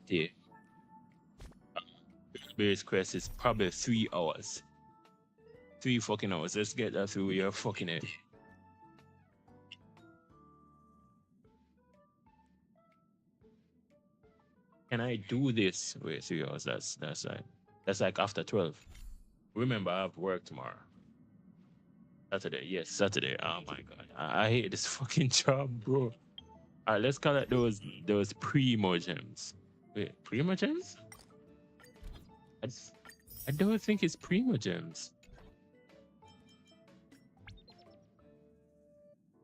50 base quest is probably 3 hours. 3 fucking hours. Let's get that through your fucking head. Can I do this? Wait, 3 hours. That's like after 12. Remember, I have work tomorrow. Saturday, yes, Saturday. Oh my god, I hate this fucking job, bro. All right, let's call it those Primogems. Wait, Primogems? I don't think it's Primogems.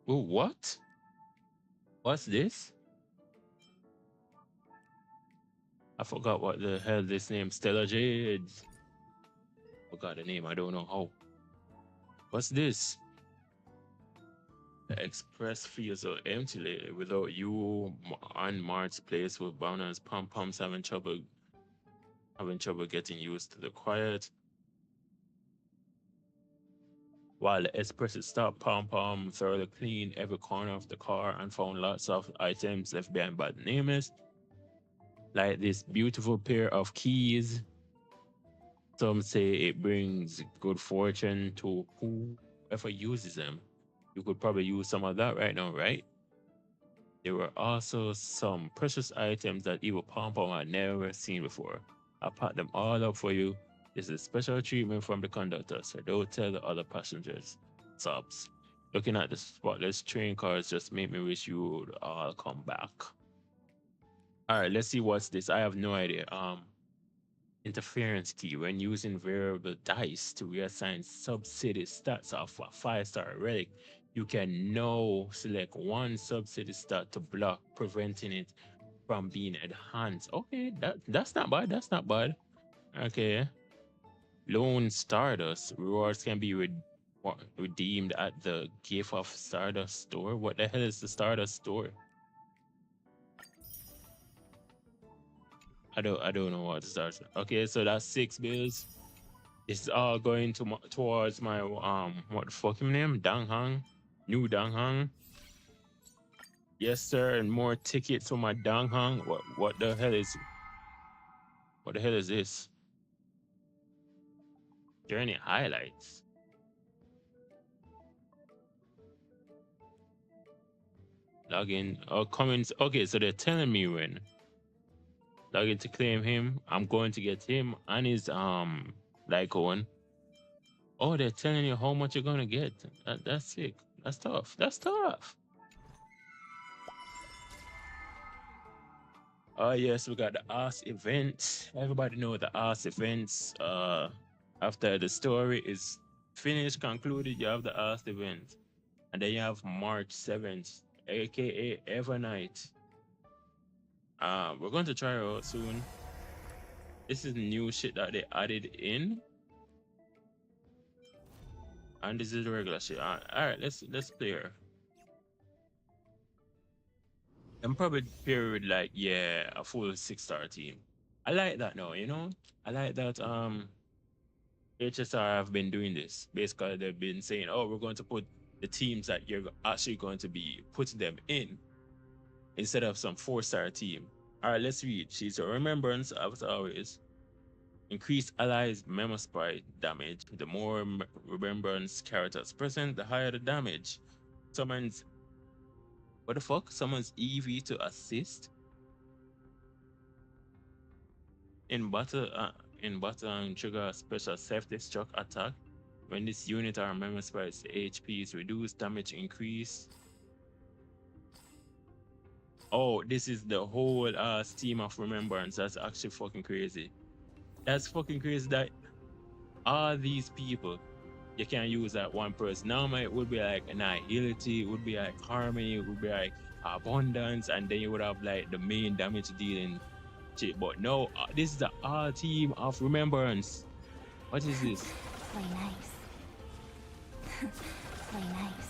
Oh, what? What's this? I forgot what the hell this name. Stella Jades. Forgot the name. I don't know how. What's this? The express feels so empty lately. Without you on March's place with Bonner's pom poms having trouble getting used to the quiet. While the express stopped, pom pom thoroughly cleaned every corner of the car and found lots of items left behind by the nameless, like this beautiful pair of keys. Some say it brings good fortune to whoever uses them. You could probably use some of that right now, right? There were also some precious items that even Pom Pom had never seen before. I packed them all up for you. This is special treatment from the conductor, so don't tell the other passengers. Sobs. Looking at the spotless train cars just made me wish you would all come back. All right, let's see what's this. I have no idea. Interference key. When using variable dice to reassign subsidy stats of a 5-star relic, you can now select one subsidy stat to block, preventing it from being enhanced. Okay, that's not bad. That's not bad. Okay. Lone Stardust. Rewards can be redeemed at the Gift of Stardust store. What the hell is the Stardust store? I don't know what to start. Okay, so that's 6 bills. It's all going towards my what the fuck his name? Danghang. New Danghang. Yes, sir, and more tickets for my Danghang. What the hell is this? Journey highlights. Login. Oh, comments. Okay, so they're telling me when. Login to claim him. I'm going to get him and his Lycoon. Oh, they're telling you how much you're gonna get. That's sick. That's tough. That's tough. Oh yes, we got the Ask event. Everybody know the Ask events. After the story is finished, concluded, you have the Ask event. And then you have March 7th, aka Evernight. We're going to try it out soon. This is new shit that they added in. And this is the regular shit. Alright, let's play her. I'm probably pair with like, yeah, a full 6-star team. I like that now, you know? I like that HSR have been doing this. Basically, they've been saying, oh, we're going to put the teams that you're actually going to be putting them in instead of some 4-star team. All right, let's read. She's a remembrance, as always. Increased allies' memo sprite damage. The more remembrance characters present, the higher the damage. Summons. What the fuck? Summons EV to assist. In battle and trigger a special self-destruct attack. When this unit or member sprite's HP is reduced, damage increase. Oh, this is the whole Steam of Remembrance. That's actually fucking crazy. That's fucking crazy that all these people, you can't use that one person. Normally it would be like Annihility, it would be like Harmony, it would be like Abundance, and then you would have like the main damage dealing shit. But no, this is the all team of Remembrance. What is this? Play nice. Play nice.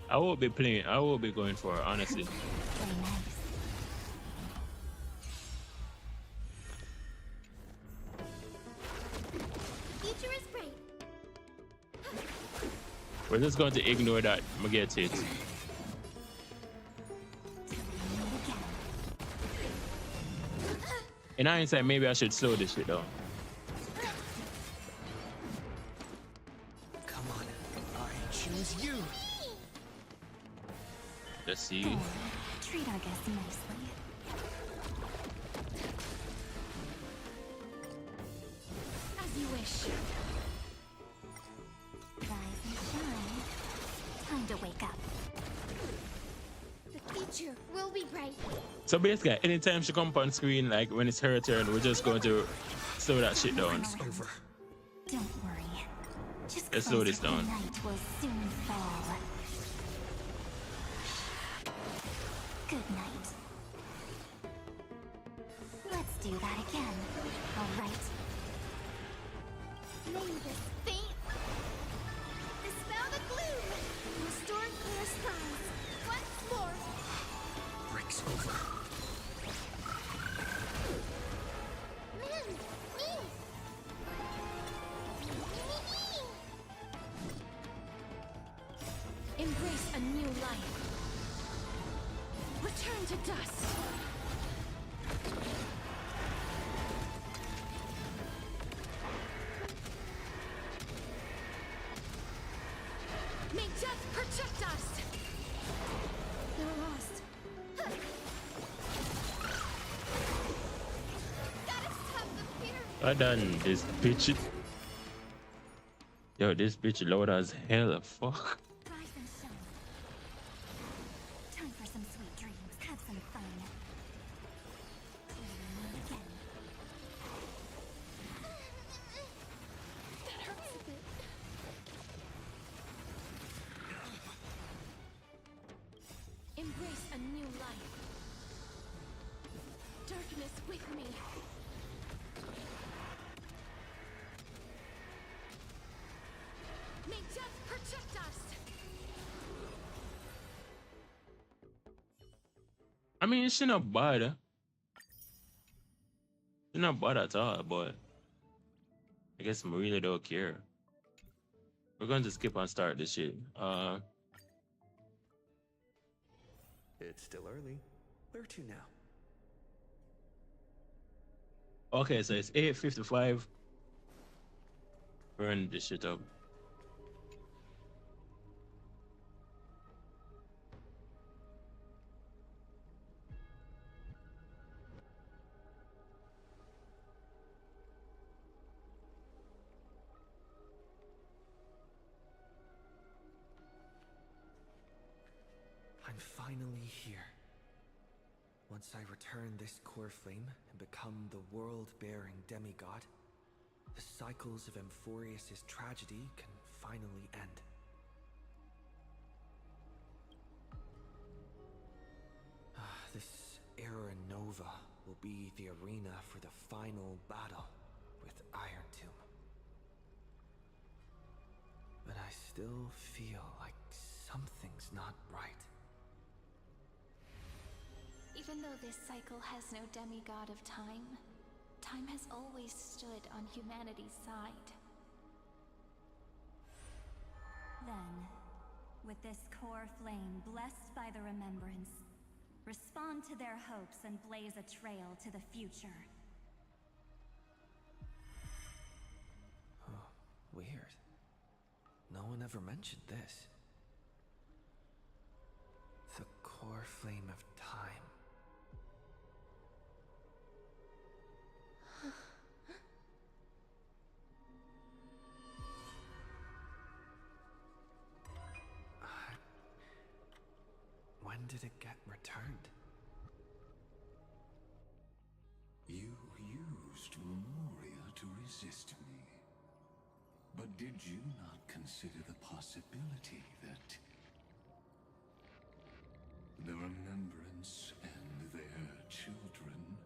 I will be playing. I will be going for it, honestly. Play nice. Future is bright. We're just going to ignore that. I'm gonna get it. In hindsight, maybe I should slow this shit down. Come on, I choose you. Let's see. There. Treat our guests nicely. As you wish. Rise and shine. Time to wake up. The future will be bright. So basically, anytime she comes on screen, like when it's her turn, we're just going to slow that shit down. It's over. Don't worry. Just Let's slow this close to the down. night will soon fall. Good night. Let's do that again. All right. May this faint dispel the gloom. Restore clear skies. Once more. Breaks over. Man, me. Embrace a new life. Return to dust. May death protect us. You're lost. Gotta stop the fear. I done this bitch. Yo, this bitch loud as hell. Fuck. Rise and shine. Time for some sweet dreams. Have some fun. Again. That hurts a bit. Embrace a new life. Darkness with me. May death protect us. I mean, she not bad. She not bad at all, but I guess I really don't care. We're going to skip and start this shit. It's still early. Where to now? Okay, so it's 8:55. Burn this shit up. I'm finally here. Once I return this core flame and become the world-bearing demigod, the cycles of Amphorius' tragedy can finally end. This Era Nova will be the arena for the final battle with Iron Tomb. But I still feel like something's not right. Even though this cycle has no demigod of time, time has always stood on humanity's side. Then, with this core flame blessed by the remembrance, respond to their hopes and blaze a trail to the future. Oh, weird. No one ever mentioned this. The core flame of time. When did it get returned? You used Memoria to resist me. But did you not consider the possibility that the Remembrance and their children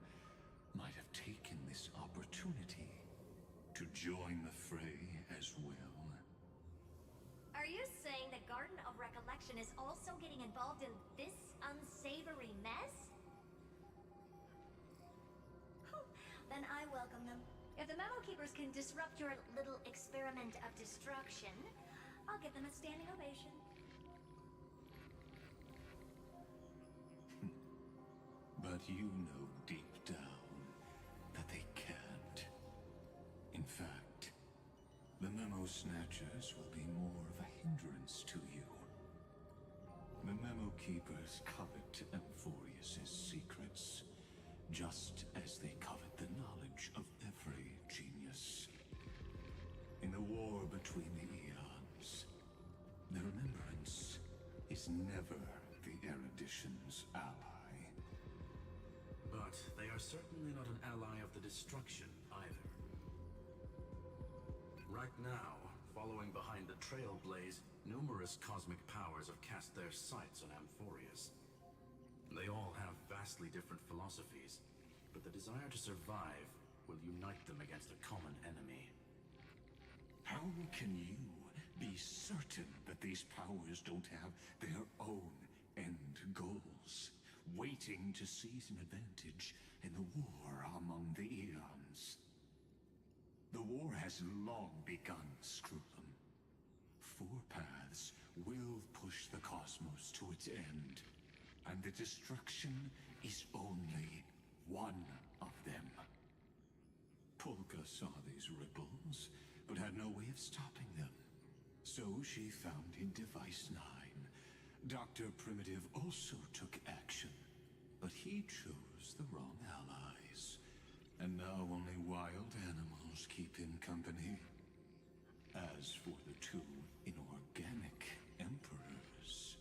might have taken this opportunity to join the fray as well? Are you saying the Garden of Recollection is also getting involved in this unsavory mess? Then I welcome them. If the Memo Keepers can disrupt your little experiment of destruction, I'll give them a standing ovation. But you know deep down, Those snatchers will be more of a hindrance to you. The Memo Keepers covet Amphorius' secrets, just as they covet the knowledge of every genius. In the war between the eons, the Remembrance is never the Erudition's ally. But they are certainly not an ally of the Destruction either. Right now, following behind the Trailblaze, numerous cosmic powers have cast their sights on Amphorius. They all have vastly different philosophies, but the desire to survive will unite them against a common enemy. How can you be certain that these powers don't have their own end goals, waiting to seize an advantage in the war among the eons? The war has long begun, Screwlum. Four paths will push the cosmos to its end, and the destruction is only one of them. Polka saw these ripples, but had no way of stopping them. So she found in Device 9. Dr. Primitive also took action, but he chose the wrong allies. And now only wild animals keep him company. As for the two inorganic emperors,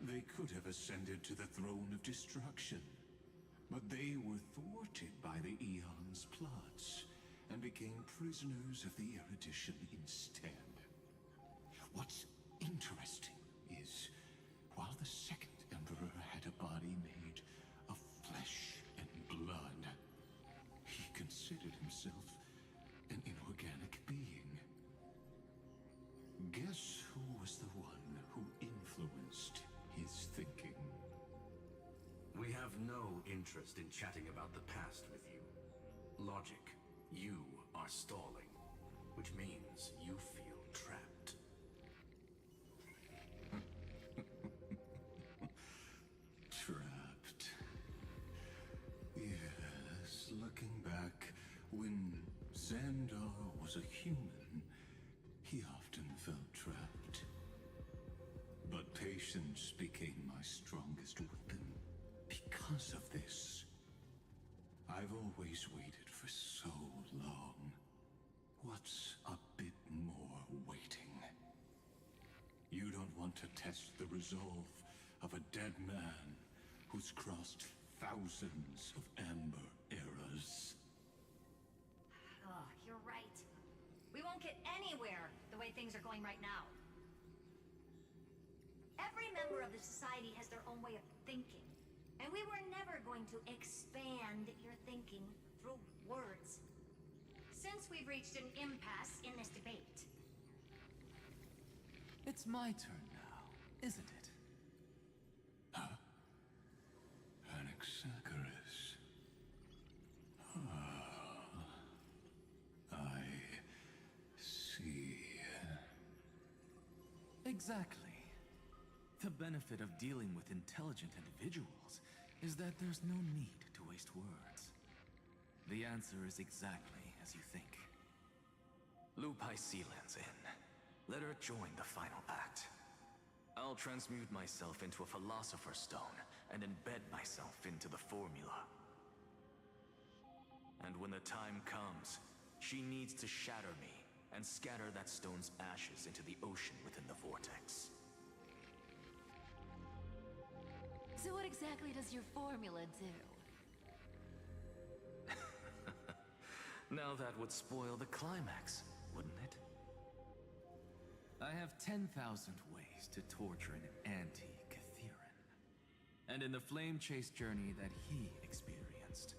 they could have ascended to the throne of destruction, but they were thwarted by the Eon's plots and became prisoners of the Erudition instead. What's interesting is, while the second emperor had a body made of flesh and blood, he considered himself an inorganic being. Guess who was the one who influenced his thinking? We have no interest in chatting about the past with you. Logic, you are stalling, which means you feel trapped. Trapped. Yes, looking back, when Xandar was a human, he often felt trapped. But patience became my strongest weapon. Because of this, I've always waited for so long. What's a bit more waiting? You don't want to test the resolve of a dead man who's crossed thousands of amber eras. Oh, you're right. We won't get anywhere the way things are going right now. Every member of the society has their own way of thinking. And we were never going to expand your thinking through words. Since we've reached an impasse in this debate. It's my turn now, isn't it? Huh? Anaxagoras. I see. Exactly. The benefit of dealing with intelligent individuals is that there's no need to waste words. The answer is exactly as you think. Lupai Sealand's in. Let her join the final act. I'll transmute myself into a Philosopher's Stone and embed myself into the formula. And when the time comes, she needs to shatter me and scatter that stone's ashes into the ocean within the vortex. So what exactly does your formula do? Now that would spoil the climax, wouldn't it? I have 10,000 ways to torture an anti-Cathiran. And in the flame chase journey that he experienced,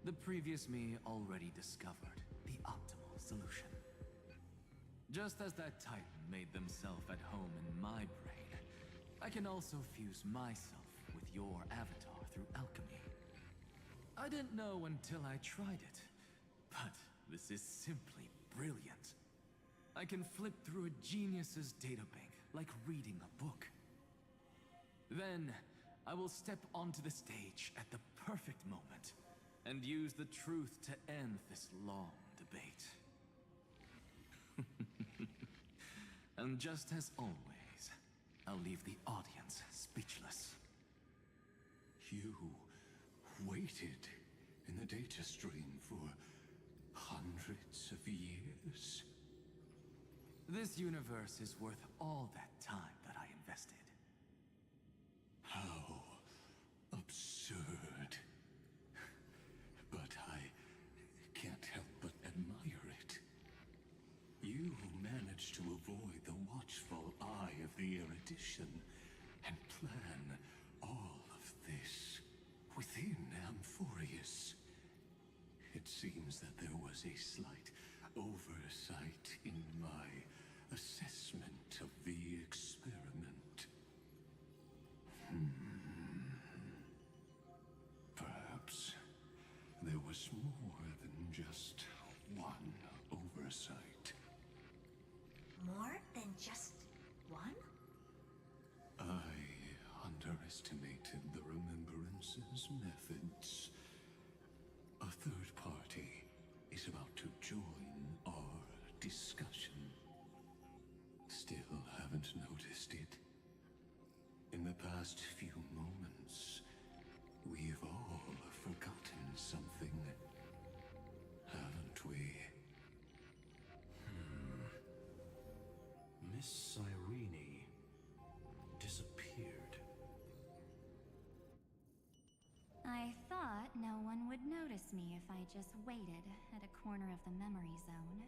the previous me already discovered the optimal solution. Just as that Titan made themselves at home in my brain, I can also fuse myself with your avatar through alchemy. I didn't know until I tried it, but this is simply brilliant. I can flip through a genius's databank like reading a book. Then, I will step onto the stage at the perfect moment and use the truth to end this long debate. And just as always, I'll leave the audience speechless. You waited in the data stream for hundreds of years? This universe is worth all that time that I invested. How absurd. But I can't help but admire it. You managed to avoid the watchful eye of the erudition and plan all of this within Amphorius. It seems that there was a slight oversight in my assessment of the experiment. Perhaps there was more than just one oversight. More than just one? I underestimated the Remembrance's methods. A third party is about to join our discussion. Still haven't noticed it. In the past few moments, we've all forgotten something, haven't we? Miss Cyrene disappeared. I thought no one would notice me if I just waited at a corner of the memory zone.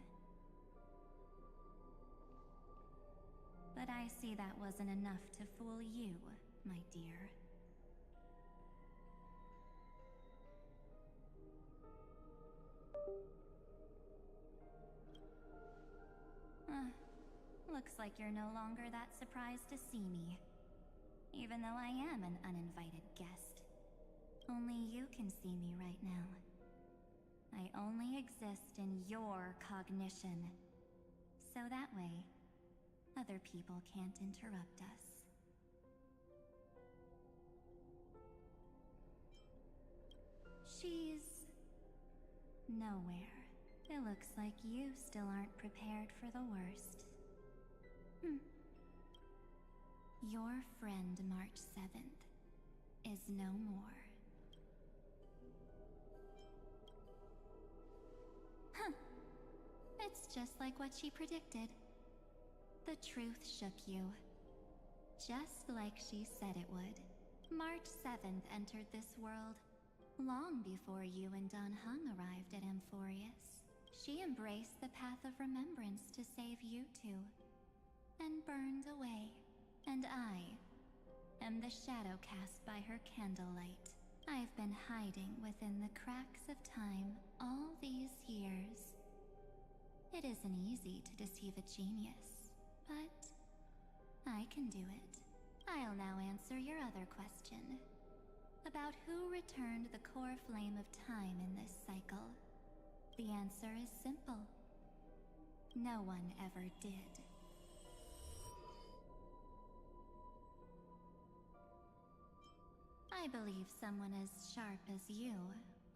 But I see that wasn't enough to fool you, my dear. Looks like you're no longer that surprised to see me. Even though I am an uninvited guest. Only you can see me right now. I only exist in your cognition. So that way, other people can't interrupt us. She's nowhere. It looks like you still aren't prepared for the worst. Your friend March 7th is no more. It's just like what she predicted. The truth shook you. Just like she said it would. March 7th entered this world long before you and Don Hung arrived at Amphorius. She embraced the path of remembrance to save you two, and burned away. And I am the shadow cast by her candlelight. I've been hiding within the cracks of time all these years. It isn't easy to deceive a genius, but I can do it. I'll now answer your other question. About who returned the core flame of time in this cycle. The answer is simple. No one ever did. I believe someone as sharp as you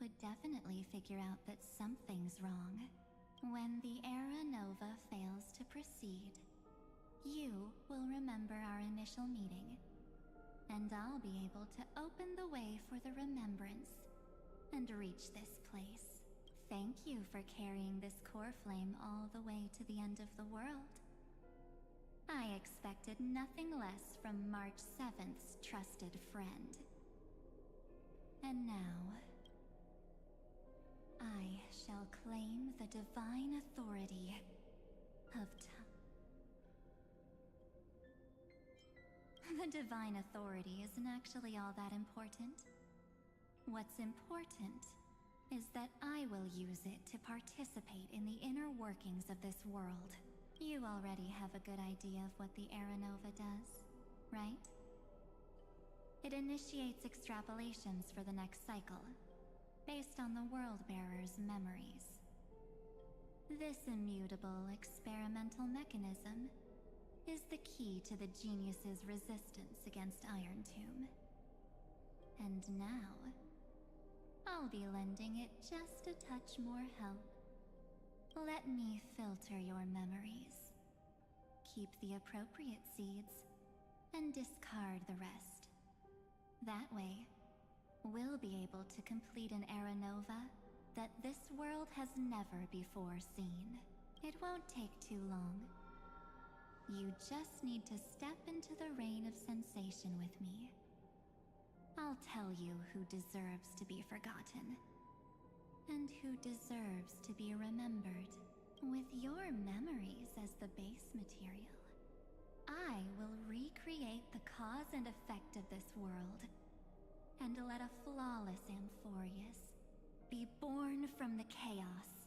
would definitely figure out that something's wrong. When the Era Nova fails to proceed, you will remember our initial meeting, and I'll be able to open the way for the remembrance and reach this place. Thank you for carrying this core flame all the way to the end of the world. I expected nothing less from March 7th's trusted friend. And now, I shall claim the divine authority of time. The divine authority isn't actually all that important. What's important is that I will use it to participate in the inner workings of this world. You already have a good idea of what the Era Nova does, right? It initiates extrapolations for the next cycle, based on the World-Bearer's memories. This immutable experimental mechanism is the key to the genius's resistance against Iron Tomb. And now, I'll be lending it just a touch more help. Let me filter your memories. keep the appropriate seeds and discard the rest. That way, we'll be able to complete an era nova that this world has never before seen. It won't take too long. You just need to step into the rain of sensation with me. I'll tell you who deserves to be forgotten, and who deserves to be remembered. With your memories as the base material, I will recreate the cause and effect of this world, and let a flawless Amphorius be born from the chaos.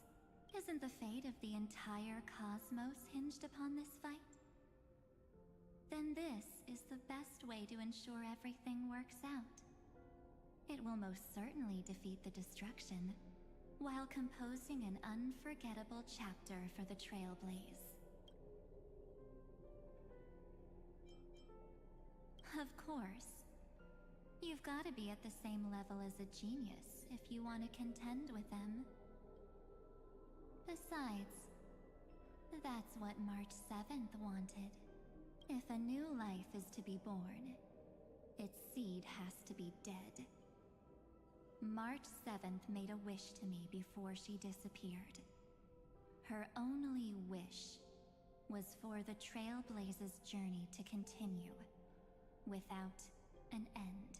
Isn't the fate of the entire cosmos hinged upon this fight? Then this is the best way to ensure everything works out. It will most certainly defeat the destruction, while composing an unforgettable chapter for the Trailblaze. Of course, you've got to be at the same level as a genius if you want to contend with them. Besides, that's what March 7th wanted. If a new life is to be born, its seed has to be dead. March 7th made a wish to me before she disappeared. Her only wish was for the Trailblaze's journey to continue, without an end.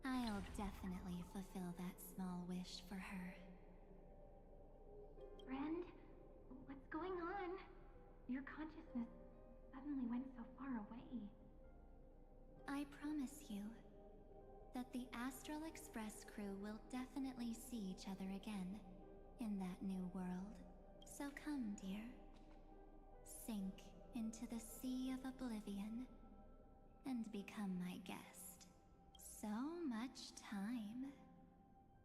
I'll definitely fulfill that small wish for her. Friend, what's going on? Your consciousness suddenly went so far away. I promise you that the Astral Express crew will definitely see each other again in that new world. So come, dear. Sink into the sea of oblivion and become my guest. So much time.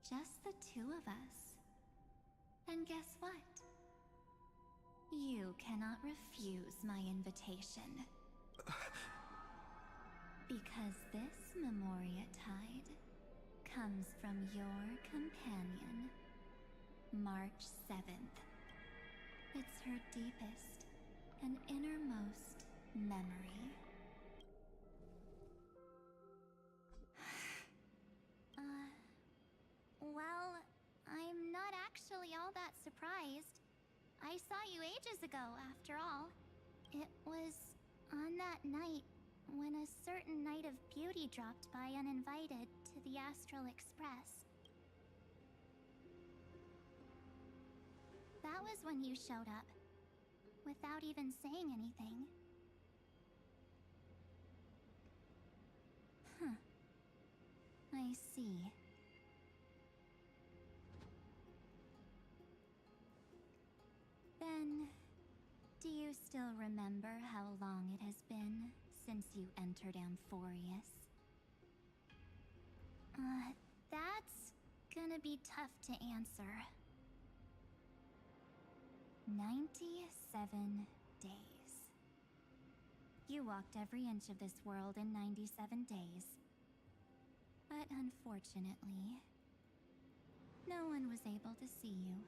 Just the two of us. And guess what? You cannot refuse my invitation. Because this Memoria Tide comes from your companion, March 7th. It's her deepest and innermost memory. Well, I'm not actually all that surprised. I saw you ages ago, after all. It was on that night when a certain Knight of Beauty dropped by uninvited to the Astral Express. That was when you showed up, without even saying anything. Huh. I see. Then, do you still remember how long it has been since you entered Amphorius? That's gonna be tough to answer. 97 days. You walked every inch of this world in 97 days. But unfortunately, no one was able to see you.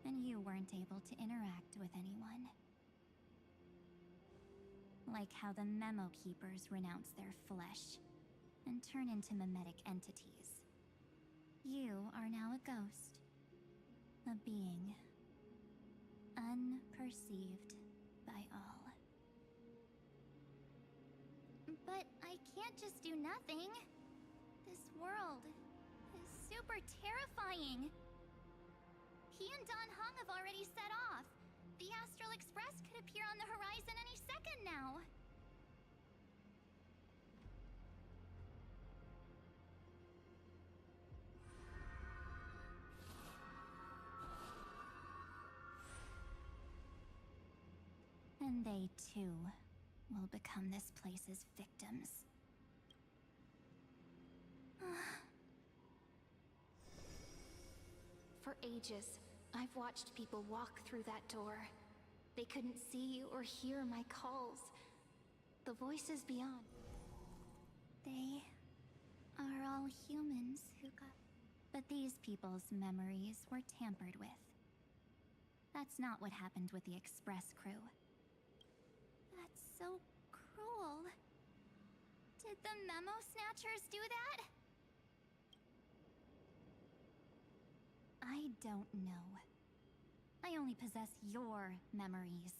And you weren't able to interact with anyone. Like how the Memo Keepers renounce their flesh and turn into mimetic entities. You are now a ghost. A being. Unperceived by all. But I can't just do nothing. This world is super terrifying. He and Don Hong have already set off. The Astral Express could appear on the horizon any second now. And they too will become this place's victims. For ages, I've watched people walk through that door. They couldn't see or hear my calls. The voices beyond. They are all humans who got... But these people's memories were tampered with. That's not what happened with the Express crew. so cruel. Did the Memo Snatchers do that? I don't know. I only possess your memories.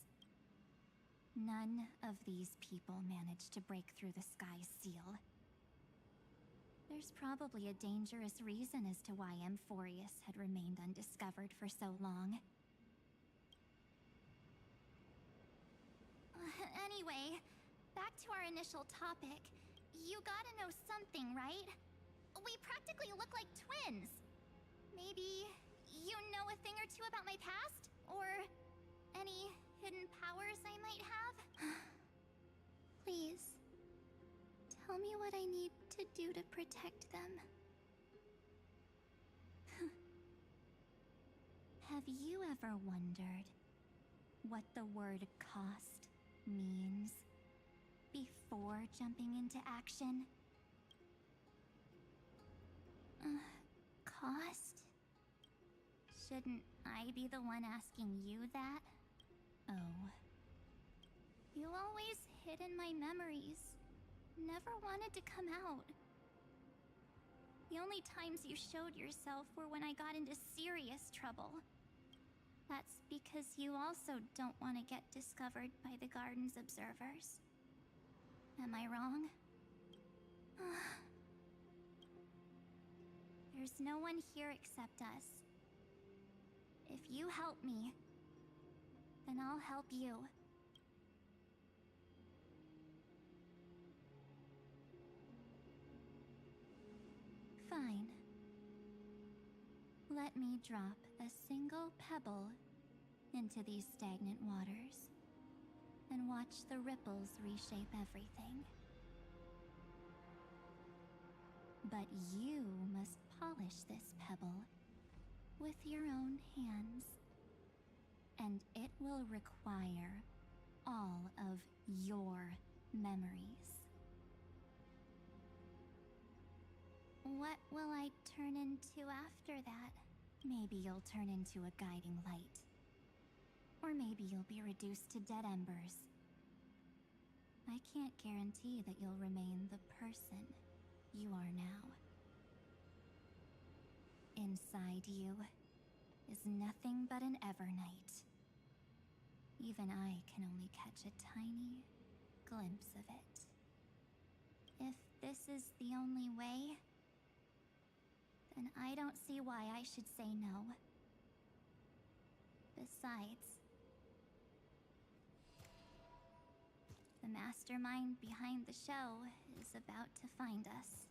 None of these people managed to break through the Sky's seal. There's probably a dangerous reason as to why Amphorius had remained undiscovered for so long. Anyway, back to our initial topic. You gotta know something, right? We practically look like twins. Maybe you know a thing or two about my past? Or any hidden powers I might have? Please, tell me what I need to do to protect them. Have you ever wondered what the word cost means before jumping into action? Cost? Shouldn't I be the one asking you that? Oh. You always hid in my memories. Never wanted to come out. The only times you showed yourself were when I got into serious trouble. That's because you also don't want to get discovered by the Garden's observers. Am I wrong? There's no one here except us. If you help me, then I'll help you. Fine. Let me drop a single pebble into these stagnant waters and watch the ripples reshape everything. But you must polish this pebble with your own hands, and it will require all of your memories. What will I turn into after that? Maybe you'll turn into a guiding light. Or maybe you'll be reduced to dead embers. I can't guarantee that you'll remain the person you are now. Inside you is nothing but an Evernight. Even I can only catch a tiny glimpse of it. If this is the only way, then I don't see why I should say no. Besides, the mastermind behind the show is about to find us.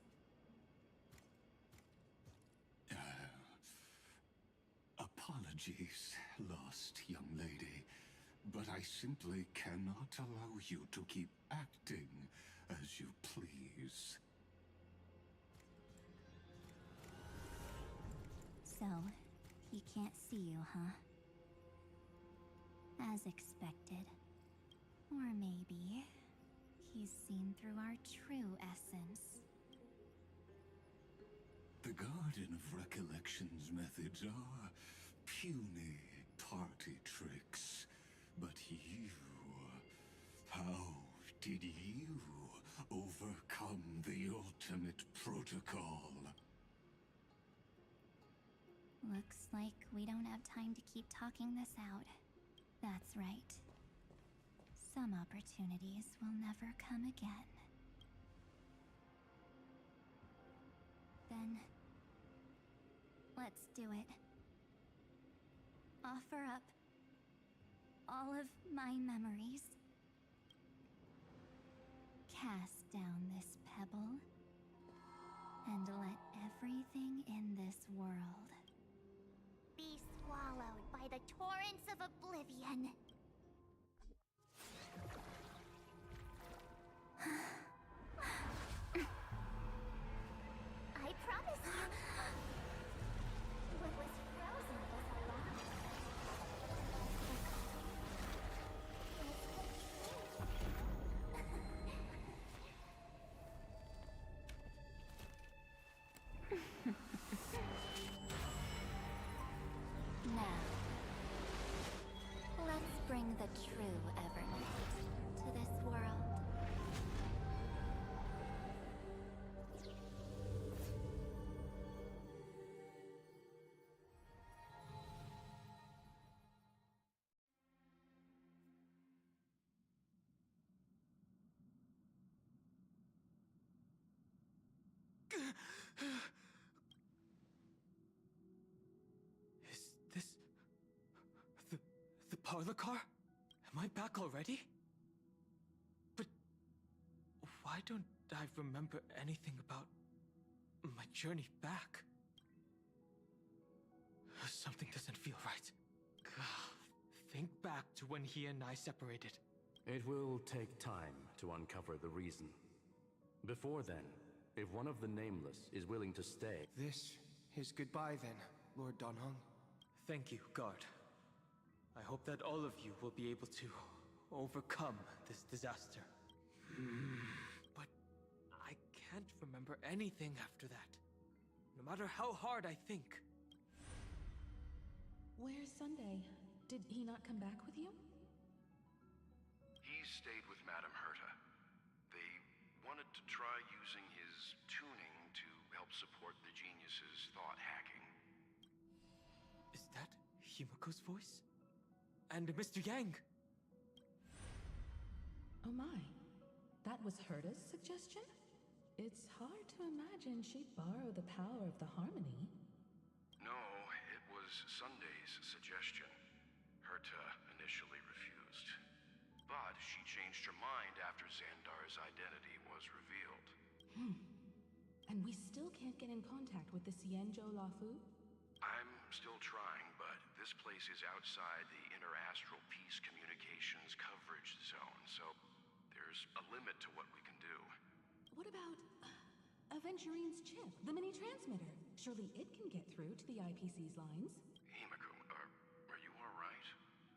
Apologies, lost young lady, but I simply cannot allow you to keep acting as you please. So, he can't see you, huh? As expected. Or maybe he's seen through our true essence. The Garden of Recollection's methods are puny party tricks. But you... how did you overcome the ultimate protocol? Looks like we don't have time to keep talking this out. That's right. Some opportunities will never come again. Then, let's do it. Offer up all of my memories. Cast down this pebble, and let everything in this world be swallowed by the torrents of oblivion. I promise you, what was frozen was alive. Now, let's bring the true Evernight to this world. parlor car? Am I back already? But why don't I remember anything about my journey back? Something doesn't feel right. Think back to when he and I separated. It will take time to uncover the reason. Before then, if one of the Nameless is willing to stay... This is goodbye then, Lord Donhong. Thank you, guard. I hope that all of you will be able to overcome this disaster. But I can't remember anything after that. No matter how hard I think. Where's Sunday? Did he not come back with you? He stayed with Madame Herta. They wanted to try using his tuning to help support the genius's thought hacking. Is that Himiko's voice? And Mr. Yang? Oh my. That was Herta's suggestion? It's hard to imagine she'd borrow the power of the harmony. No, it was Sunday's suggestion. Herta initially refused. But she changed her mind after Xandar's identity was revealed. And we still can't get in contact with the Xianzhou Lafu? I'm still trying, but this place is outside the Interastral Peace Communications coverage zone, so there's a limit to what we can do. What about Aventurine's chip, the mini-transmitter? Surely it can get through to the IPC's lines. Himiko, are you alright?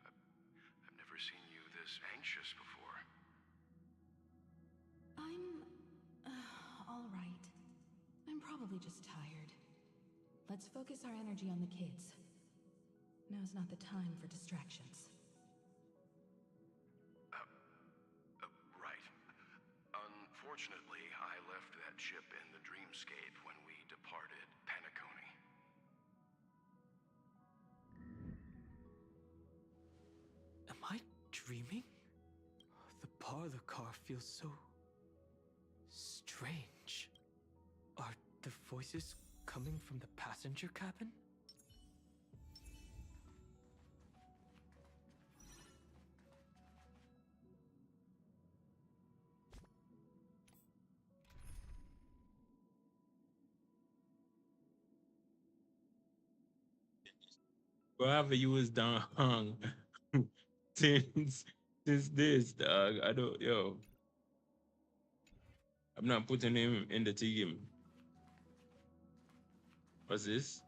I've never seen you this anxious before. I'm... all right. I'm probably just tired. Let's focus our energy on the kids. Now's not the time for distractions. Right. Unfortunately, I left that chip in the dreamscape when we departed Penacony. Am I dreaming? The parlor car feels so... strange. Are the voices coming from the passenger cabin? Bro, I haven't used Don Hung since this, dog. I don't, yo. I'm not putting him in the team. What's this?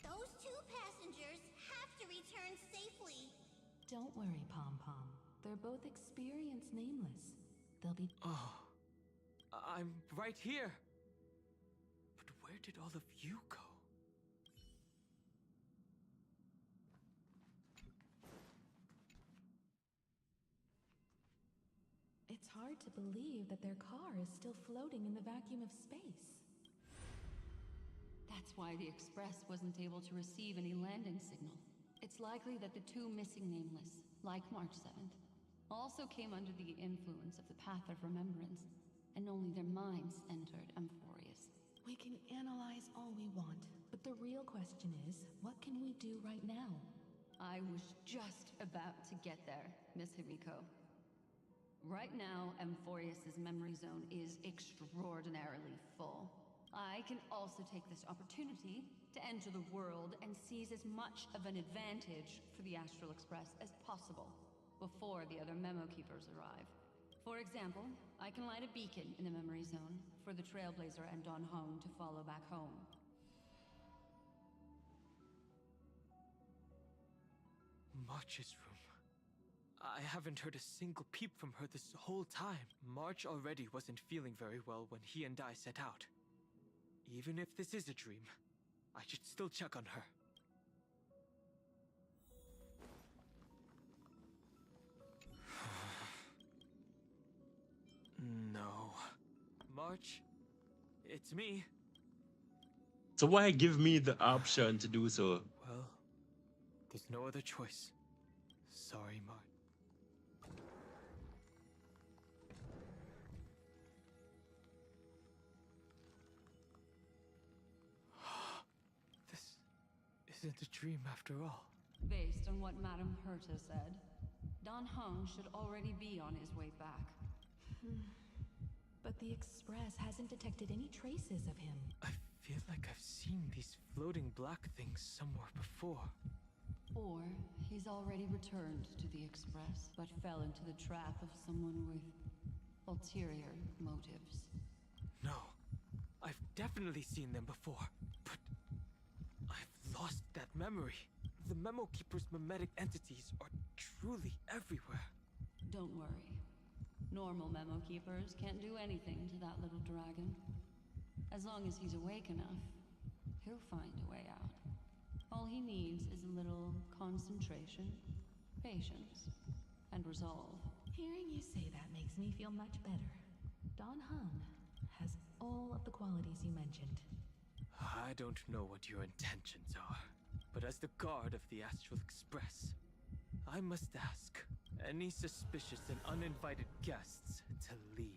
Those two passengers have to return safely. Don't worry, Pom Pom. They're both experienced Nameless. They'll be... Oh, I'm right here. But where did all of you go? It's hard to believe that their car is still floating in the vacuum of space. That's why the Express wasn't able to receive any landing signal. It's likely that the two missing Nameless, like March 7th, also came under the influence of the Path of Remembrance, and only their minds entered Amphorius. We can analyze all we want, but the real question is, what can we do right now? I was just about to get there, Miss Himiko. Right now, Amphorius's memory zone is extraordinarily full. I can also take this opportunity to enter the world and seize as much of an advantage for the Astral Express as possible before the other Memo Keepers arrive. For example, I can light a beacon in the memory zone for the Trailblazer and Don Hong to follow back home. March's room. I haven't heard a single peep from her this whole time. March already wasn't feeling very well when he and I set out. Even if this is a dream, I should still check on her. No. March, it's me. So why give me the option to do so? Well, there's no other choice. Sorry, March. This isn't a dream after all. Based on what Madame Herta said, Dan Heng should already be on his way back. But the Express hasn't detected any traces of him. I feel like I've seen these floating black things somewhere before. Or he's already returned to the Express, but fell into the trap of someone with ulterior motives. No, I've definitely seen them before, but I've lost that memory. The Memo Keeper's memetic entities are truly everywhere. Don't worry. Normal Memo Keepers can't do anything to that little dragon. As long as he's awake enough, he'll find a way out. All he needs is a little concentration, patience, and resolve. Hearing you say that makes me feel much better. Dan Heng has all of the qualities you mentioned. I don't know what your intentions are, but as the guard of the Astral Express, I must ask any suspicious and uninvited guests to leave.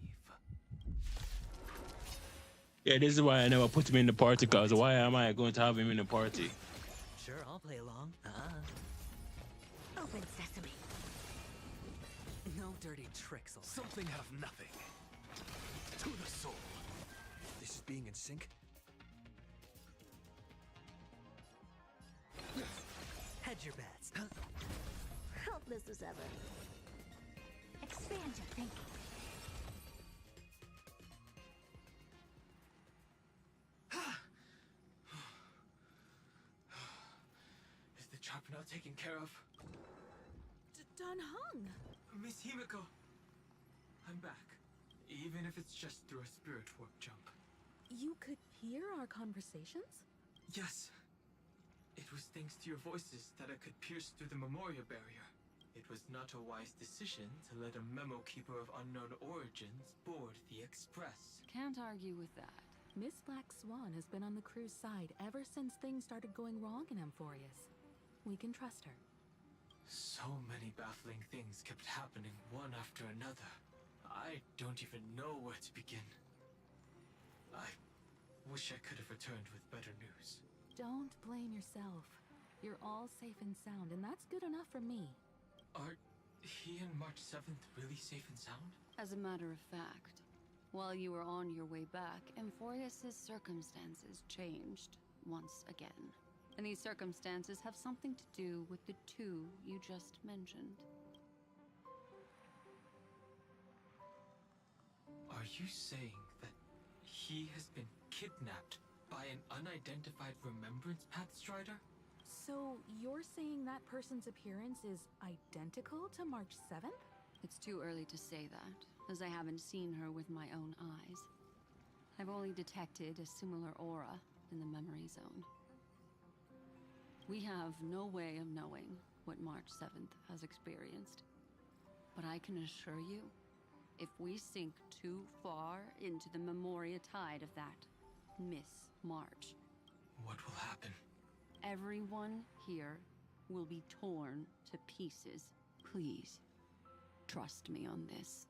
Yeah, this is why I never put him in the party, cause why am I going to have him in the party? Sure, I'll play along. Open sesame. No dirty tricks allowed. Something out of nothing. To the soul. This is being in sync? Hedge your bets. Helpless as ever. Expand your thinking. Is the trap now taken care of? Dan Heng! Miss Himiko! I'm back. Even if it's just through a spirit warp jump. You could hear our conversations? Yes. It was thanks to your voices that I could pierce through the Memoria barrier. It was not a wise decision to let a Memo Keeper of unknown origins board the Express. Can't argue with that. Miss Black Swan has been on the crew's side ever since things started going wrong in Amphorius. We can trust her. So many baffling things kept happening one after another. I don't even know where to begin. I wish I could have returned with better news. Don't blame yourself. You're all safe and sound, and that's good enough for me. Are he and March 7th really safe and sound? As a matter of fact, while you were on your way back, Amphorius' circumstances changed once again. And these circumstances have something to do with the two you just mentioned. Are you saying that he has been kidnapped by an unidentified Remembrance Path Strider? So you're saying that person's appearance is identical to March 7th? It's too early to say that, as I haven't seen her with my own eyes. I've only detected a similar aura in the memory zone. We have no way of knowing what March 7th has experienced. But I can assure you, if we sink too far into the Memoria tide of that Miss March, what will happen? Everyone here will be torn to pieces. Please, trust me on this.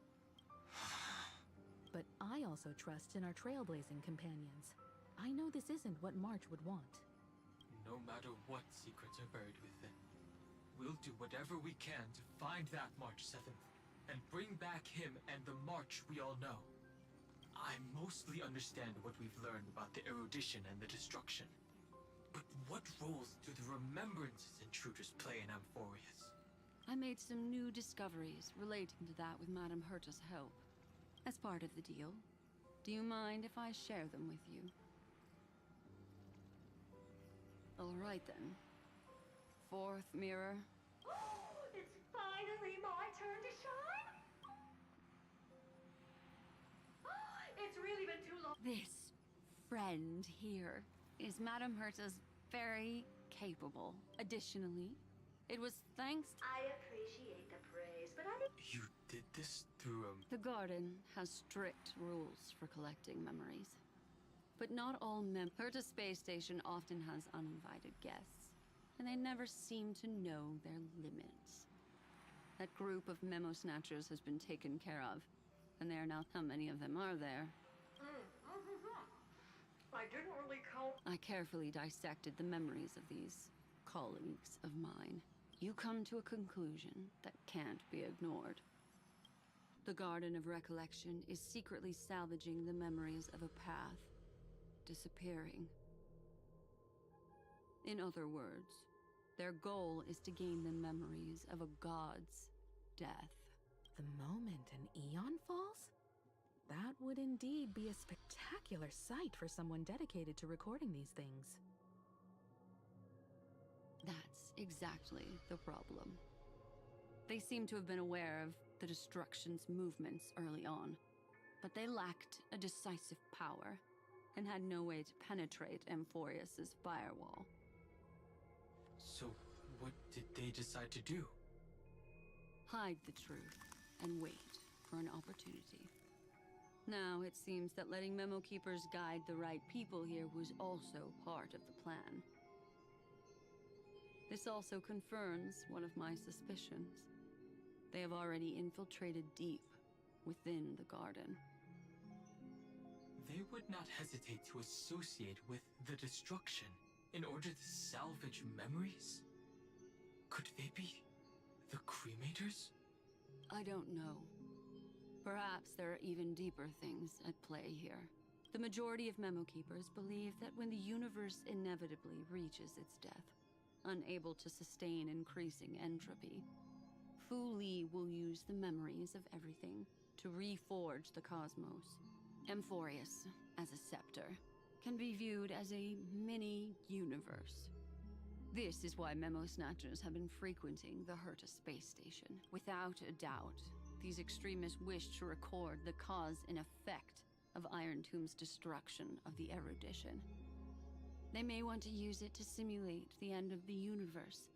But I also trust in our trailblazing companions. I know this isn't what March would want. No matter what secrets are buried within, we'll do whatever we can to find that March 7th and bring back him and the March we all know. I mostly understand what we've learned about the erudition and the destruction. But what roles do the Remembrances intruders play in Amphorius? I made some new discoveries relating to that with Madame Herta's help. As part of the deal, do you mind if I share them with you? All right then. Fourth mirror. It's finally my turn to shine. It's really been too long. This friend here is Madame Herta's very capable. Additionally, it was thanks to I appreciate the praise, but I didn't. You did this through The garden has strict rules for collecting memories. But not all Herta Space Station often has uninvited guests, and they never seem to know their limits. That group of memo snatchers has been taken care of, and there are now how many of them are there? I didn't really count. I carefully dissected the memories of these colleagues of mine, you come to a conclusion that can't be ignored. The Garden of Recollection is secretly salvaging the memories of a path disappearing. In other words, their goal is to gain the memories of a god's death. The moment an Eon falls? That would indeed be a spectacular sight for someone dedicated to recording these things. That's exactly the problem. They seem to have been aware of the Destruction's movements early on, but they lacked a decisive power and had no way to penetrate Amphorius's firewall. So, what did they decide to do? Hide the truth and wait for an opportunity. Now, it seems that letting Memo Keepers guide the right people here was also part of the plan. This also confirms one of my suspicions. They have already infiltrated deep within the garden. They would not hesitate to associate with the Destruction in order to salvage memories? Could they be the Cremators? I don't know. Perhaps there are even deeper things at play here. The majority of Memo Keepers believe that when the universe inevitably reaches its death, unable to sustain increasing entropy, Fu Li will use the memories of everything to reforge the cosmos. Amphorius, as a scepter, can be viewed as a mini-universe. This is why Memo Snatchers have been frequenting the Herta space station. Without a doubt, these extremists wish to record the cause and effect of Iron Tomb's destruction of the erudition. They may want to use it to simulate the end of the universe,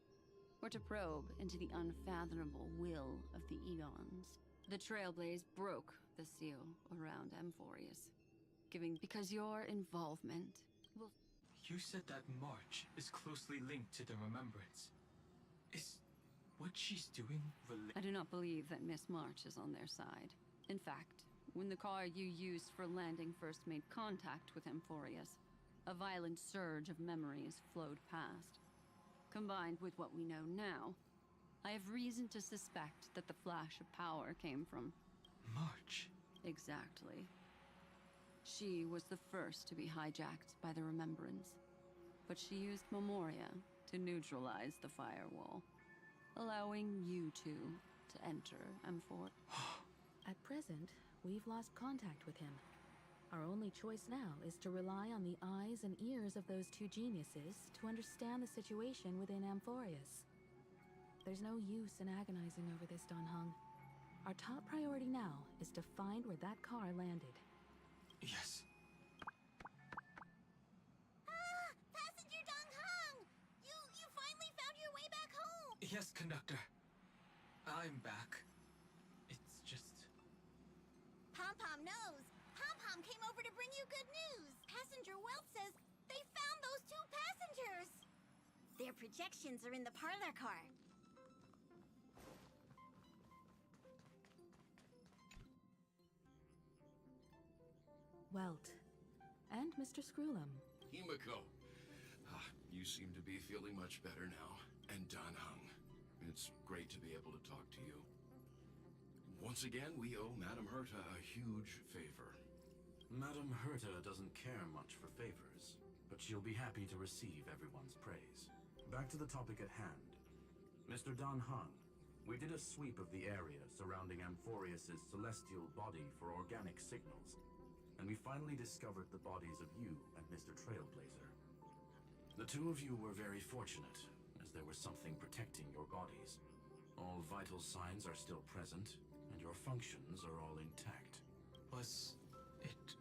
or to probe into the unfathomable will of the Eons. The Trailblaze broke the seal around Amphorius, because your involvement will... You said that March is closely linked to the Remembrance. Is what she's doing related? I do not believe that Miss March is on their side. In fact, when the car you used for landing first made contact with Amphorius, a violent surge of memories flowed past. Combined with what we know now, I have reason to suspect that the flash of power came from... March. Exactly. She was the first to be hijacked by the Remembrance, but she used Memoria to neutralize the firewall, allowing you two to enter Amphor. At present, we've lost contact with him. Our only choice now is to rely on the eyes and ears of those two geniuses to understand the situation within Amphorius. There's no use in agonizing over this, Dan Heng. Our top priority now is to find where that car landed. Yes. Ah! Passenger Dan Heng! You finally found your way back home! Yes, conductor. I'm back. It's just... Pom-Pom knows! Pom-Pom came over to bring you good news! Passenger Welt says they found those two passengers! Their projections are in the parlor car. Welt. And Mr. Screwlum. Himiko. You seem to be feeling much better now. And Dan Heng. It's great to be able to talk to you. Once again, we owe Madame Herta a huge favor. Madame Herta doesn't care much for favors, but she'll be happy to receive everyone's praise. Back to the topic at hand. Mr. Dan Heng, we did a sweep of the area surrounding Amphorius's celestial body for organic signals, and we finally discovered the bodies of you and Mr. Trailblazer. The two of you were very fortunate, as there was something protecting your bodies. All vital signs are still present, and your functions are all intact. Was it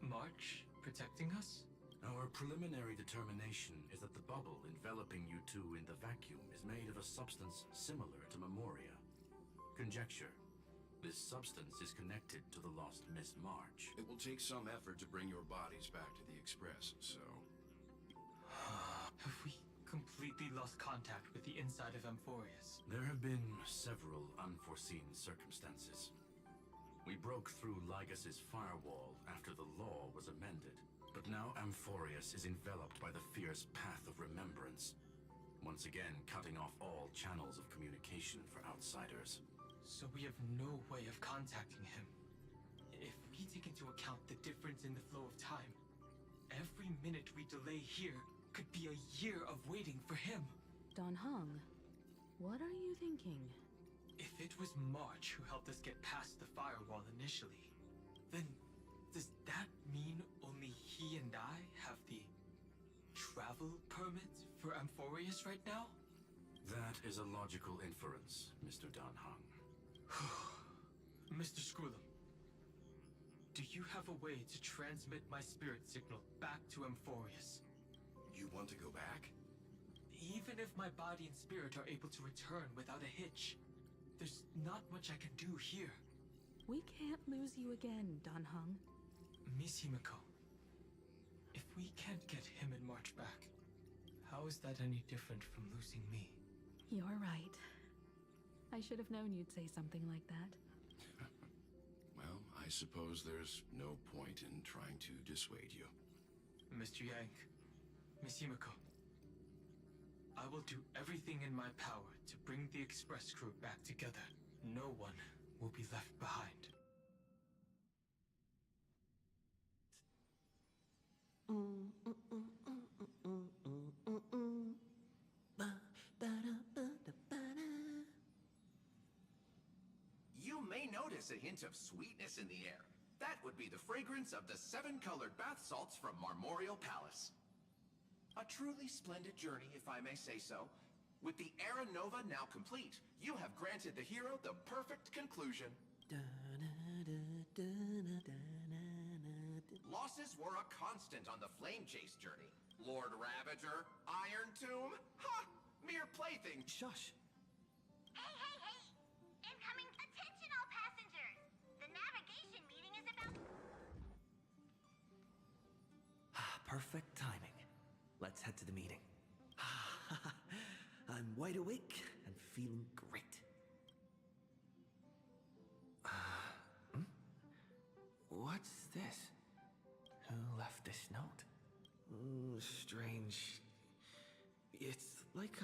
March protecting us? Our preliminary determination is that the bubble enveloping you two in the vacuum is made of a substance similar to Memoria. Conjecture. This substance is connected to the lost Miss March. It will take some effort to bring your bodies back to the Express, so... Have we completely lost contact with the inside of Amphorius? There have been several unforeseen circumstances. We broke through Lygas's firewall after the law was amended, but now Amphorius is enveloped by the fierce path of remembrance. once again cutting off all channels of communication for outsiders. So we have no way of contacting him. If we take into account the difference in the flow of time, every minute we delay here could be a year of waiting for him. Dan Heng, what are you thinking? If it was March who helped us get past the firewall initially, then does that mean only he and I have the travel permit for Amphorius right now? That is a logical inference, Mr. Dan Heng. Mr. Scroolum, do you have a way to transmit my spirit signal back to Amphorius? You want to go back? Even if my body and spirit are able to return without a hitch, there's not much I can do here. We can't lose you again, Dan Heng. Miss Himiko, if we can't get him and March back, how is that any different from losing me? You're right. I should have known you'd say something like that. Well, I suppose there's no point in trying to dissuade you. Mr. Yang, Miss Himiko, I will do everything in my power to bring the Express crew back together. No one will be left behind. You may notice a hint of sweetness in the air. That would be the fragrance of the 7-colored bath salts from Marmorial Palace. A truly splendid journey, if I may say so. With the Era Nova now complete, you have granted the hero the perfect conclusion. Losses were a constant on the Flame Chase journey. Lord Ravager, Iron Tomb, ha! Mere plaything. Shush. Hey, hey, hey! Incoming attention all passengers! The navigation meeting is about... Perfect timing. Let's head to the meeting. I'm wide awake and feeling great. What's this? Who left this note? Strange. It's like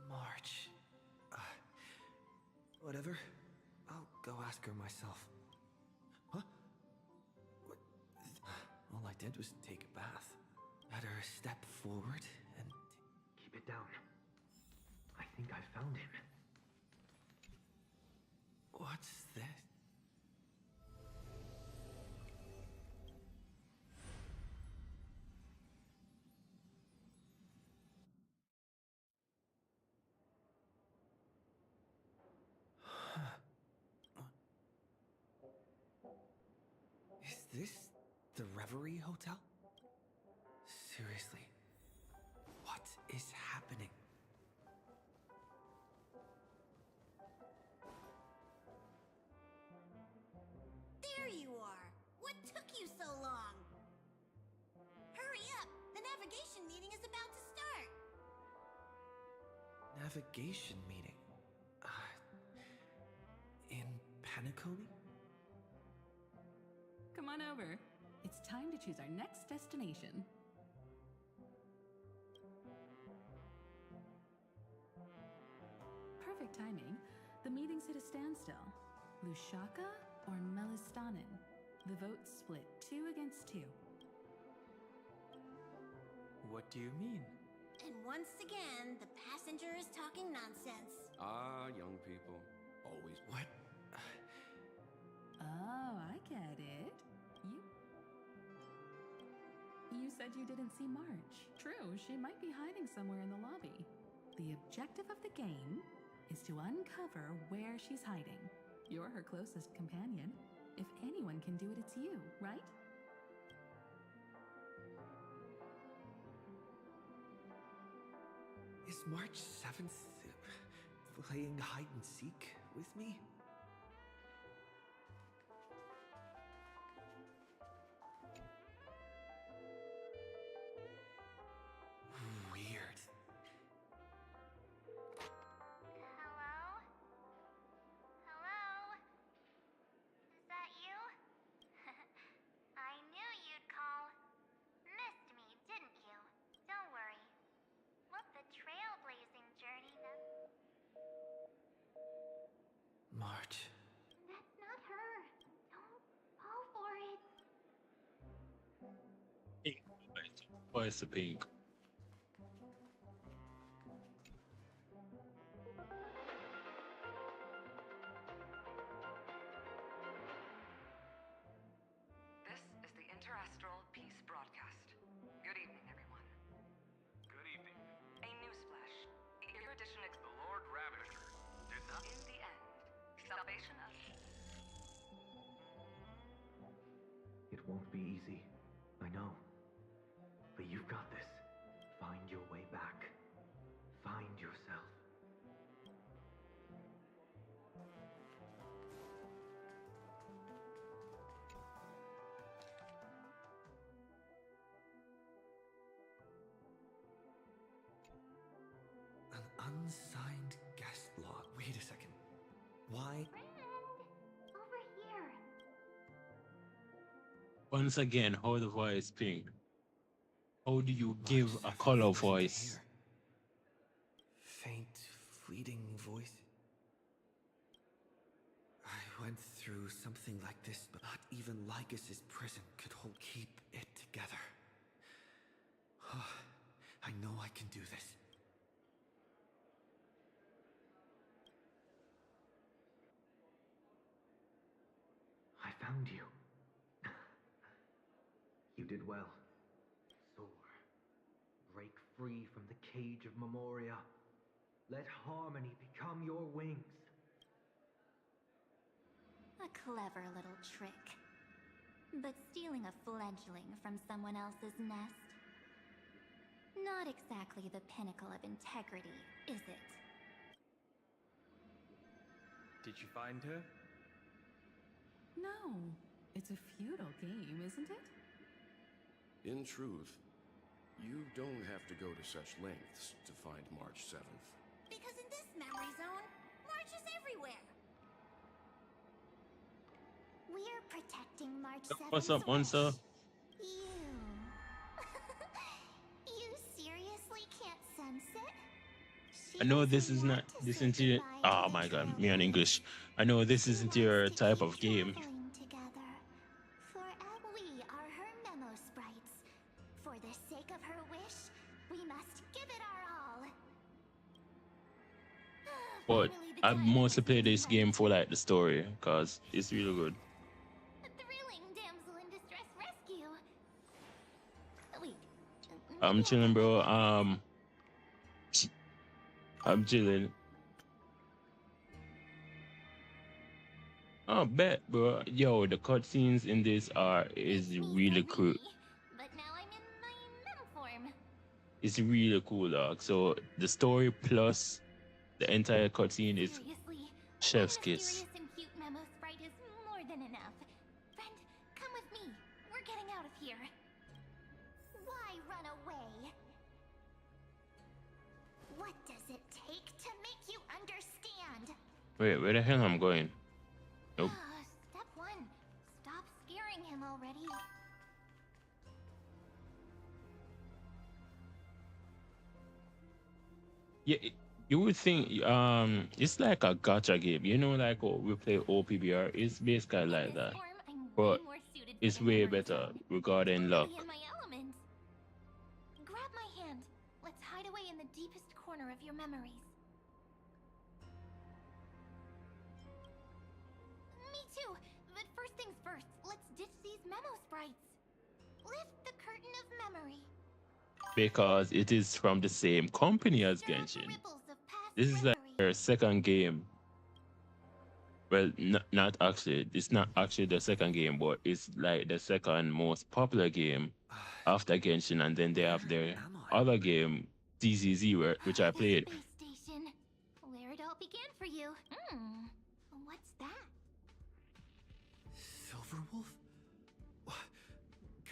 March. Whatever. I'll go ask her myself. Huh? What? All I did was take a bath. Better step forward and... Keep it down. I think I found him. What's this? Is this the Reverie Hotel? Seriously, what is happening? There you are! What took you so long? Hurry up! The navigation meeting is about to start! Navigation meeting? In Penacony? Come on over. It's time to choose our next destination. Perfect timing. The meeting's at a standstill. Lushaka or Melistanen? The vote's split 2 against 2. What do you mean? And once again, the passenger is talking nonsense. Young people. Always. What? Oh, I get it. You said you didn't see March. True, she might be hiding somewhere in the lobby. The objective of the game is to uncover where she's hiding. You're her closest companion. If anyone can do it, it's you, right? Is March 7th playing hide and seek with me? March. That's not her. Don't fall for it. Why is the pink? This is the Interastral Peace Broadcast. Good evening, everyone. Good evening. A newsflash. Your edition The Lord Ravager did not. in the end. Salvation of... It won't be easy. I know. But you've got this. Find your way back. Find yourself. An unsigned guest log. Wait a second. Why? Over here. Once again, how the voice pink? How do you give a color voice? Faint, fleeting voice. I went through something like this, but not even Lycus's prison could keep it together. I know I can do this. I found you. You did well. Soar. Break free from the cage of Memoria. Let harmony become your wings. A clever little trick. But stealing a fledgling from someone else's nest? Not exactly the pinnacle of integrity, is it? Did you find her? No, it's a futile game, isn't it? In truth, you don't have to go to such lengths to find March 7th. Because in this memory zone, March is everywhere. We're protecting March 7th. What's up, monster? You. You seriously can't sense it? I know this is not this isn't your, oh my god, me on English. I know this isn't your type of game. Together. For we are her memo sprites. For the sake of her wish, we must give it our all. But I mostly play this game for like the story, cause it's really good. A thrilling damsel in distress rescue. Wait. I'm chilling, bro. I'm chilling. Oh, bet, bro. Yo, the cutscenes in this is really cool. But now I'm in my mem form. It's really cool, dog. So the story plus the entire cutscene is Seriously, chef's a kiss. mysterious and cute memo sprite is more than enough. Friend, come with me. We're getting out of here. Why run away? What does it take to make you understand? Wait, where the hell I'm going? Nope. Step 1. Stop scaring him already. Yeah, you would think it's like a gacha game. You know, like we play OPBR. It's basically like that, but it's way better regarding luck. In my element. Grab my hand. Let's hide away in the deepest corner of your memories. Me too. But first things first, let's ditch these memo sprites. Lift the curtain of memory. Because it is from the same company as Genshin. This is like their second game. Well, not actually. It's not actually the second game, but it's like the second most popular game after Genshin, and then they have their other game, DZZ, which I played. Space station. Where it all began for you. What's that? Silverwolf?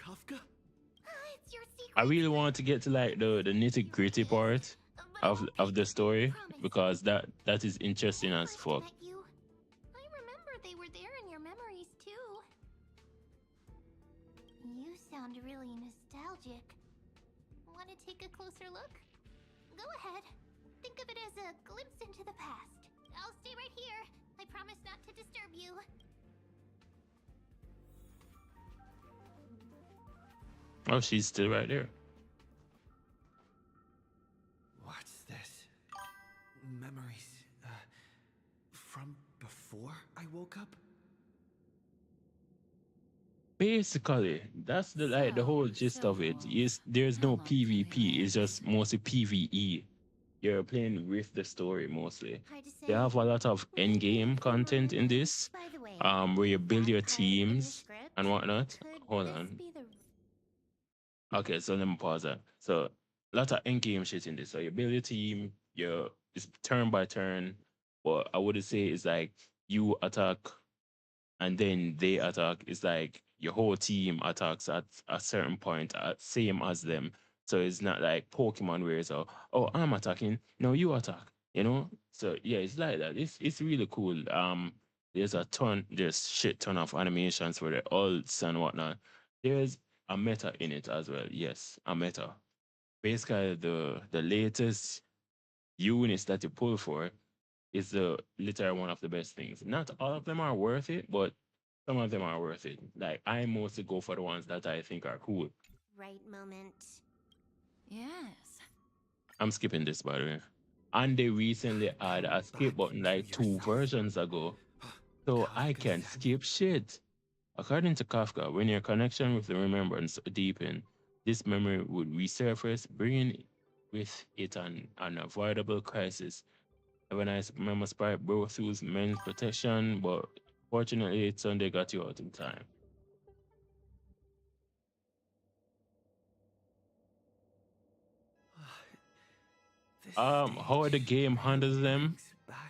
Kafka? It's your secret. I really want to get to like the nitty gritty part of the story, because that is interesting as fuck. I remember they were there in your memories too. You sound really nostalgic. Want to take a closer look? Go ahead. Think of it as a glimpse into the past. I'll stay right here. I promise not to disturb you. Oh, she's still right there. What's this? Memories, from before I woke up? Basically, that's the whole gist of it. Is there's no PvP, it's just mostly PvE. You're playing with the story mostly. They have a lot of end-game content in this, where you build your teams and whatnot. Hold on. Okay, so let me pause that. So, a lot of end-game shit in this. So you build your team, it's turn by turn. But I would say it's like you attack and then they attack. It's like your whole team attacks at a certain point, same as them. So it's not like Pokemon where it's oh, I'm attacking, no, you attack. So yeah, it's like that. It's really cool. There's shit ton of animations for the ults and whatnot. There's a meta in it as well. Yes, a meta. Basically, the latest units that you pull for is literally one of the best things. Not all of them are worth it, but some of them are worth it. Like I mostly go for the ones that I think are cool. Right moment. Yes. I'm skipping this, by the way. And they recently had a skip button like 2 versions ago. So I can skip shit. According to Kafka, when your connection with the remembrance deepen, this memory would resurface, bringing with it an unavoidable crisis. When I remember Sprite broke through men's protection, but fortunately, Sunday got you out in time. How the game handles them,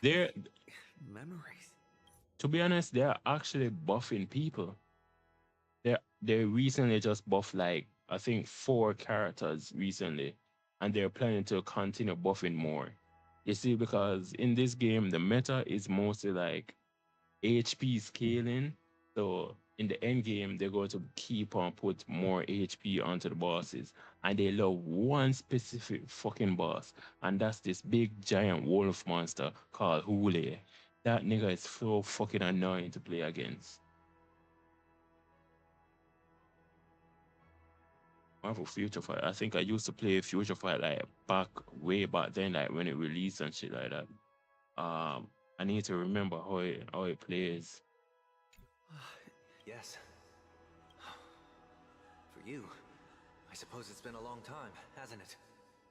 they're memories. To be honest, they're actually buffing people. They recently just buffed like I think 4 characters recently, and they're planning to continue buffing more. You see, because in this game the meta is mostly like HP scaling. So in the end game, they're going to keep on put more HP onto the bosses, and they love one specific fucking boss, and that's this big giant wolf monster called Hule. That nigga is so fucking annoying to play against. Marvel Future Fight. I think I used to play Future Fight like way back then, like when it released and shit like that. I need to remember how it plays. Yes. For you, I suppose it's been a long time, hasn't it?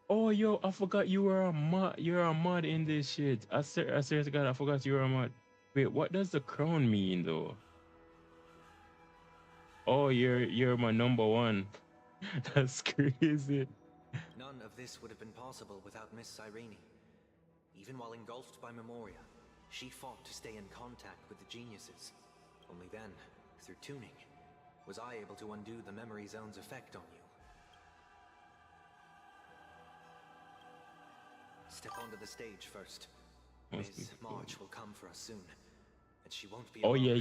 Oh, yo, I forgot you were a mod. You're a mod in this shit. I swear to God, I forgot you were a mod. Wait, what does the crown mean though? Oh, you're my number 1. That's crazy. None of this would have been possible without Miss Cyrene. Even while engulfed by Memoria, she fought to stay in contact with the geniuses. Only then, through tuning, was I able to undo the memory zone's effect on you. Step onto the stage first. Ms. March will come for us soon. And she won't be Oh alone.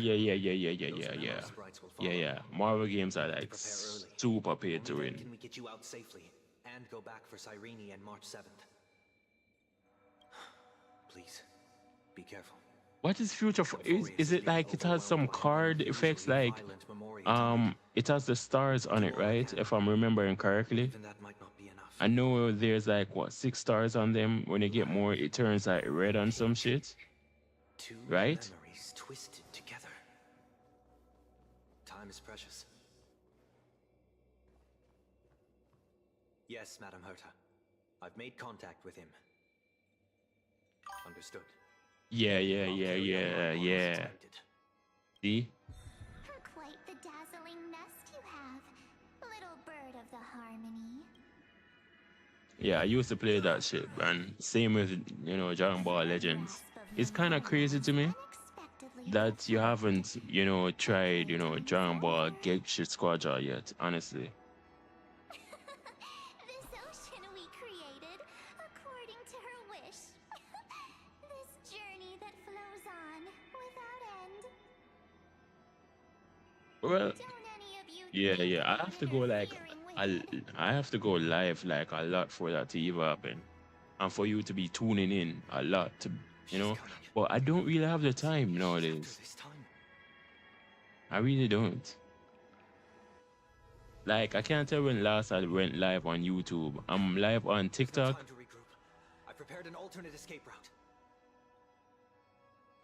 yeah. Marvel games are like super paid to win. Can we get you out safely and go back for Cyrene and March 7th? Please, be careful. What is Future? Is it like it has some card effects? Like, it has the stars on it, right? If I'm remembering correctly. I know there's like what 6 stars on them. When you get more, it turns like red on some shit. Right? Memories twisted together. Time is precious. Yes, Madam Herta. I've made contact with him. Understood. Yeah. See? Quite the dazzling nest you have, little bird of the harmony. Yeah, I used to play that shit, man. Same with, Dragon Ball Legends. It's kind of crazy to me that you haven't, tried, Dragon Ball Genshin Squadron yet, honestly. This ocean we created, according to her wish. This journey that flows on without end. Well, yeah. I have to go I have to go live like a lot for that to even happen, and for you to be tuning in a lot to you know. But I don't really have the time nowadays. I really don't. Like, I can't tell when last I went live on YouTube. I'm live on TikTok. I prepared an alternate escape route.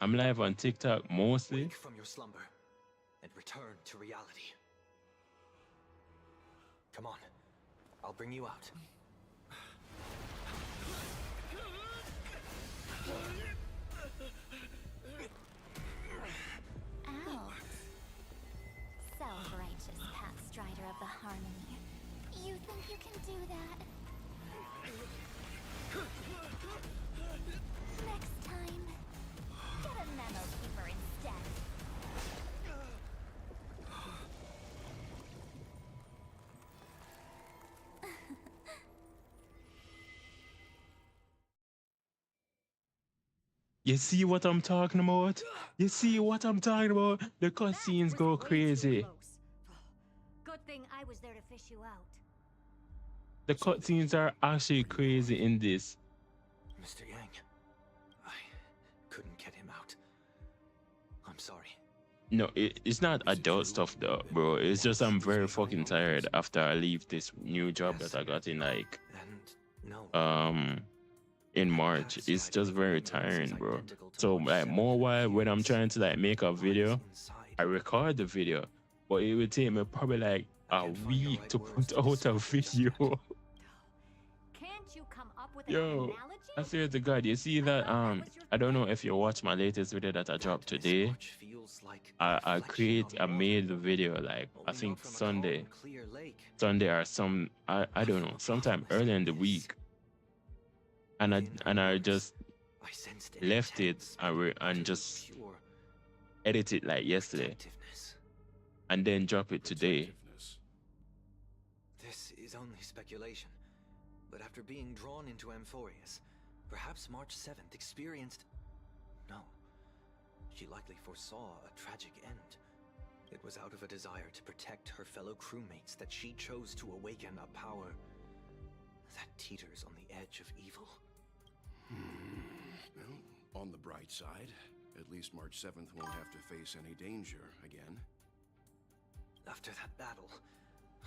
I'm live on TikTok mostly. Wake from your slumber and return to reality. Come on, I'll bring you out. Out. Self-righteous path strider of the Harmony. You think you can do that? Next time, get a memo keeper instead. You see what I'm talking about? You see what I'm talking about? The cutscenes go crazy. Good thing I was there to fish you out. The cutscenes are actually crazy in this. Mr. Yang, I couldn't get him out. I'm sorry. No, it's not adult stuff though, bro. It's just I'm very fucking tired after I leave this new job that I got in like in March. It's just very tiring, bro. So like more while when I'm trying to like make a video, I record the video, but it would take me probably like a week to put out a video. Can't you come up with Yo, I swear to God, you see that I don't know if you watched my latest video that I dropped today. I made the video like I think Sunday or some I don't know, sometime early in the week. And I just left it and just edit it like yesterday. And then drop it today. This is only speculation, but after being drawn into Amphorius, perhaps March 7th experienced... No, she likely foresaw a tragic end. It was out of a desire to protect her fellow crewmates that she chose to awaken a power that teeters on the edge of evil. Well, on the bright side, at least March 7th won't have to face any danger again. After that battle,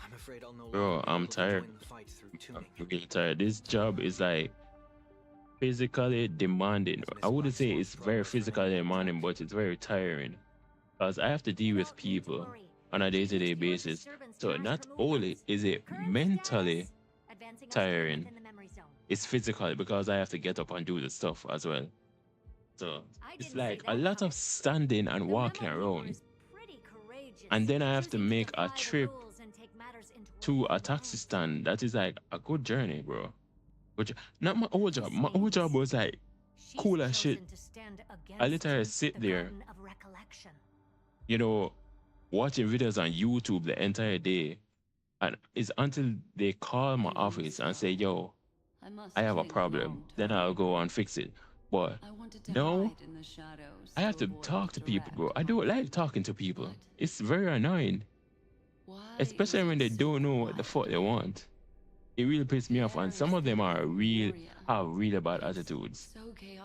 I'm afraid I'll no longer Bro, be I'm able to tired. join the fight through tuning. I'm really tired. This job is like physically demanding. I wouldn't say it's very physically demanding, but it's very tiring. Because I have to deal with people on a day-to-day basis. So not only is it mentally tiring, it's physical because I have to get up and do the stuff as well. So it's like a lot of standing and walking around. And then I have to make a trip to a taxi stand. That is like a good journey, bro. Which not my old job. My old job was like cool as shit. I literally sit there, you know, watching videos on YouTube the entire day. And it's until they call my office and say, yo, I have a problem. Then I'll go and fix it. But no, I have to talk to people, bro. I don't like talking to people. It's very annoying. Especially when they don't know what the fuck they want. It really pisses me off. And some of them have really bad attitudes.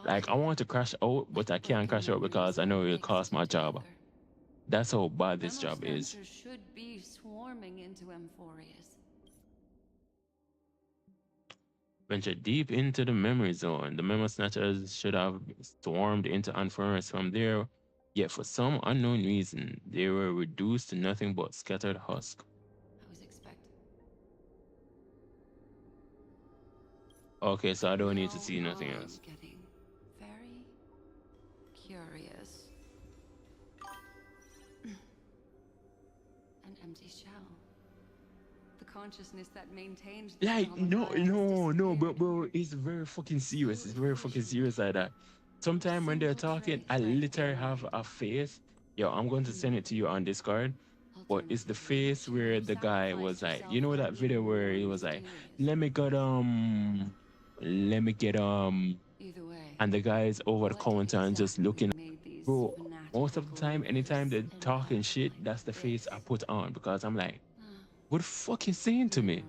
Like, I want to crash out, but I can't crash out because I know it'll cost my job. That's how bad this job is. Should be swarming into Amphorius. Venture deep into the memory zone. The Memo Snatchers should have stormed into Amphorius from there, yet for some unknown reason, they were reduced to nothing but scattered husk. I was expecting. Okay, so I don't need to see nothing else. Getting very curious. An empty shell. The consciousness that maintains. Like, no, but bro, it's very fucking serious. It's very fucking serious like that. Sometimes when they're talking, I literally have a face. Yo, I'm going to send it to you on Discord. But it's the face where the guy was like, you know that video where he was like, let me get and the guy is over the counter and just looking. Bro, most of the time, anytime they're talking shit, that's the face I put on because I'm like, what the fuck you saying to me?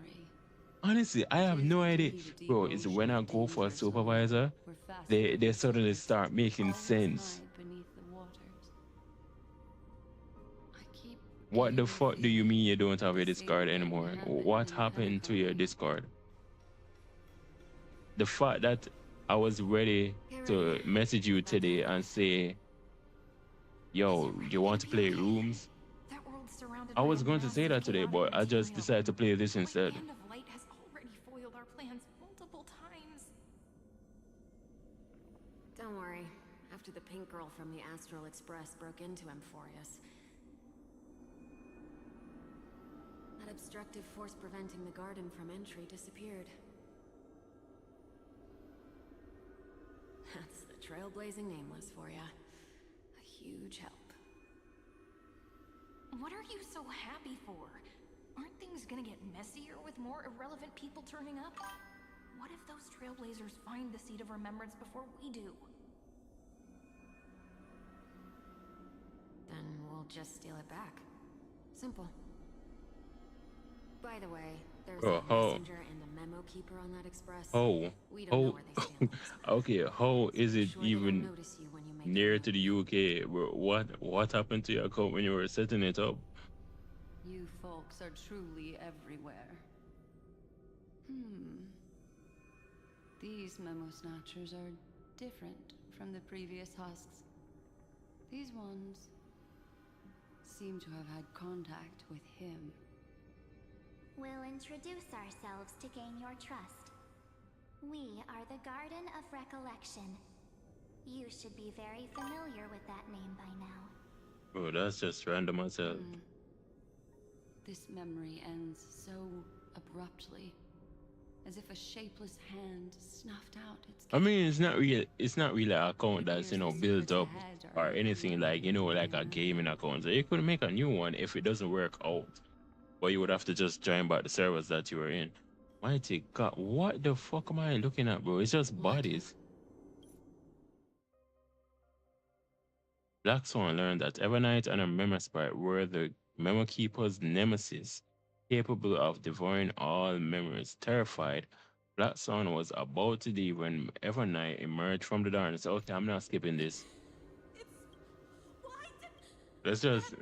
Honestly, I have no idea. Bro, it's when I go for a supervisor, they suddenly start making sense. Beneath the waters. I keep What the fuck do you mean you don't have your Discord anymore? What happened to your Discord? The fact that I was ready to message you today and say, yo, you want to play rooms? I was going to say that today, but I just decided to play this instead. Hand of Light has already foiled our plans multiple times. Don't worry. After the pink girl from the Astral Express broke into Amphorius, that obstructive force preventing the garden from entry disappeared. That's the trailblazing nameless for ya. A huge help. What are you so happy for? Aren't things gonna get messier with more irrelevant people turning up? What if those trailblazers find the Seed of Remembrance before we do? Then we'll just steal it back. Simple. By the way, there's a messenger and a memo keeper on that express. We don't know where they stand. Okay, how is it even near to the UK? Bro, what happened to your account when you were setting it up? You folks are truly everywhere. These memo snatchers are different from the previous husks. These ones seem to have had contact with him. We'll introduce ourselves to gain your trust. We are the Garden of Recollection. You should be very familiar with that name by now. Bro, that's just random as hell. This memory ends so abruptly, as if a shapeless hand snuffed out its... I mean, it's not really an account that's, you know, built up or anything like, you know, like a gaming account. So you could make a new one if it doesn't work out. But you would have to just join back the servers that you were in. Mighty God, what the fuck am I looking at, bro? It's just bodies. Black Swan learned that Evernight and her Memo Sprite were the Memo Keeper's nemesis, capable of devouring all memories. Terrified, Black Swan was about to leave when Evernight emerged from the darkness. Okay, I'm not skipping this. Let's just.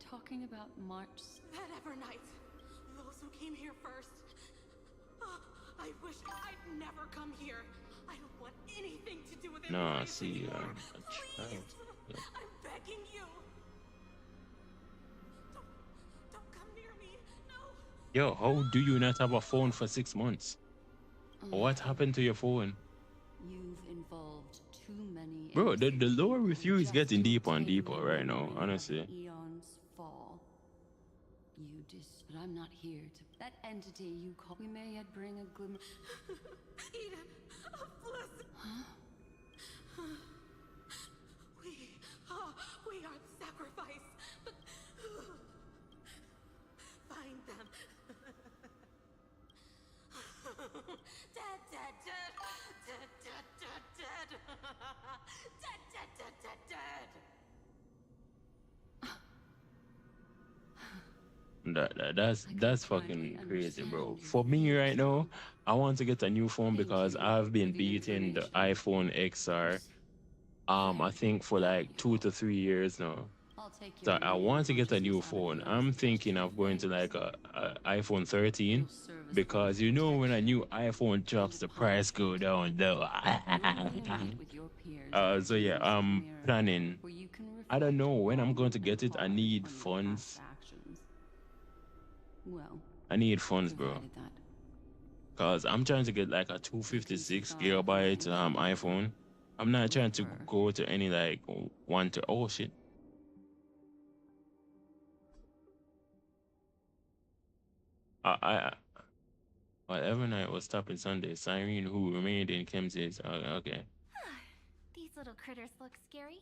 Talking about March. That Evernight. Those who came here first. I wish I'd never come here. I don't want anything to do with it. No, I see. Please. I'm begging you. Don't come near me. No. Yo, how do you not have a phone for 6 months? What happened to your phone? You've involved too many. Bro, the lore with you is getting deeper and deeper right now, honestly. Eon's fall. But I'm not here to. That entity you call. We may yet bring a glimmer. Eden, bless. Huh? We are the sacrifice. Find them. Dead, dead, dead. Dead, dead, dead, dead. Dead, dead, dead, dead, dead. That's fucking crazy, bro. For me right now, I want to get a new phone because I've been beating the iPhone XR I think for like 2 to 3 years now. So I want to get a new phone. I'm thinking of going to like a iPhone 13 because you know when a new iPhone drops, the price go down though. So yeah, I'm planning. I don't know when I'm going to get it. I need funds. I need funds, bro. Cause I'm trying to get like a 256 gigabyte iPhone. I'm not trying to go to any like oh shit. Well, Evernight was stopping Sunday. Cyrene, who remained in Kems's. Okay. These little critters look scary,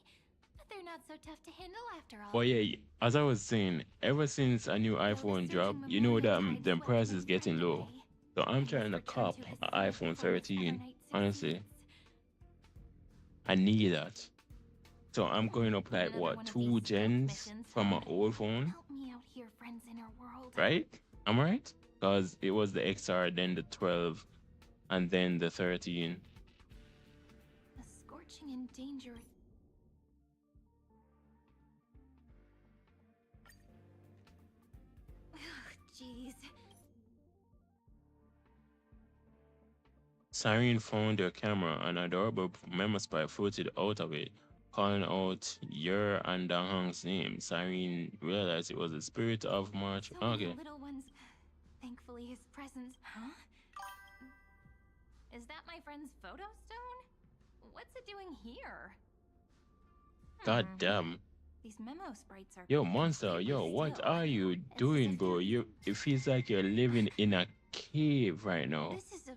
but they're not so tough to handle after all. Well, yeah, as I was saying, ever since a new iPhone dropped, you know that the price is getting low. So I'm trying to cop an iPhone 13. Honestly, I need that. So I'm going up like what, 2 gens from my old phone? Help me out here, friends in our world. Right? I'm right? because it was the XR, then the 12, and then the 13. The scorching and danger. Jeez. Cyrene found their camera, an adorable memo spy floated out of it, calling out Yer and Dahang's name. Cyrene realized it was the spirit of March. So many Okay. little ones. Thankfully, his presence. Huh? Is that my friend's photo stone? What's it doing here? God damn. These memo sprites are. Yo, Monster, yo, what are you doing, bro? It feels like you're living in a cave right now. This is an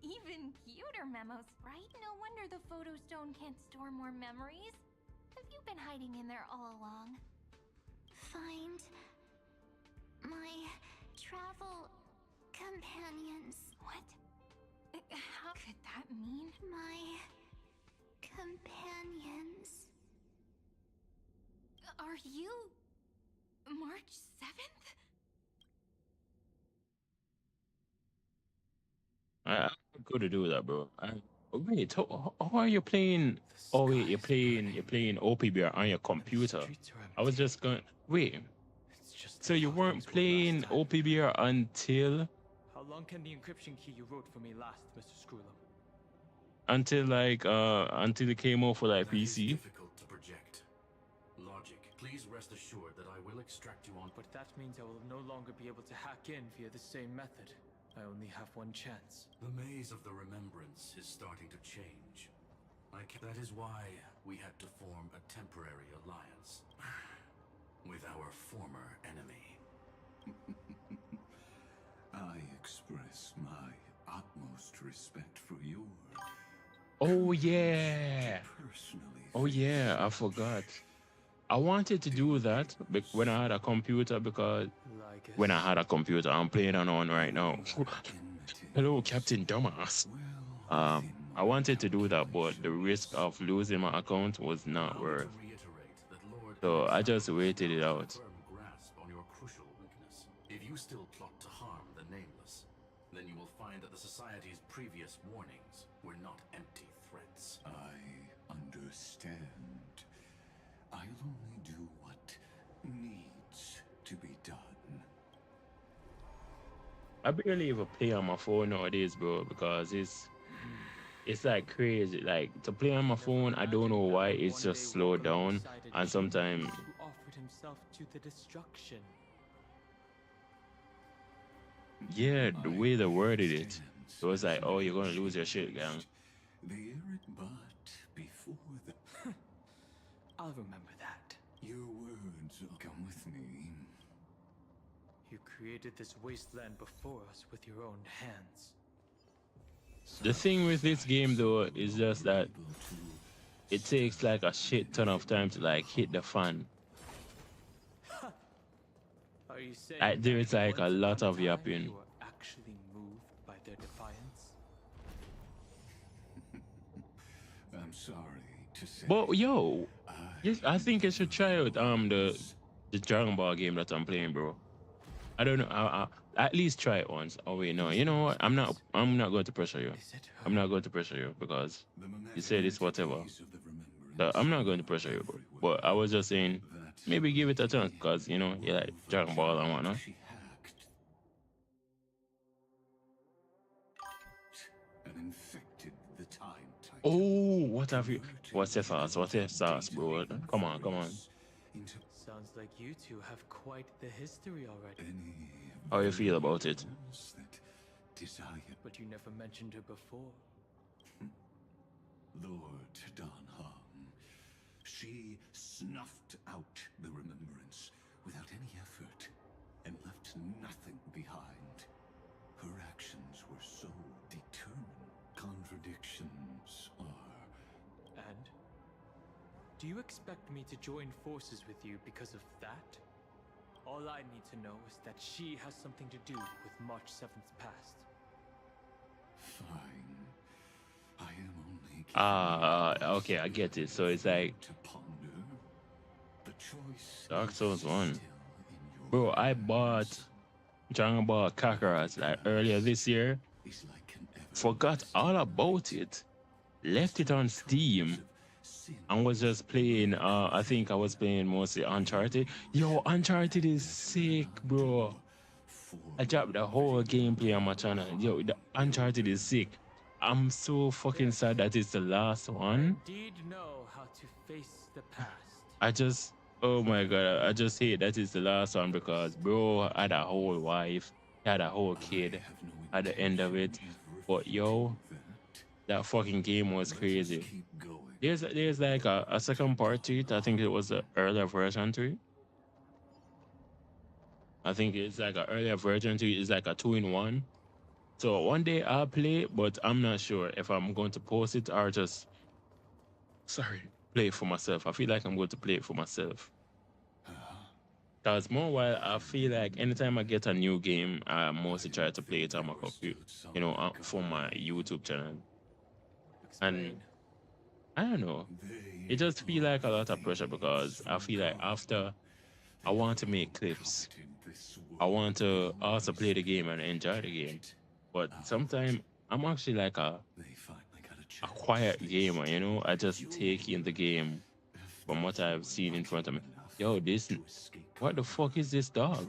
even cuter memo sprite. No wonder the photo stone can't store more memories. Have you been hiding in there all along? Find my travel companions. What? How could that mean? My companions. Are you March 7th? I'm good to do that, bro. Wait, how are you playing? Oh wait, you're playing OPBR on your computer. I was just going. Wait. So you weren't playing OPBR until? How long can the encryption key you wrote for me last, Mr. Screwlow? Until it came out for like That is PC. difficult to project. Logic, please rest assured that I will extract you on. But that means I will no longer be able to hack in via the same method. I only have one chance. The maze of the remembrance is starting to change. That is why we had to form a temporary alliance with our former enemy. I express my utmost respect for your Oh yeah. Oh yeah, I forgot. I wanted to do that when I had a computer because when I had a computer, I'm playing on one right now. Hello, Captain Dumbass. I wanted to do that, but the risk of losing my account was not worth. So I just waited it out. Firm grasp on your crucial weakness. If you still plot to harm the Nameless, then you will find that the Society's previous warnings were not empty threats. I understand. I'll only do what needs to be done. I barely even play on my phone nowadays, bro, because it's like crazy. Like to play on my phone, I don't know why it's just slowed down, and sometimes Who offered himself to the destruction? yeah, the way they worded it, it was like, oh, you're gonna lose your shit, gang. The errant but before the I'll remember that. your words will come with me. You created this wasteland before us with your own hands. The thing with this game though is just that it takes like a shit ton of time to like hit the fan. Are you saying Like, there's that like a once lot upon of time yapping. you were actually moved by their defiance? I'm sorry to say. But yo, yes, I think I should try out the Dragon Ball game that I'm playing, bro. I don't know. I at least try it once. Oh wait, no. You know what? I'm not going to pressure you. I'm not going to pressure you because you said it's whatever. So I'm not going to pressure you, bro. But I was just saying, maybe give it a chance because you know you like Dragon Ball and whatnot. And infected the time titan. Oh, what have you? What's your sauce? What's your sauce, bro? Come on, come on. Sounds like you two have quite the history already. How you feel about it? Desire. But you never mentioned her before. Lord Danham. She snuffed out the remembrance without any effort and left nothing behind. Her actions were so determined. Contradictions are. And? Do you expect me to join forces with you because of that? All I need to know is that she has something to do with March 7th's past. Fine. I am only Okay, I get it. So it's like to ponder the Dark Souls 1. Bro, I bought Dragon Ball Kakarot like earlier this year. Forgot all about it. Left it on Steam. And was just playing, I think I was playing mostly Uncharted. Yo, Uncharted is sick, bro. I dropped the whole gameplay on my channel. Yo, the Uncharted is sick. I'm so fucking sad that it's the last one. Indeed know how to face the past. I just, oh my god, I just hate that it's the last one because bro had a whole wife, had a whole kid at the end of it. But yo, that fucking game was crazy. There's like a second part to it. I think it was the earlier version to it. I think it's like an earlier version to it. It's like a 2-in-1. So one day I'll play it, but I'm not sure if I'm going to post it or just, play it for myself. I feel like I'm going to play it for myself. Because more while I feel like anytime I get a new game, I mostly try to play it on my computer, you know, for my YouTube channel. And I don't know, it just feel like a lot of pressure because I feel like after I want to make clips, I want to also play the game and enjoy the game. But sometimes I'm actually like a quiet gamer, you know? I just take in the game from what I've seen in front of me. Yo, what the fuck is this dog?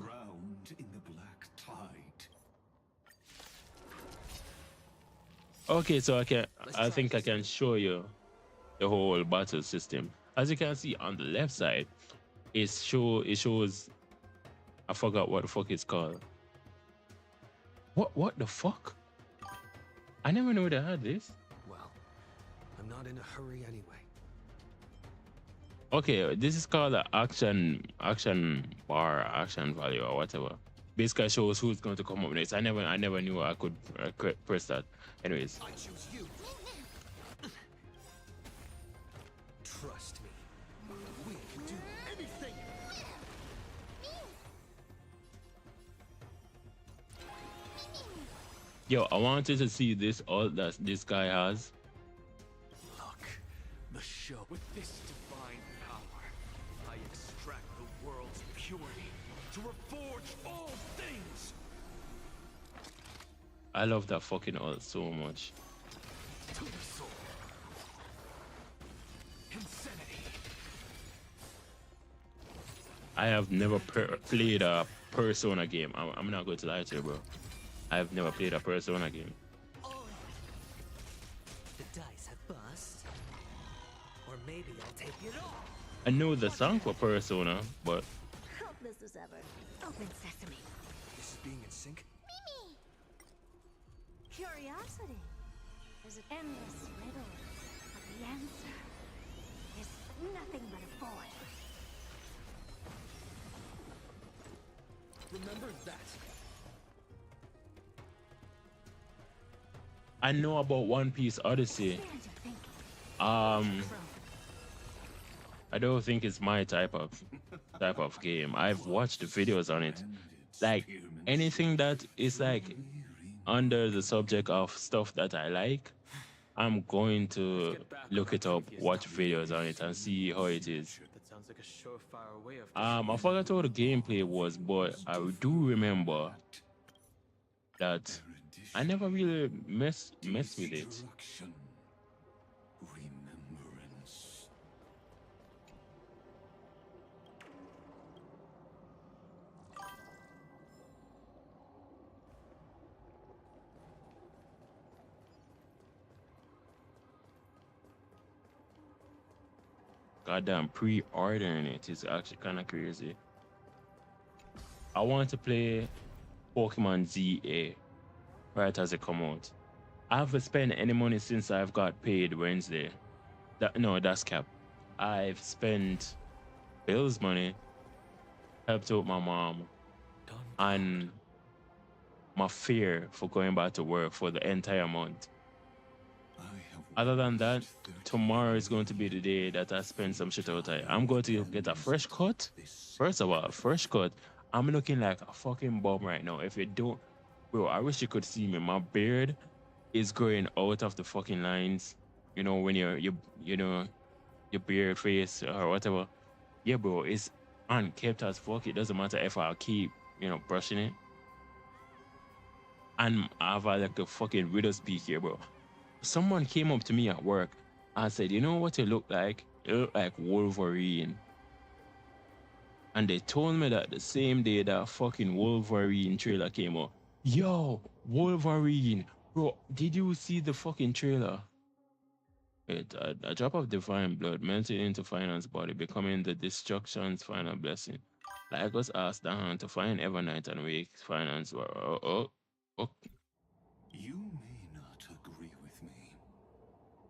Okay, so I think I can show you the whole battle system. As you can see on the left side, it shows, I forgot what the fuck it's called. What the fuck? I never knew they had this. Well, I'm not in a hurry anyway. Okay, this is called the action bar, action value or whatever. Basically shows who's going to come up next. I never knew I could press that. Anyways. I choose you. Trust me. We can do anything. Yo, I wanted to see this all that this guy has. Look, the show. With this divine power, I extract the world's purity to reforge all things. I love that fucking ult so much. To the soul. Insanity. I have never played a Persona game. I'm not going to lie to you, bro. I've never played a Persona game. The dice have bust. Or maybe I'll take it all. I know the song for Persona, but Hopeless as ever. Open sesame. This is being in sync. Mimi! Curiosity is an endless riddle, but the answer is nothing but a void. Remember that. I know about One Piece Odyssey. I don't think it's my type of game. I've watched the videos on it. Like anything that is like under the subject of stuff that I like, I'm going to look it up, watch videos on it, and see how it is. I forgot how the gameplay was, but I do remember that I never really messed with it. Goddamn, pre-ordering it is actually kind of crazy. I want to play Pokemon ZA right as it come out. I haven't spent any money since I've got paid Wednesday. No, that's cap. I've spent bills money, helped out my mom, and my fear for going back to work for the entire month. Other than that, tomorrow is going to be the day that I spend some shit out there. I'm going to get a fresh cut. First of all, fresh cut. I'm looking like a fucking bum right now. If you don't, bro, I wish you could see me. My beard is growing out of the fucking lines. You know, when you know, your beard face or whatever. Yeah, bro, it's unkept as fuck. It doesn't matter if I keep, brushing it. And I have like a fucking widow speak here, bro. Someone came up to me at work and said, "You know what you look like? You look like Wolverine." And they told me that the same day that fucking Wolverine trailer came out. Yo, Wolverine. Bro, did you see the fucking trailer? A drop of divine blood melted into Finance body, becoming the destruction's final blessing. Lycos asked Dahan to find Evernight and wake Finance. Oh. You may not agree with me,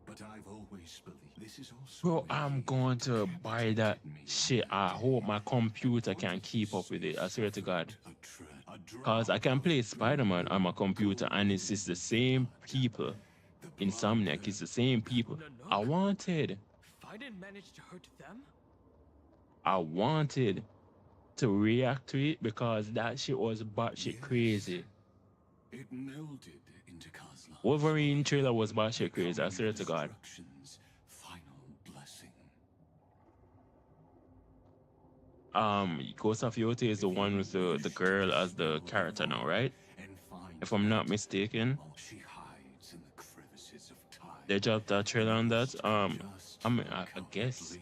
but I've always believed this is also. Bro, I'm going to buy that shit. I hope my computer can keep up with it. I swear to God. Because I can play Spider-Man on my computer and it's just the same people. Insomniac is the same people. I wanted to react to it because that shit was batshit crazy. It melded into Kozlov. Wolverine trailer was batshit crazy, I swear to God. Ghost of Yote is the one with the girl as the character now, right? If I'm not mistaken. They dropped a trailer on that. I guess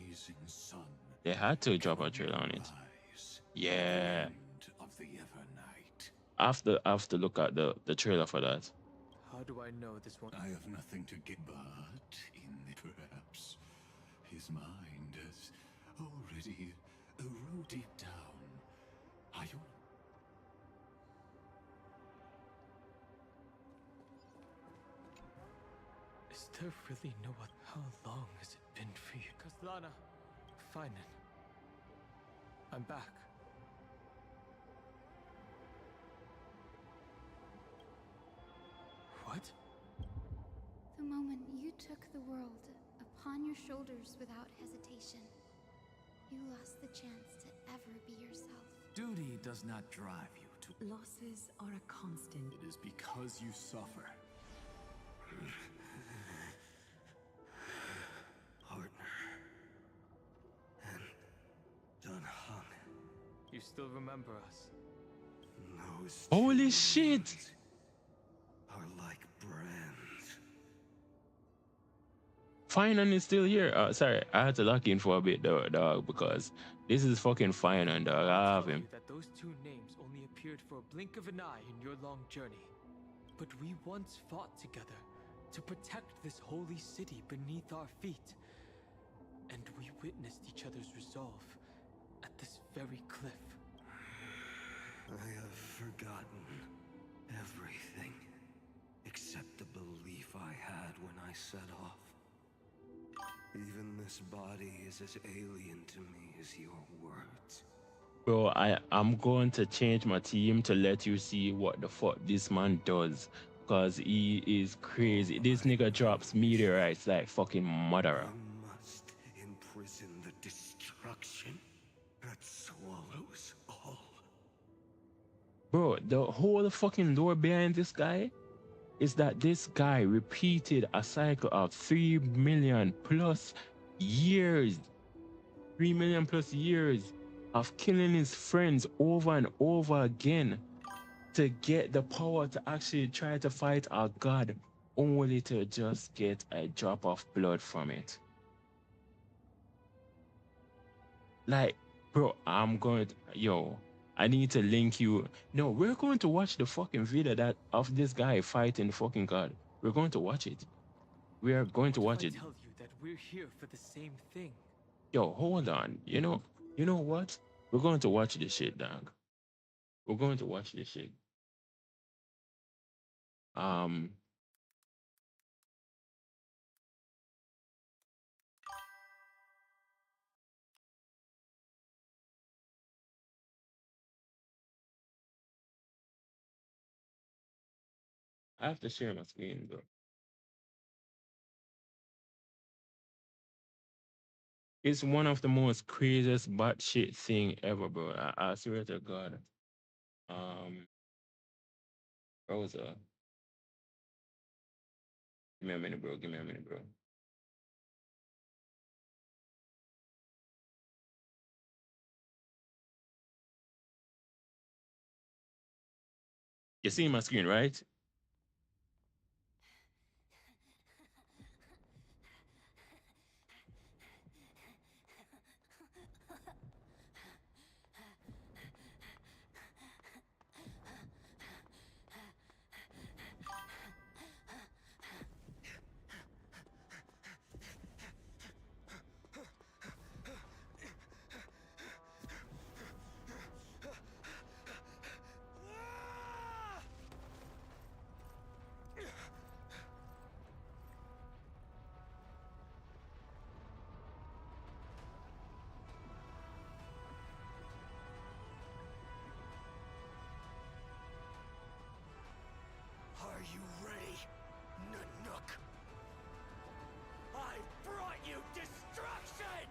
they had to drop a trailer on it. Yeah. I have to look at the trailer for that. How do I know this one? I have nothing to give, but perhaps his mind has already eroded down. Is there really no one? How long has it been for you? Kaslana, Finan. I'm back. What? The moment you took the world upon your shoulders without hesitation, you lost the chance to ever be yourself. Duty does not drive you to... Losses are a constant. It is because you suffer. Partner. And Dan Heng. You still remember us? Those holy shit! Are like brands. Finan is still here. Sorry, I had to lock in for a bit, dog, because this is fucking Finan, dog. I have him. That those two names only appeared for a blink of an eye in your long journey. But we once fought together to protect this holy city beneath our feet. And we witnessed each other's resolve at this very cliff. I have forgotten everything except the belief I had when I set off. Even this body is as alien to me as your words. Bro, I'm going to change my team to let you see what the fuck this man does. Because he is crazy. This nigga drops meteorites like fucking murderer. I must imprison the destruction that swallows all. Bro, the whole fucking lore behind this guy is that this guy repeated a cycle of 3 million plus years. 3 million plus years of killing his friends over and over again to get the power to actually try to fight a god, only to just get a drop of blood from it. Like, bro, I need to link you. No, we're going to watch the fucking video of this guy fighting the fucking god. We're going to watch it. We are going to watch it. I tell you that we're here for the same thing. Yo, hold on. You know what? We're going to watch this shit, dog. We're going to watch this shit. I have to share my screen, though. It's one of the most craziest batshit thing ever, bro. I swear to God. Rosa. Give me a minute, bro. Give me a minute, bro. You see my screen, right? Are you ready, Nanook? I brought you destruction!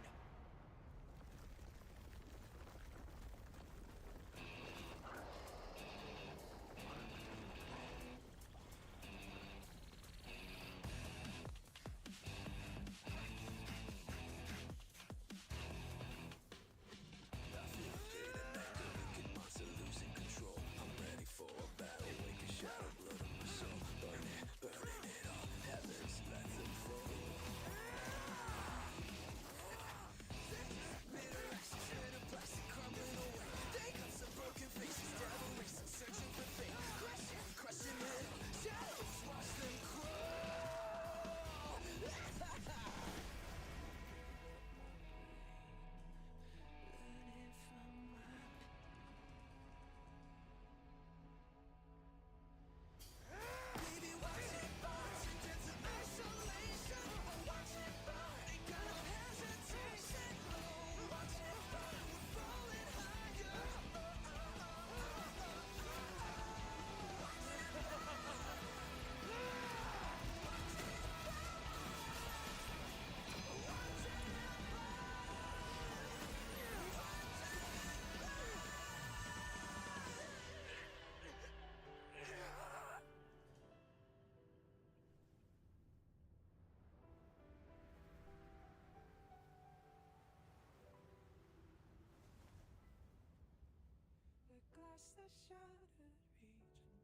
Glass that shattered, reaching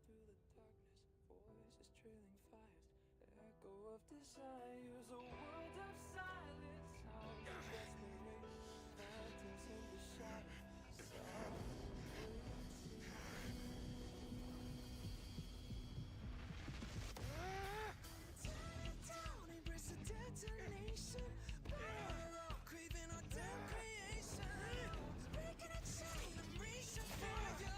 through the darkness, voices trailing fires, the echo of desires, a world of silence, sounds of desperation, phantoms in the shadows, tear down, embrace the detonation, burn out, craving our damn creation, breaking a chain, I'm reaching for you.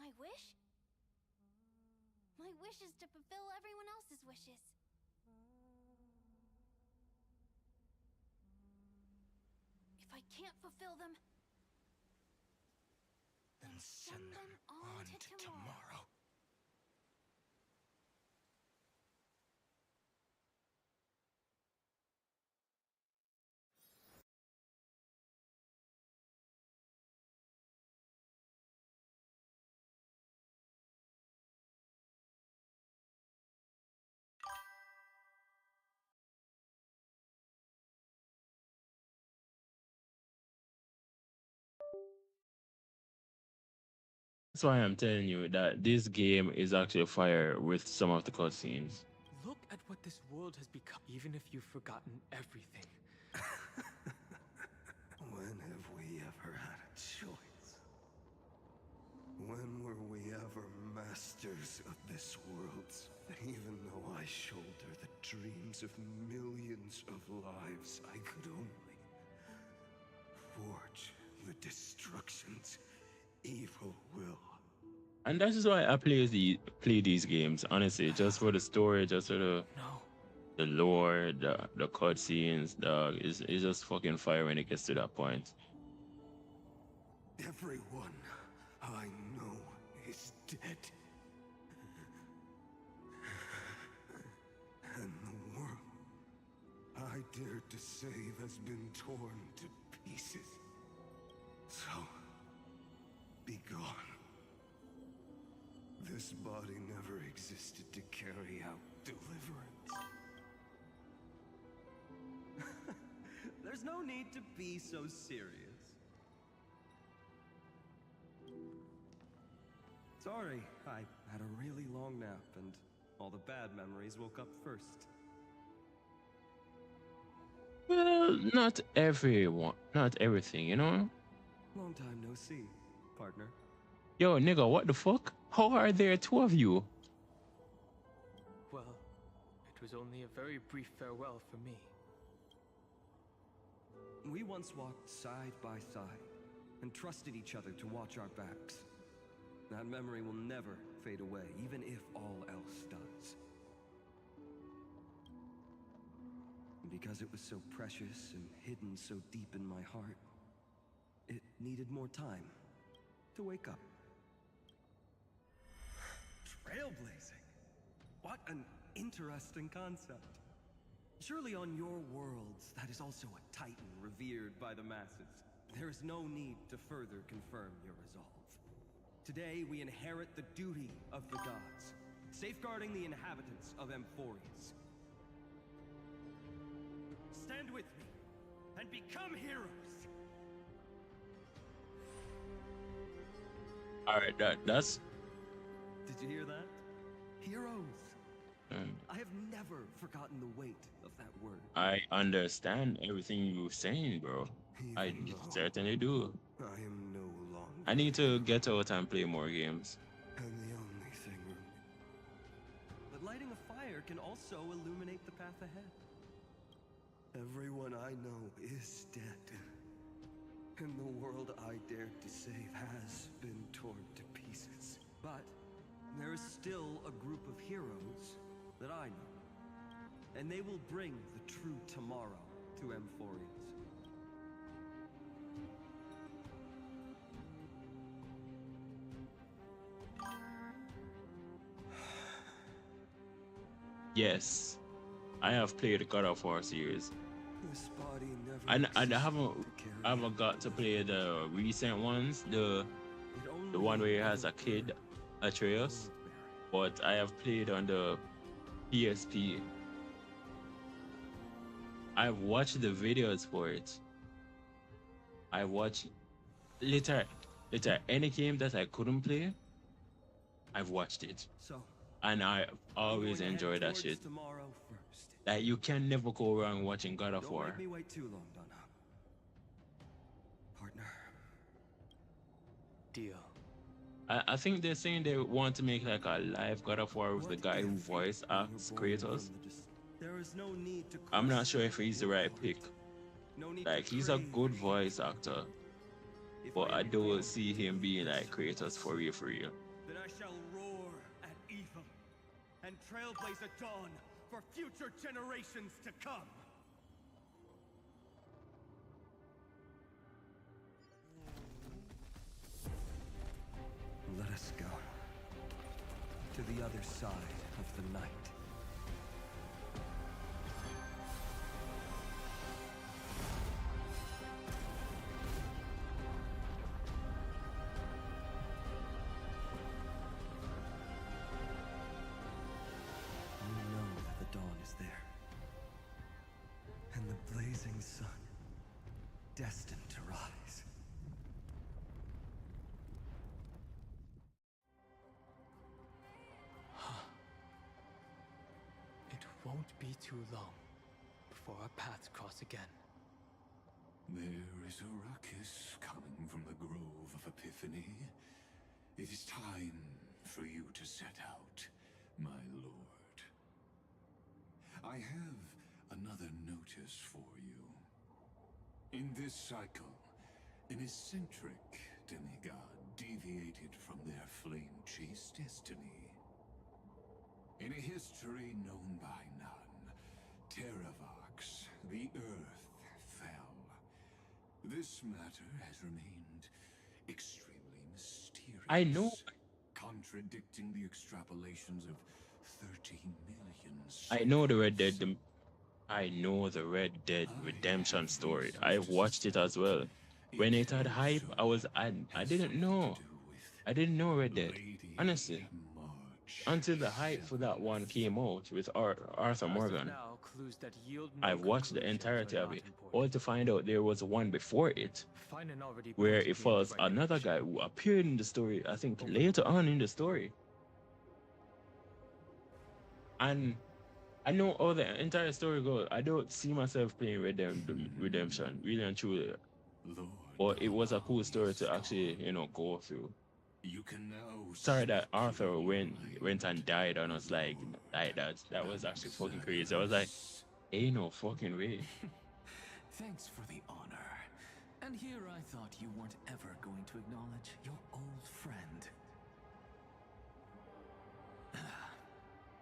My wish? My wish is to fulfill everyone else's wishes. If I can't fulfill them, Then send them on to tomorrow. That's why I'm telling you that this game is actually fire with some of the cutscenes. Look at what this world has become, even if you've forgotten everything. When have we ever had a choice? When were we ever masters of this world? Even though I shoulder the dreams of millions of lives, I could only forge the destruction's evil will. And that is why I play these games, honestly, just for the story, just for the lore, the cutscenes, dog. It's just fucking fire when it gets to that point. Everyone I know is dead. And the world I dared to save has been torn to pieces. So, be gone. This body never existed to carry out deliverance. There's no need to be so serious. Sorry, I had a really long nap and all the bad memories woke up first. Well, not everyone, not everything, you know? Long time no see, partner. Yo, nigga, what the fuck? How are there two of you? Well, it was only a very brief farewell for me. We once walked side by side and trusted each other to watch our backs. That memory will never fade away, even if all else does. And because it was so precious and hidden so deep in my heart, it needed more time to wake up. Trailblazing? What an interesting concept. Surely on your worlds, that is also a titan revered by the masses. There is no need to further confirm your resolve. Today, we inherit the duty of the gods, safeguarding the inhabitants of Amphorius. Stand with me, and become heroes! Alright, that's... Did you hear that? Heroes! I have never forgotten the weight of that word. I understand everything you're saying, bro. I certainly do. I am no longer. I need to get out and play more games. And the only thing. But lighting a fire can also illuminate the path ahead. Everyone I know is dead. And the world I dared to save has been torn to pieces. But there is still a group of heroes that I know. And they will bring the true tomorrow to Amphorius. Yes, I have played the God of War series. This body never I haven't got to play the recent ones, the one where he has a kid, Atreus, but I have played on the PSP. I've watched the videos for it. I watched literally any game that I couldn't play, I've watched it. And I always enjoy that shit. Like, you can never go wrong watching God of War. Don't make me wait too long, Donna. Partner. Deal. I think they're saying they want to make like a live God of War with the guy who voice acts Kratos. There is no need to I'm not sure if he's the right pick. Like, he's a good voice actor, but I don't see him being like Kratos for real, for real. Then I shall roar at evil and trailblaze a dawn for future generations to come. Let us go to the other side of the night. You know that the dawn is there, and the blazing sun destined to rise. won't be too long before our paths cross again. There is a ruckus coming from the Grove of Epiphany. It is time for you to set out, my lord. I have another notice for you. In this cycle, an eccentric demigod deviated from their flame-chased destiny. In a history known by none, Terravox, the Earth, fell. This matter has remained extremely mysterious. I know. Contradicting the extrapolations of 13 million. I know the Red Dead. I know the Red Dead Redemption story. I watched it as well. When it had hype, I didn't know. I didn't know Red Dead. Honestly. Until the hype for that one came out with Arthur Morgan. I've watched the entirety of it, all to find out there was one before it, where it follows another guy who appeared in the story, I think later on in the story. And I know how the entire story goes. I don't see myself playing Red Dead Redemption, really and truly. But it was a cool story to actually, go through. You can now. Sorry that Arthur went and died on us like that. That was actually fucking crazy. I was like, ain't no fucking way. Thanks for the honor. And here I thought you weren't ever going to acknowledge your old friend.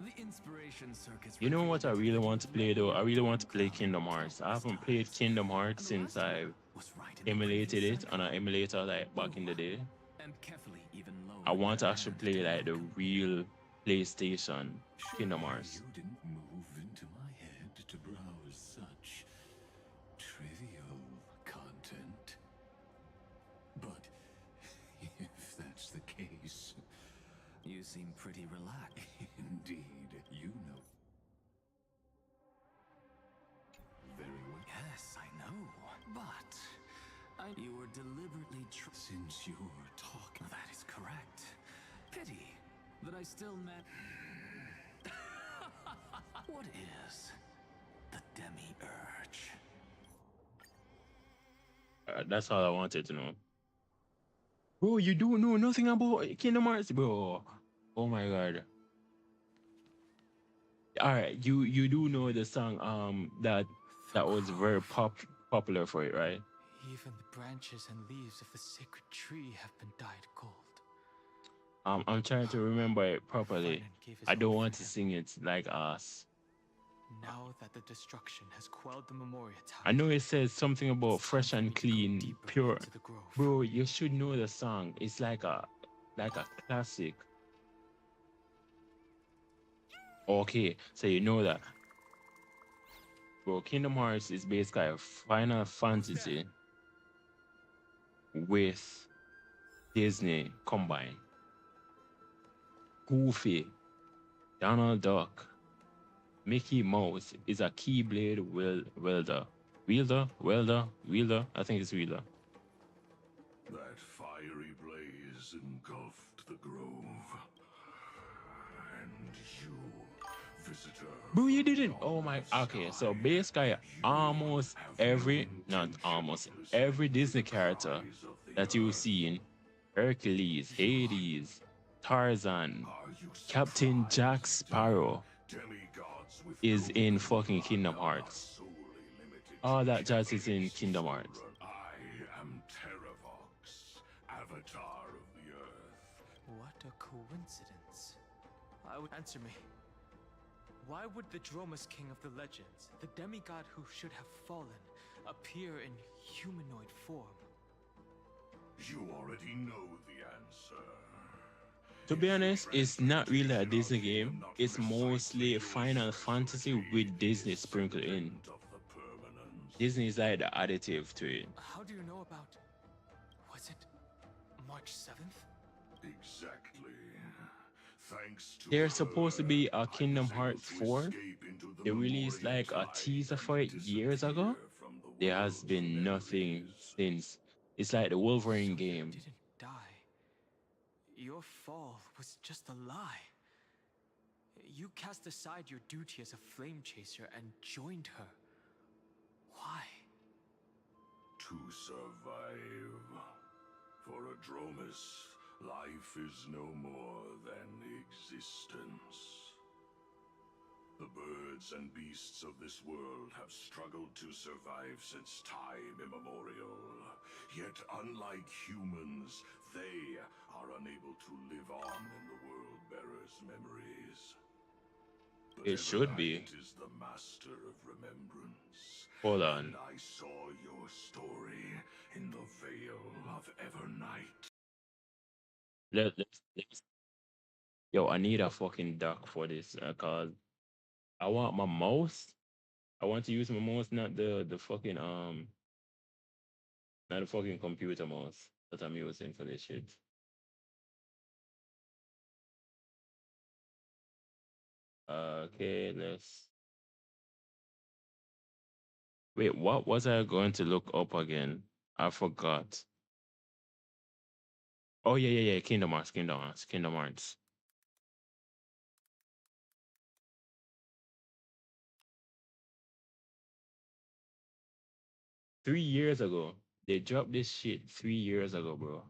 The Inspiration Circus. You know what I really want to play though? I really want to play Kingdom Hearts. I haven't played Kingdom Hearts since I emulated it on an emulator like back in the day. I want to actually play like the real PlayStation Kingdom Hearts. You didn't move into my head to browse such trivial content. But if that's the case, you seem pretty relaxed. Indeed, you know. Very well. Yes, I know. But you were deliberately since you're talking. That is correct. Pity that I still met. What is the Demi-Urge? That's all I wanted to know. Bro, you don't know nothing about Kingdom Hearts, bro. Oh my god. Alright, you do know the song that was very popular for it, right? Even the branches and leaves of the sacred tree have been dyed gold. I'm trying to remember it properly. I don't want to sing it like us. Now that the destruction has quelled the Memoria Tower, I know it says something about fresh and clean, pure. Bro, you should know the song. It's like a classic. Okay, so you know that. Bro, Kingdom Hearts is basically a Final Fantasy with Disney combined. Goofy, Donald Duck, Mickey Mouse is a Keyblade wielder. Wielder? I think it's wielder. That fiery blaze engulfed the grove. And you, visitor. Bro, you didn't. Oh my. Okay, so basically, every Disney character that you've seen, Hercules, Hades, Tarzan, Captain Jack Sparrow, is in fucking Kingdom Hearts. All that jazz is in Kingdom Hearts. I am Terravox, Avatar of the Earth. What a coincidence. I would answer me. Why would the Dromus King of the legends, the demigod who should have fallen, appear in humanoid form? You already know the answer. To be honest, it's not really a Disney game. It's mostly Final Fantasy with Disney sprinkled in. Disney is like the additive to it. How do you know about... was it March 7th? Exactly. Thanks to There's supposed to be a Kingdom Hearts 4. They released like a teaser for it years ago. There has been nothing since. It's like the Wolverine game. Didn't die. Your fall was just a lie. You cast aside your duty as a flame chaser and joined her. Why? To survive. For Adromus, life is no more than existence. The birds and beasts of this world have struggled to survive since time immemorial. Yet unlike humans, they are unable to live on in the world bearer's memories. But It should be. Evernight is the master of remembrance. Hold on. And I saw your story in the Vale of Evernight. Yo, I need a fucking dock for this cause I want my mouse. I want to use my mouse, not the fucking not the fucking computer mouse that I'm using for this shit. Okay, let's. Wait, what was I going to look up again? I forgot. Oh yeah. Kingdom Hearts. 3 years ago. They dropped this shit 3 years ago, bro.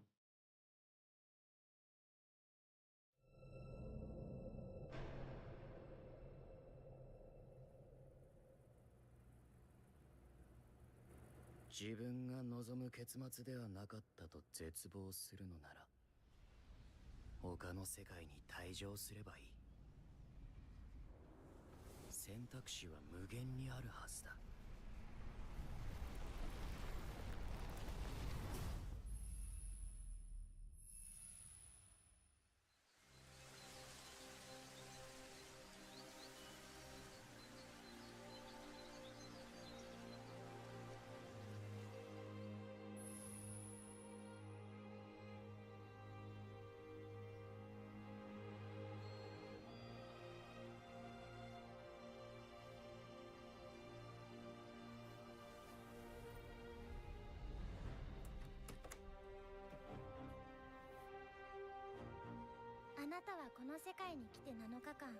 あなたはこの世界に来て7日間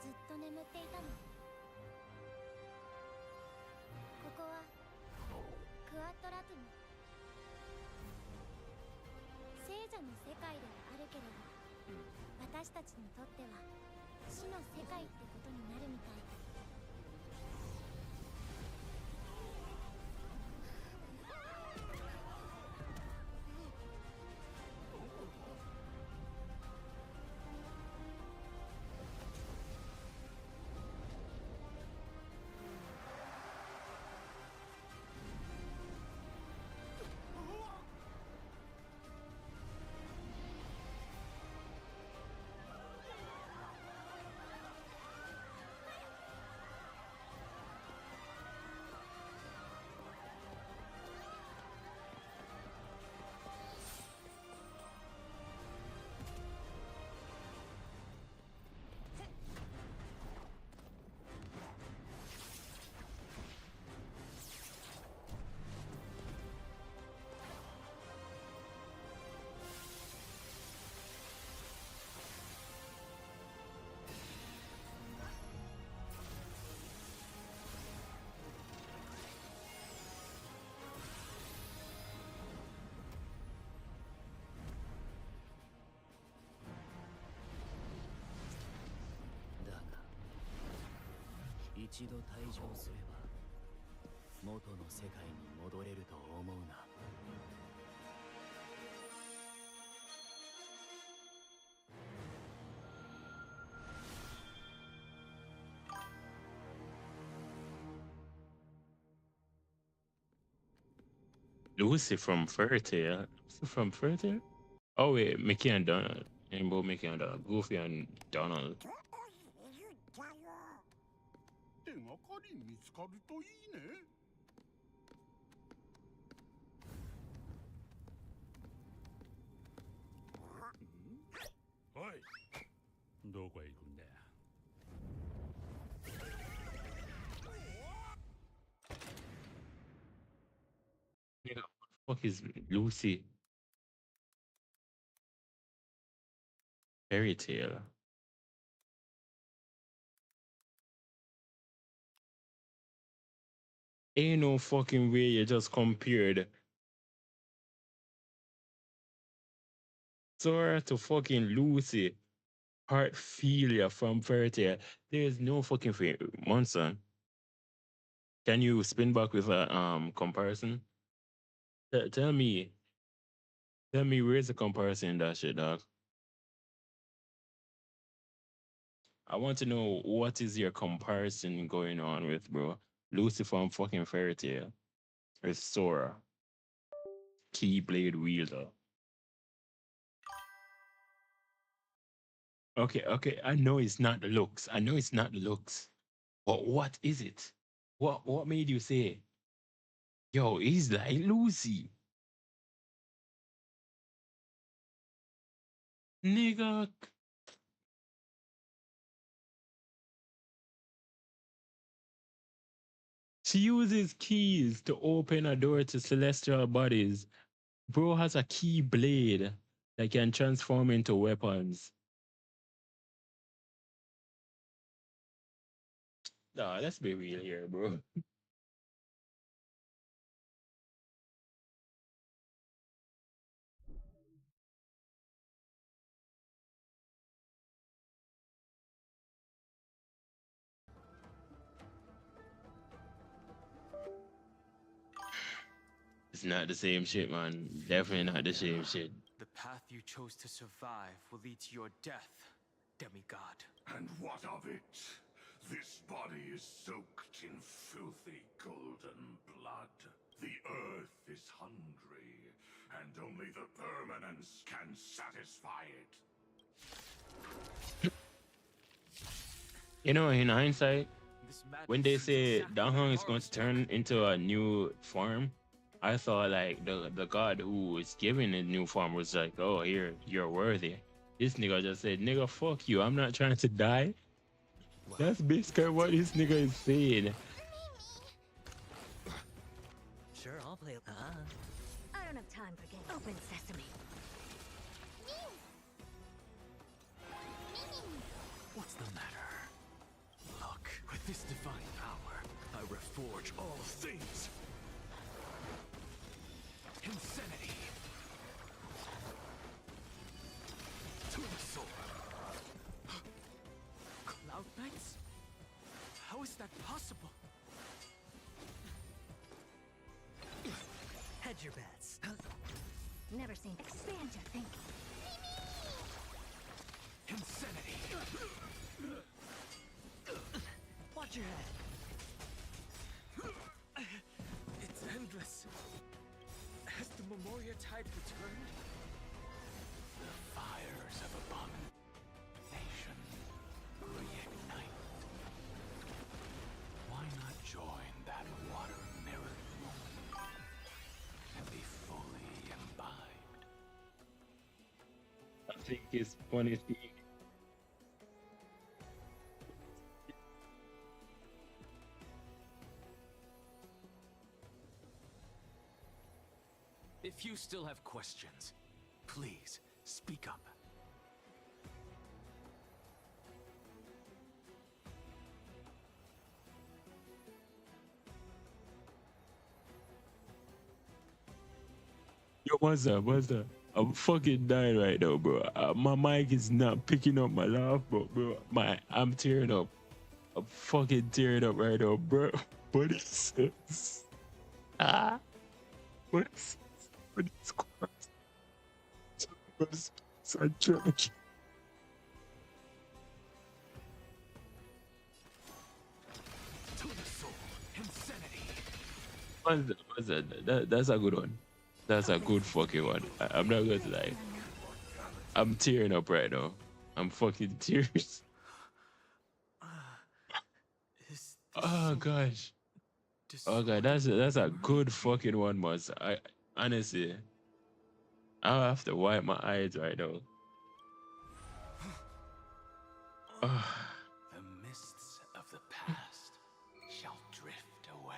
ずっと眠っていたの。ここはクワットラトゥム。聖者の世界ではあるけれど、私たちにとっては死の世界ってことになるみたい。一度退場すれば元の世界に戻れると思うな。Lucy from Fairy Tail. From Fairy Tail? Oh wait, Mickey and Donald. Rainbow Mickey and Donald. Goofy and Donald. 手がかり見つかるといいね。おい、どこへ行くんだよ。Yeah, what the fuck is Lucy? Fairy Tail. Ain't no fucking way you just compared Sora to fucking Lucy. Heartfilia from Fairy Tail. There's no fucking Monster. Can you spin back with a comparison? Tell me where's the comparison in that shit, dog? I want to know what is your comparison going on with, bro? Lucy from fucking Fairy Tail with Sora, Keyblade wielder. Okay. I know it's not the looks. But what is it? What made you say, yo, he's like Lucy? Nigga. She uses keys to open a door to celestial bodies. Bro has a key blade that can transform into weapons. Nah, let's be real here, bro. It's not the same shit, man. Definitely not the same shit. The path you chose to survive will lead to your death, demigod. And what of it? This body is soaked in filthy golden blood. The earth is hungry, and only the permanence can satisfy it. You know, in hindsight, when they say Danghang is going to turn into a new form, I thought like the god who was giving the new form was like, oh, here, you're worthy. This nigga just said, nigga, fuck you. I'm not trying to die. That's basically what this nigga is saying. Sure, I'll play. I don't have time for games. Open sesame. What's the matter? Look, with this divine power, I reforge all things. Insanity. To the soul. Cloud Knights? How is that possible? Hedge your bets. Never seen. Expand your thinking. Insanity. Watch your head. It's endless. Has the Memoria tide returned? The fires of abomination reignite. Why not join that water mirror moment and be fully imbibed? I think it's funny thing. If you still have questions, please speak up. Yo, what's up? I'm fucking dying right now, bro. My mic is not picking up my laugh, bro. I'm tearing up. I'm fucking tearing up right now, bro. What is this? What is trash? To the soul, insanity. What's that? That's a good one. That's a good fucking one. I'm not going to lie. I'm tearing up right now. I'm fucking tears. Oh gosh. Oh god, that's a good fucking one, Muzz. I honestly, I have to wipe my eyes right now. The mists of the past shall drift away.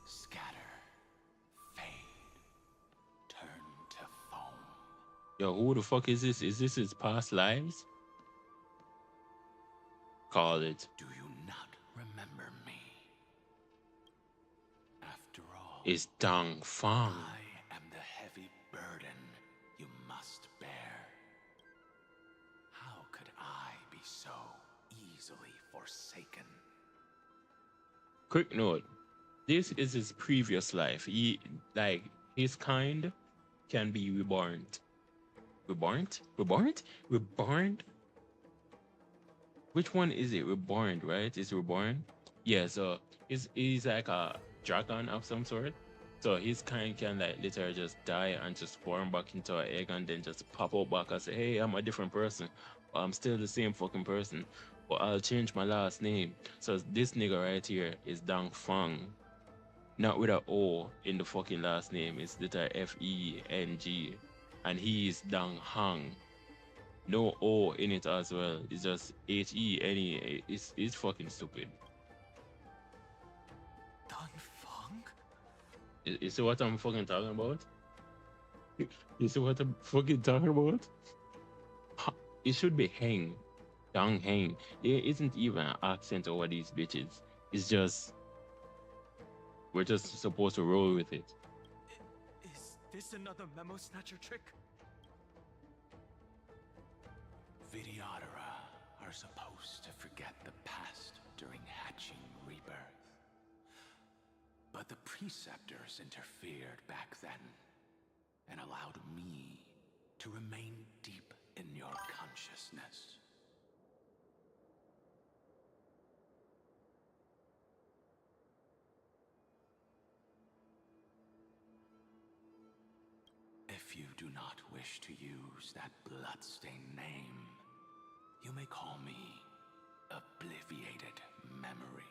Scatter, fade, turn to foam. Yo, who the fuck is this? Is this his past lives? Call it. Do you not remember me? is Dong Feng. I am the heavy burden you must bear. How could I be so easily forsaken? Quick note. This is his previous life. His kind can be reborn. Reborn? Which one is it? Reborn, right? Is reborn? Yeah, so he's like a dragon of some sort. So his kind can like literally just die and just form back into an egg and then just pop out back and say, hey, I'm a different person. But I'm still the same fucking person. But I'll change my last name. So this nigga right here is Dong Feng. Not with an O in the fucking last name. It's literally Feng. And he is Dong Hang. No O in it as well. It's just Hene. It's fucking stupid. Dong Feng? You see what I'm fucking talking about? You see what I'm fucking talking about? It should be Heng. Dong Heng. There isn't even an accent over these bitches. It's just... We're just supposed to roll with it. Is this another memo snatcher trick? Vidyadhara are supposed to forget the past during hatching rebirth. But the preceptors interfered back then and allowed me to remain deep in your consciousness. If you do not wish to use that bloodstained name, you may call me Obliviated Memory.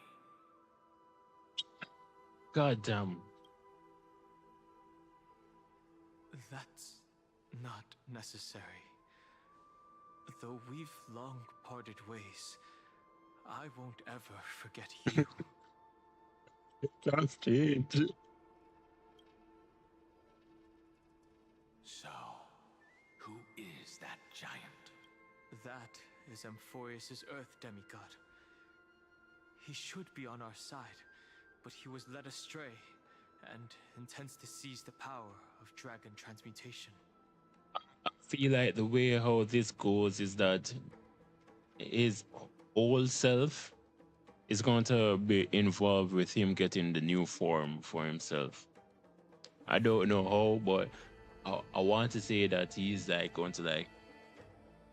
God damn. That's not necessary. Though we've long parted ways, I won't ever forget you. That's it. So, who is that giant? That is Amphorius' Earth demigod. He should be on our side, but he was led astray and intends to seize the power of dragon transmutation. I feel like the way how this goes is that his old self is going to be involved with him getting the new form for himself. I don't know how, but I want to say that he's like going to like,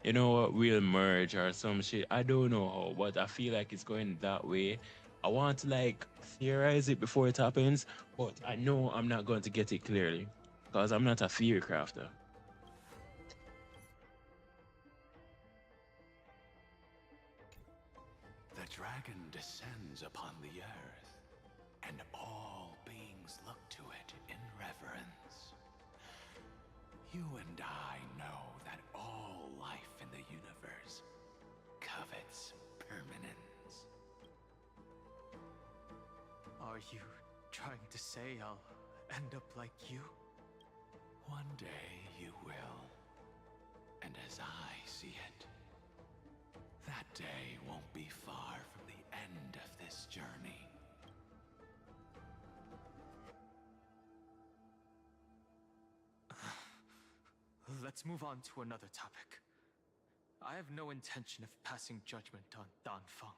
you know what, we'll merge or some shit. I don't know how, but I feel like it's going that way. I want to like theorize it before it happens, but I know I'm not going to get it clearly because I'm not a theory crafter. The dragon descends upon the earth, and all beings look to it in reverence. You and I know that all life in the universe covets permanence. Are you trying to say I'll end up like you? One day you will. And as I see it, that day won't be far from the end of this journey. Let's move on to another topic. I have no intention of passing judgment on Dong Feng,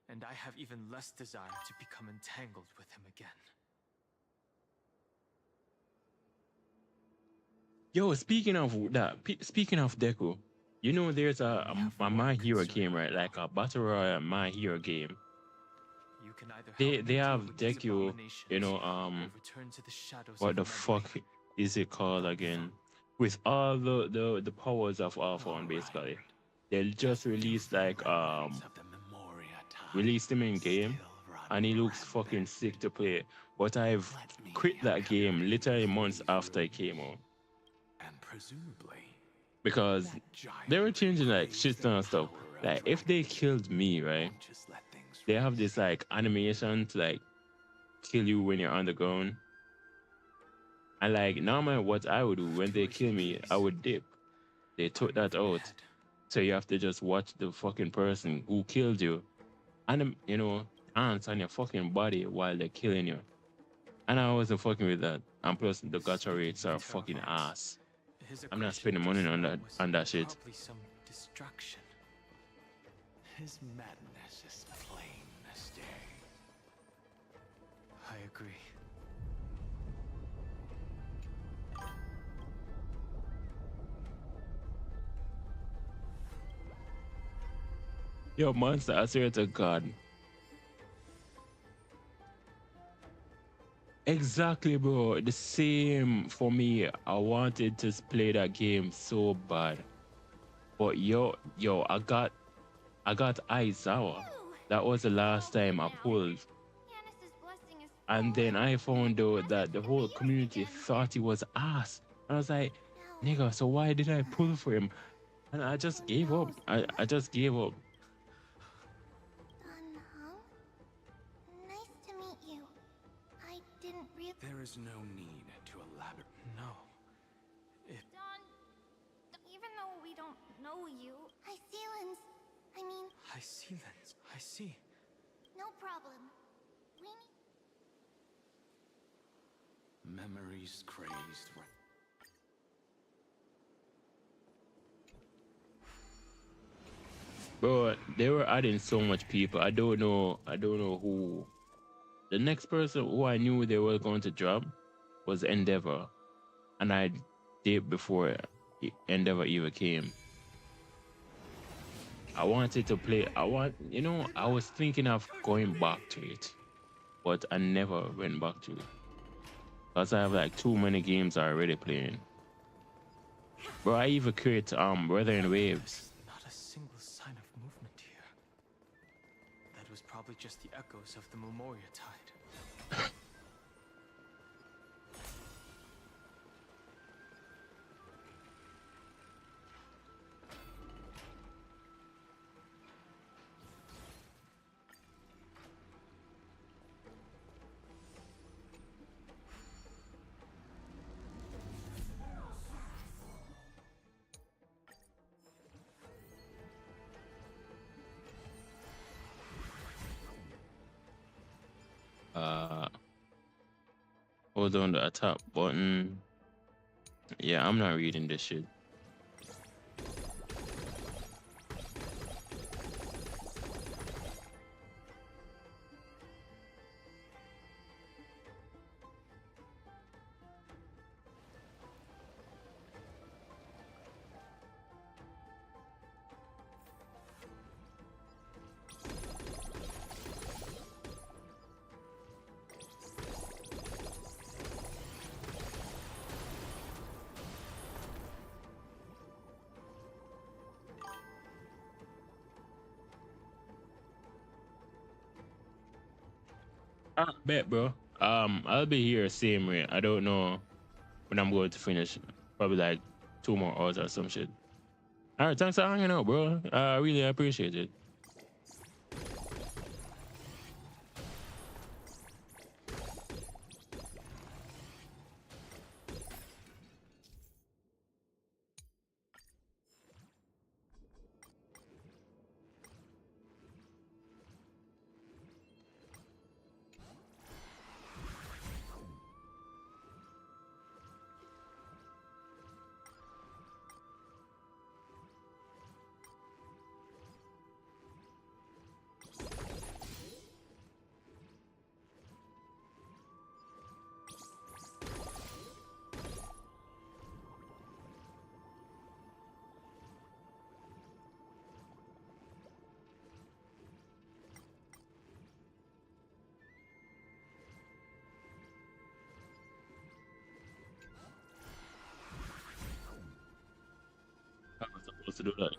and I have even less desire to become entangled with him again. Yo, speaking of that, speaking of Deku, you know there's a My Hero game, right? Like a Battle Royale My Hero game. They have Deku, you know, what the fuck is it called again? With all the powers of All-For-One, basically. They just released like released him in game and he looks fucking sick to play. But I've quit that game literally months after it came out. And presumably Because they were changing like shit and stuff. Like if they killed me, right? They have this like animation to like kill you when you're on the ground. And like normally what I would do when they kill me, I would dip. They took that out. So you have to just watch the fucking person who killed you and you know, dance on your fucking body while they're killing you. And I wasn't fucking with that. And plus, the gacha rates are fucking ass. I'm not spending money on that shit. Probably some distraction. His madness is plain as day. I agree. Yo, monster, I swear to God. Exactly, bro. The same for me. I wanted to play that game so bad. But yo, I got Aizawa. That was the last time I pulled. And then I found out that the whole community thought he was ass. And I was like, nigga, so why did I pull for him? And I just gave up. I just gave up. Nice to meet you. I didn't really. There is no need to elaborate. No. Don, even though we don't know you, I see Lens. I mean, I see, Lens. I see. no problem. We need. Memories crazed. Bro, they were adding so much people. I don't know who. The next person who I knew they were going to drop was Endeavor. And I did before Endeavor even came. I wanted to play, I was thinking of going back to it. But I never went back to it. Because I have like too many games already playing. Bro, I even create Brother in Waves. Not a single sign of movement here. That was probably just the echoes of the Memoria tide. Hold on the top button. Yeah, I'm not reading this shit. Bet, bro. I'll be here same way. I don't know when I'm going to finish. Probably like 2 more hours or some shit. All right, thanks for hanging out, bro. I really appreciate it. I was supposed to do that.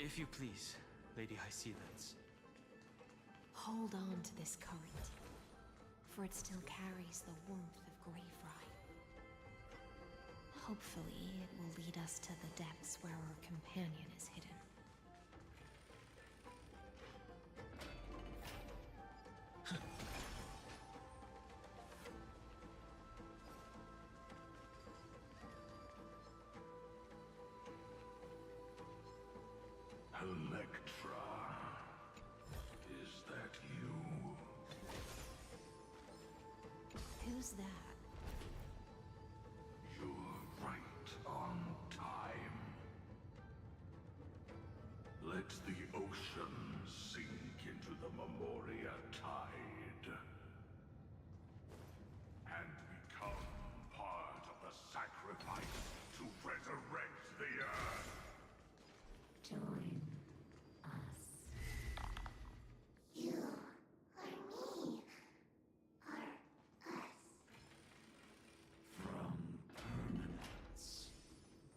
If you please, Lady Hysealens. Hold on to this current, for it still carries the warmth of Grave Ride. Hopefully, it will lead us to the depths where our companion is hidden. Electra, is that you? Who's that? You're right on time. Let the ocean sink into the Memoria tide and become part of the sacrifice to resurrect the Earth. Join us. You or me or us. From permanence,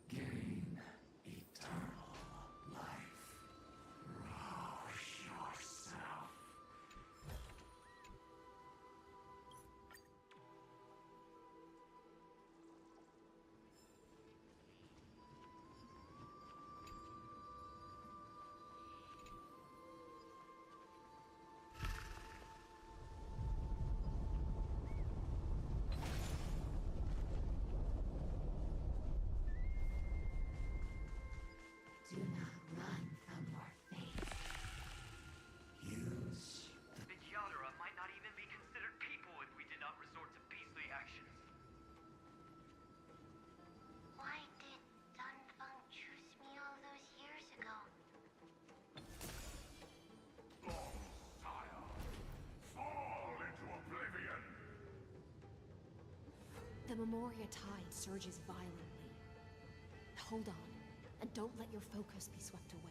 gain eternal life. Rouse yourself. Do not run from your fate. Use The Yadara might not even be considered people if we did not resort to beastly actions. Why did Dunfeng choose me all those years ago? long sire. Fall into oblivion. The Memoria tide surges violently. Hold on, and don't let your focus be swept away.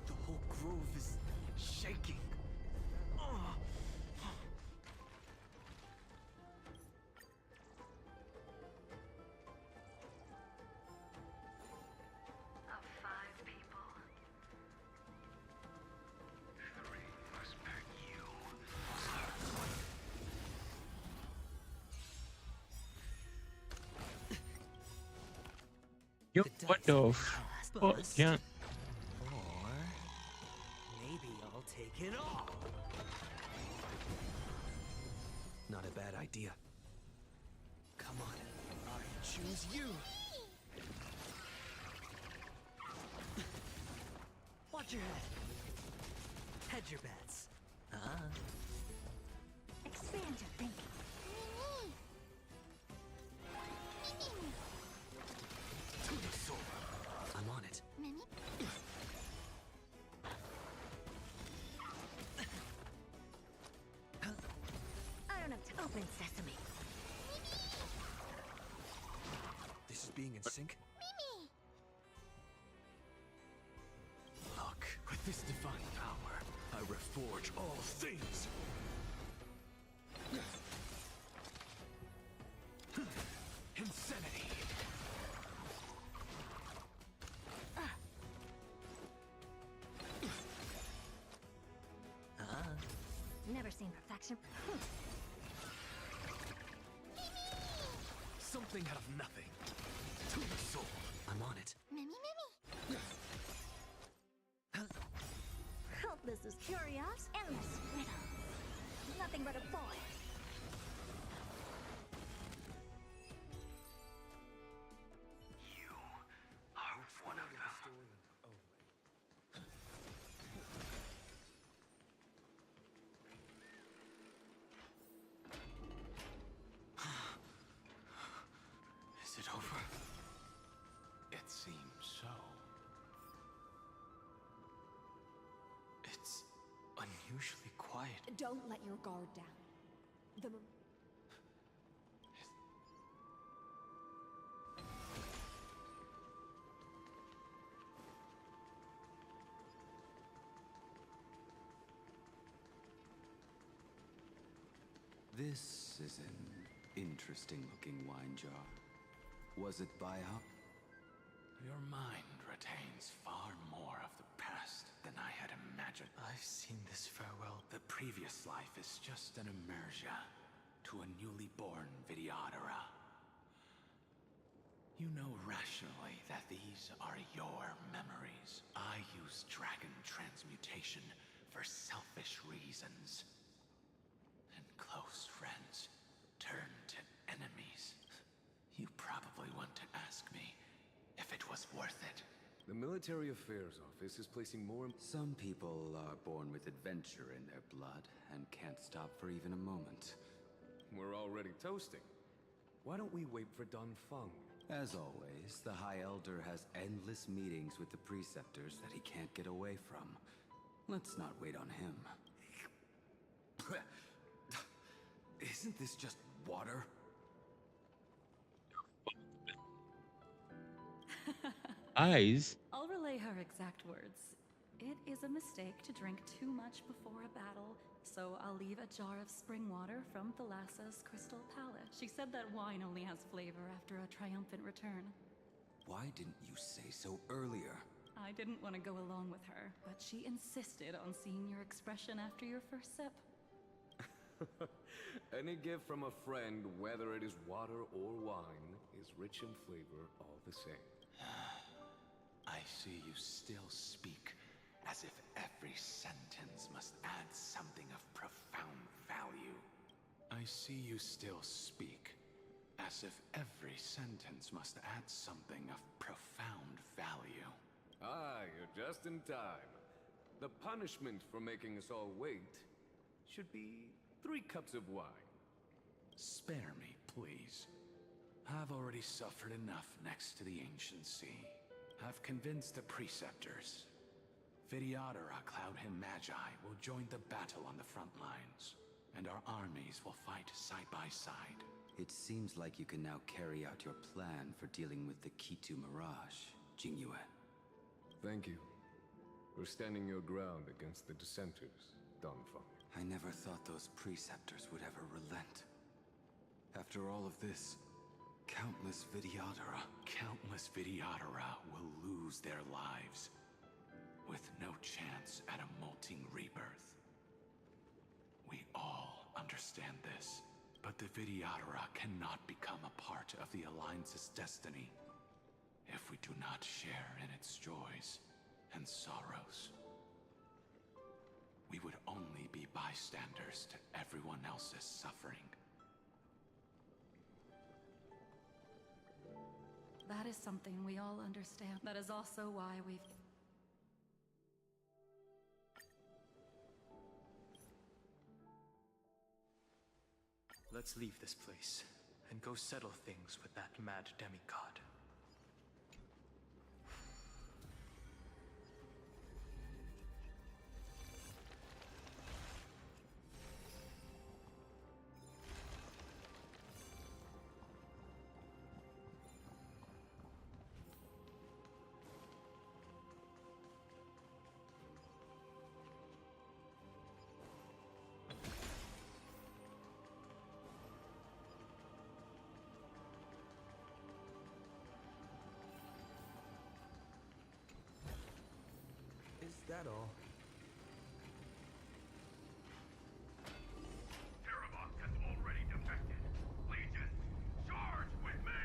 The whole grove is shaking. Of 5 people. 3 must pick you. Yo, what the fuck? Yeah. Or maybe I'll take it all. Not a bad idea. Come on, I choose you. Watch your head. Hedge your bets. Expand your thinking. I'm on it. Mimi? I don't have to open sesame. This is being in sync. Mimi! Look, with this divine power, I reforge all things. Insanity. Never seen perfection. Something out of nothing. To the soul. I'm on it. Mimi, Mimi! Hope this is curious. Endless riddle. Nothing but a boy. You are one of them. Is it over? It seems so. It's unusually quiet. Don't let your guard down. The This is an interesting looking wine jar. Was it Baiha? Your mind retains far more of the past than I had imagined. I've seen this farewell. The previous life is just an immersia to a newly born Vidyadhara. You know rationally that these are your memories. I use dragon transmutation for selfish reasons. And close friends turn to enemies. You probably want to ask me if it was worth it. The Military Affairs Office is placing more... Some people are born with adventure in their blood and can't stop for even a moment. We're already toasting. Why don't we wait for Don Feng? As always, the High Elder has endless meetings with the Preceptors that he can't get away from. Let's not wait on him. Isn't this just water? Eyes? I'll relay her exact words. It is a mistake to drink too much before a battle, so I'll leave a jar of spring water from Thalassa's Crystal Palace. She said that wine only has flavor after a triumphant return. Why didn't you say so earlier? I didn't want to go along with her, but she insisted on seeing your expression after your first sip. Any gift from a friend, whether it is water or wine, is rich in flavor all the same. I see you still speak as if every sentence must add something of profound value. I see you still speak as if every sentence must add something of profound value. Ah, you're just in time. The punishment for making us all wait should be 3 cups of wine. Spare me, please. I've already suffered enough next to the Ancient Sea. I've convinced the Preceptors. Vidyadhara Cloudhim Magi will join the battle on the front lines, and our armies will fight side by side. It seems like you can now carry out your plan for dealing with the Kitu Mirage, Jingyue. Thank you for standing your ground against the dissenters, Don Feng. I never thought those Preceptors would ever relent. After all of this, countless Vidyadhara will lose their lives, with no chance at a molting rebirth. We all understand this, but the Vidyadhara cannot become a part of the Alliance's destiny if we do not share in its joys and sorrows. We would only be bystanders to everyone else's suffering. That is something we all understand. That is also why we've... Let's leave this place and go settle things with that mad demigod. Is that all? Terravok has already defected. Legion, charge with me!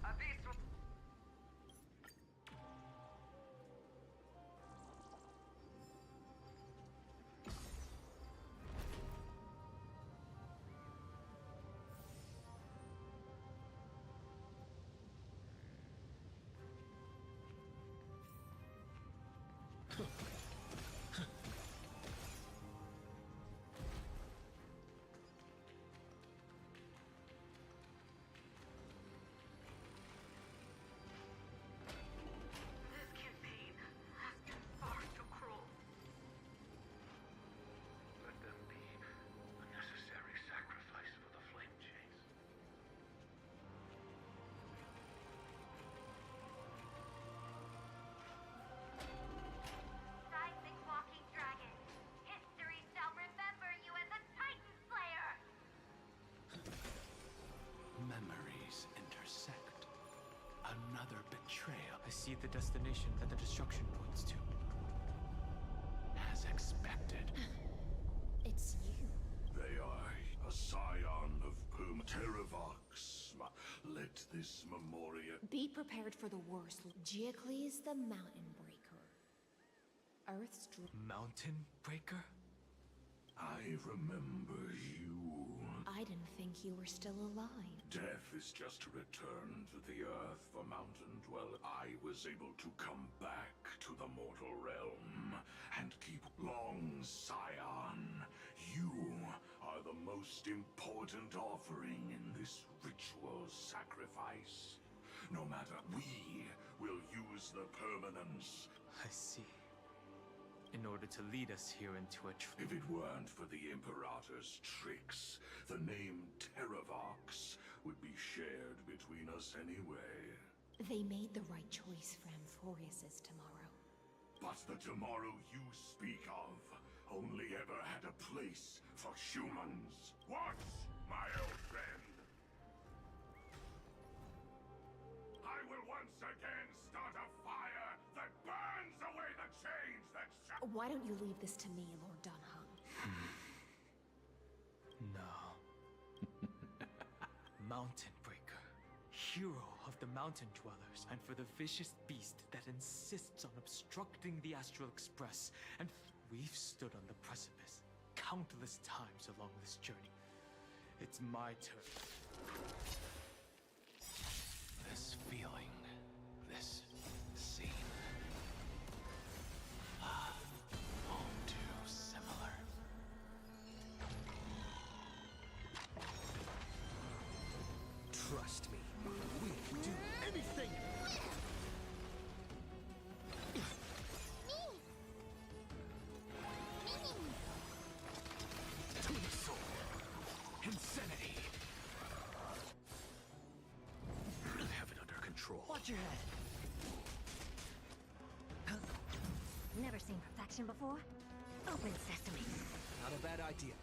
A beast will... be the destination that the destruction points to. As expected. It's you. They are a scion of whom Terravox. Let this memoria... Be prepared for the worst. Geocles the Mountain Breaker. Earth's... Mountain Breaker? I remember you. I didn't think you were still alive. Death is just a return to the earth for Mountain Dweller. I was able to come back to the mortal realm and keep long, Scion. You are the most important offering in this ritual sacrifice. No matter, we will use the permanence. I see. In order to lead us here into a If it weren't for the Imperator's tricks, the name Terravox would be shared between us anyway. They made the right choice for Amphorius's tomorrow. But the tomorrow you speak of only ever had a place for humans. What, my old friend? I will once again start a fire that burns away the chains that Why don't you leave this to me, Lord Dunham? No. Mountain Breaker. Hero of the Mountain Dwellers, and for the vicious beast that insists on obstructing the Astral Express. And we've stood on the precipice countless times along this journey. It's my turn. This feeling, this scene. All too similar. Trust me, we'll do anything! To the soul. Insanity. I have it under control. Watch your head. Never seen perfection before? Open sesame. Not a bad idea.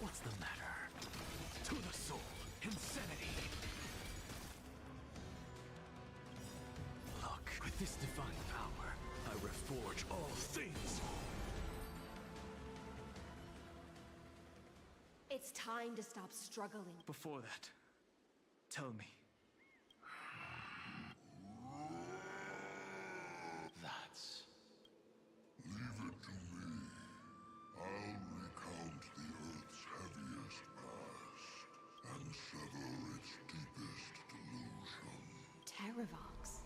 What's the matter? To the soul. Insanity. Look, with this divine power, I reforge all things. It's time to stop struggling. Before that, tell me. That's... Leave it to me. I'll recount the Earth's heaviest past and sever its deepest delusion. Terravox.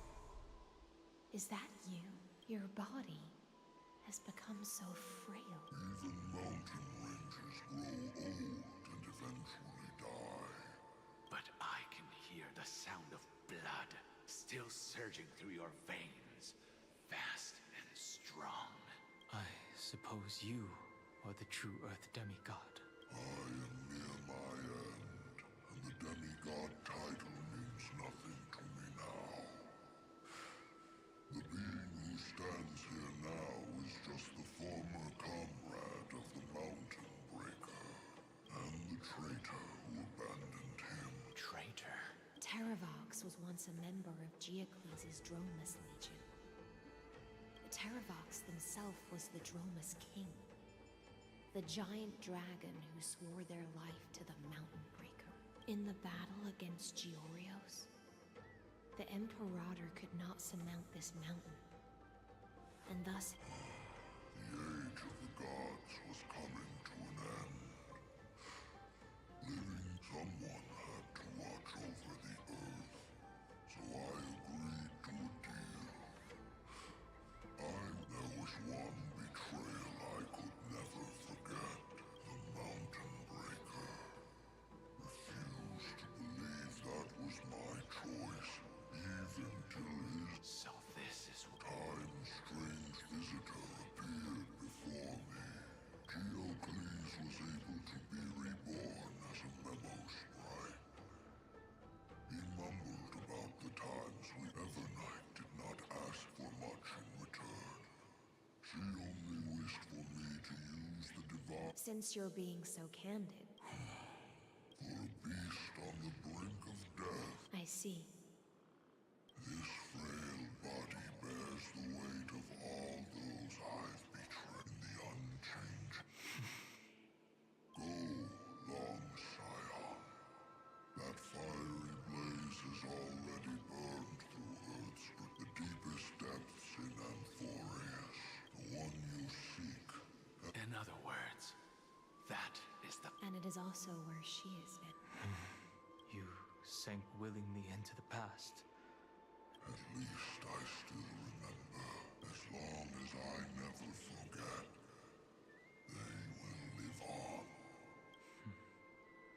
Is that you? Your body has become so frail. Even mountain ranges grow old and eventually die. But I can hear the sound of blood still surging through your veins, fast and strong. I suppose you are the true Earth demigod. I am near my end, and the demigod title means nothing to me now. The being who stands here now is just the former comrade of the Mountain Breaker, and the traitor who abandoned him. Traitor? Terravox was once a member of Geocles' Dromus Legion. Terravox himself was the Dromus King, the giant dragon who swore their life to the Mountain Breaker. In the battle against Georios, the Imperator could not surmount this mountain, and thus... The age of the gods was coming to an end. Living someone had to watch over the Earth, so I agreed to a deal. There was one betrayal I could never forget. The Mountain Breaker refused to believe that was my choice, even till his... So this is... Time's strange visitor appeared before me. Geocles was able to be reborn as a memo sprite. He mumbled about the times we Evernight did not ask for much in return. She only wished for me to use the divine... Since you're being so candid... For a beast on the brink of death, I see. the That is also where she has been. You sank willingly into the past. At least I still remember. As long as I never forget, they will live on.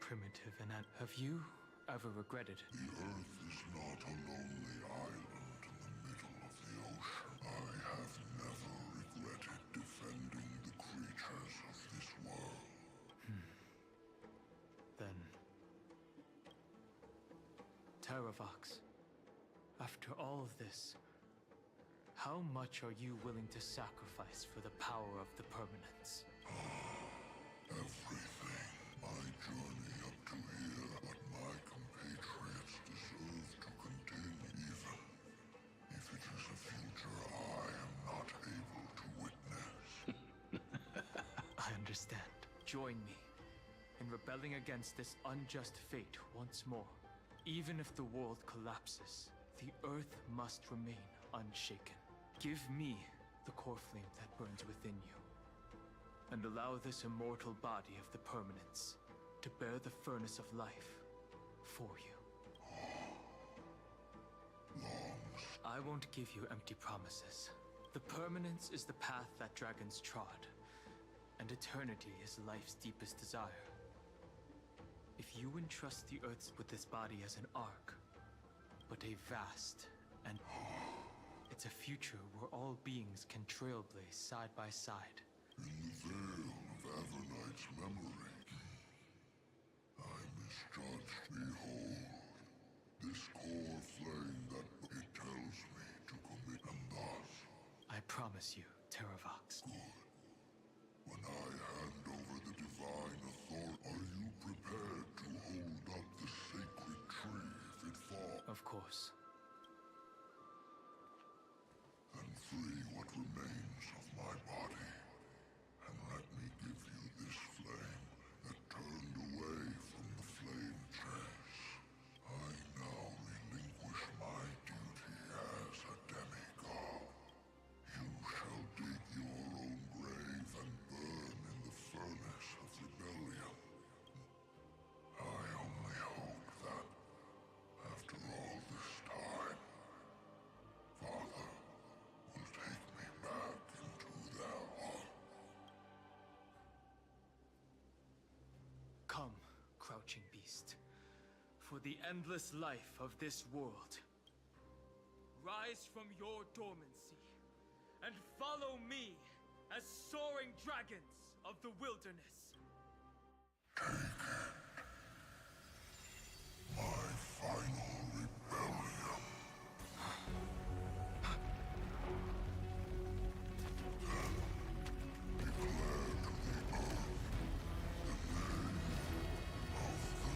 Primitive and have you ever regretted? The Earth is not a lonely island in the middle of the ocean. I have never regretted defending the creatures of this world. Then... Terravox, after all of this, how much are you willing to sacrifice for the power of the Permanents? Everything. My journey up to here, but my compatriots deserve to continue, even if it is a future I am not able to witness. I understand. Join me in rebelling against this unjust fate once more. Even if the world collapses, the Earth must remain unshaken. Give me the core flame that burns within you, and allow this immortal body of the Permanents to bear the furnace of life for you. I won't give you empty promises. The Permanence is the path that dragons trod, and eternity is life's deepest desire. If you entrust the Earth with this body as an ark, but a vast and... It's a future where all beings can trailblaze side by side. In the veil of Avernight's memory, I misjudged. Behold, this core flame that it tells me to commit, and thus... I promise you, Terravox. Good. When I hand over the divine authority, are you prepared to hold up the sacred tree if it falls? Of course. Then free what remains of my body, and let me give you this flame that turned away from the flame chase. I now relinquish my duty as a demigod. You shall dig your own grave and burn in the furnace of rebellion. I only hope that, after all this time, Father will take me back into their heart. Come, crouching beast, for the endless life of this world. Rise from your dormancy, and follow me as soaring dragons of the wilderness. My final rebellion. Then declare to the earth the name of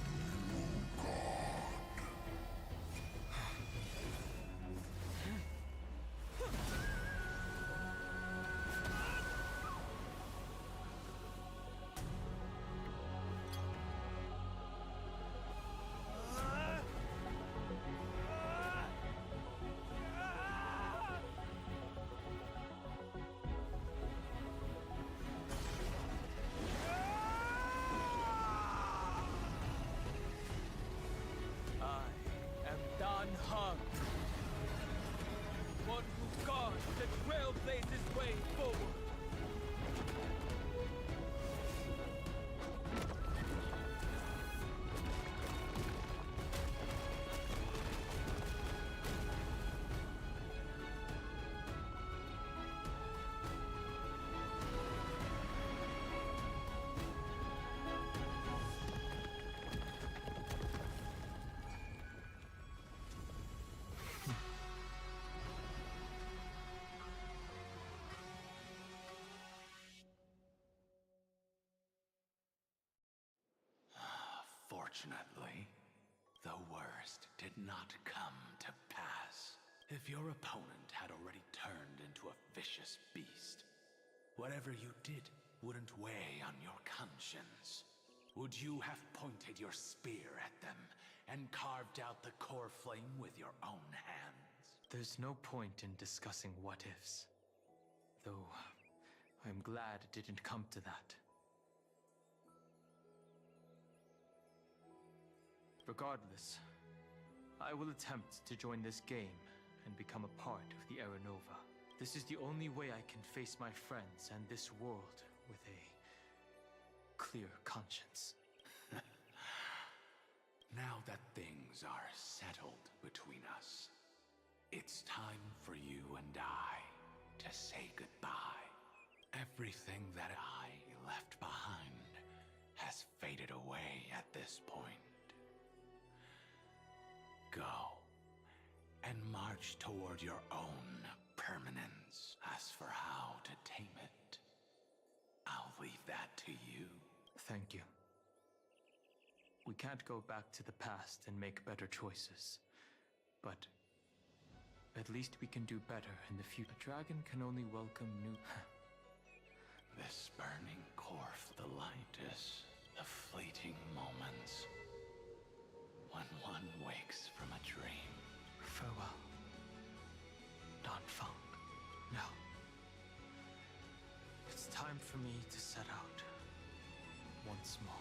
the new god. I am Dan Heng, one who guards the trailblazer's way forward. Fortunately, the worst did not come to pass. If your opponent had already turned into a vicious beast, whatever you did wouldn't weigh on your conscience. Would you have pointed your spear at them and carved out the core flame with your own hands? There's no point in discussing what-ifs. Though, I'm glad it didn't come to that. Regardless, I will attempt to join this game and become a part of the Era Nova. This is the only way I can face my friends and this world with a clear conscience. Now that things are settled between us, it's time for you and I to say goodbye. Everything that I left behind has faded away at this point. Go and march toward your own permanence. As for how to tame it, I'll leave that to you. Thank you. We can't go back to the past and make better choices, but at least we can do better in the future. A dragon can only welcome new... This burning core for the light is the fleeting moments when one wakes from a dream. Farewell, Danfang. Now, it's time for me to set out once more.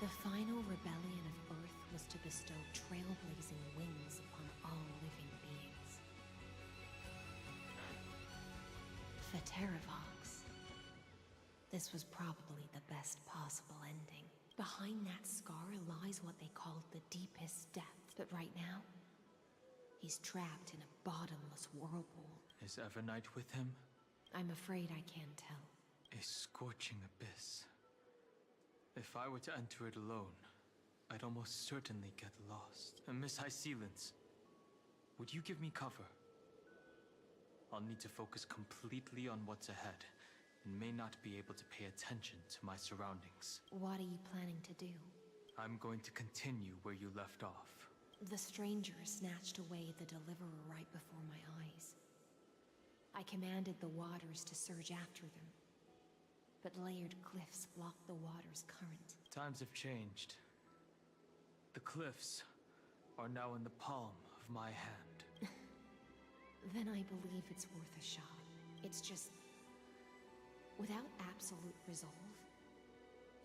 The final rebellion of Earth was to bestow trailblazing wings upon all living beings. Fateravox. This was probably the best possible ending. Behind that scar lies what they called the deepest depth, but right now, he's trapped in a bottomless whirlpool. Is Evernight with him? I'm afraid I can't tell. A scorching abyss. If I were to enter it alone, I'd almost certainly get lost. And Miss Hysealence, would you give me cover? I'll need to focus completely on what's ahead, and may not be able to pay attention to my surroundings. What are you planning to do? I'm going to continue where you left off. The stranger snatched away the deliverer right before my eyes. I commanded the waters to surge after them, but layered cliffs blocked the water's current. Times have changed. The cliffs are now in the palm of my hand. Then I believe it's worth a shot. It's just... without absolute resolve,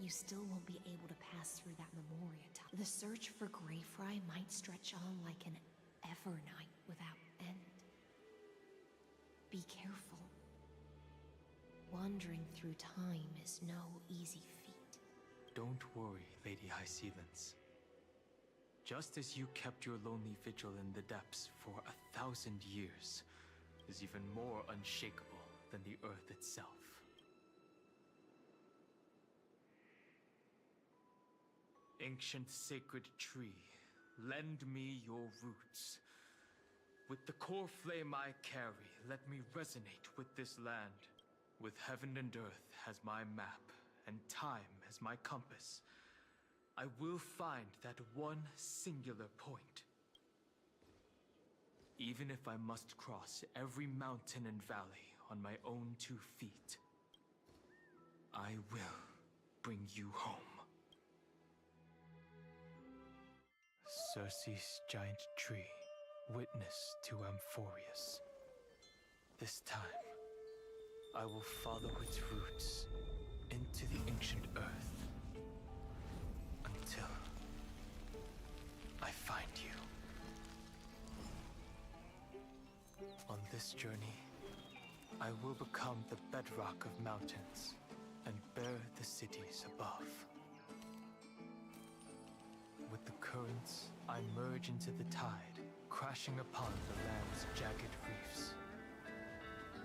you still won't be able to pass through that Memoria Tower. The search for Greyfry might stretch on like an Evernight without end. Be careful. Wandering through time is no easy feat. Don't worry, Lady Hysealence. Just as you kept your lonely vigil in the depths for 1,000 years, is even more unshakable than the earth itself. Ancient sacred tree, lend me your roots. With the core flame I carry, let me resonate with this land. With heaven and earth as my map, and time as my compass, I will find that one singular point. Even if I must cross every mountain and valley on my own 2 feet, I will bring you home. Circe's giant tree, witness to Amphorius. This time, I will follow its roots into the ancient earth until I find you. On this journey, I will become the bedrock of mountains and bear the cities above. With the currents, I merge into the tide, crashing upon the land's jagged reefs.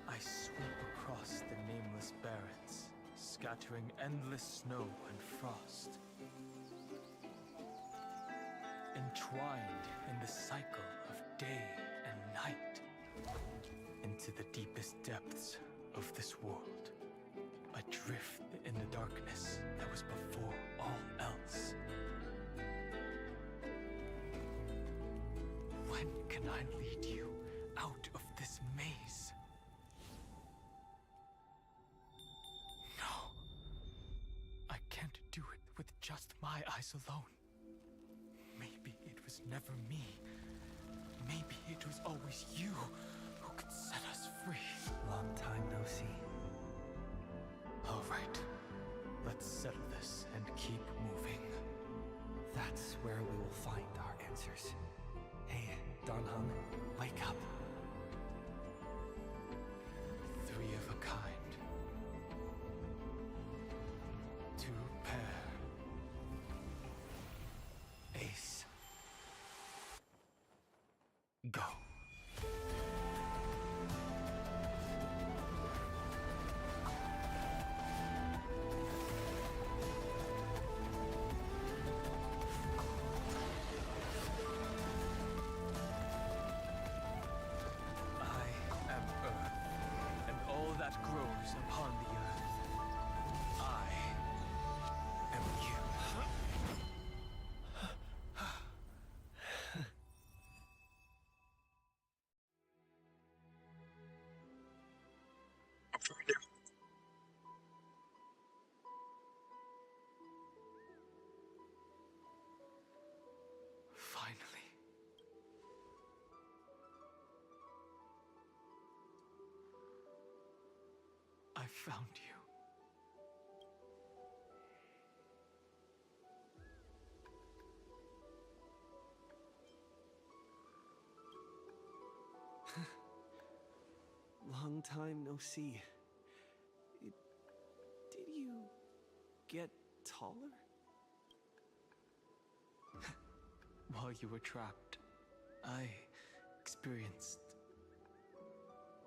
I sweep across the nameless barrens, scattering endless snow and frost. Entwined in the cycle of day and night, into the deepest depths of this world, adrift in the darkness that was before all else. When can I lead you out of this maze? No. I can't do it with just my eyes alone. Maybe it was never me. Maybe it was always you who could set us free. Long time no see. All right. Let's settle this and keep moving. That That's where we will find our answers. Hey, Donhung, wake up. Three of a kind. Two pair. Ace. Go. That grows upon the earth. I am you. Finally. I found you. Long time no see. Did you get taller? While you were trapped, I experienced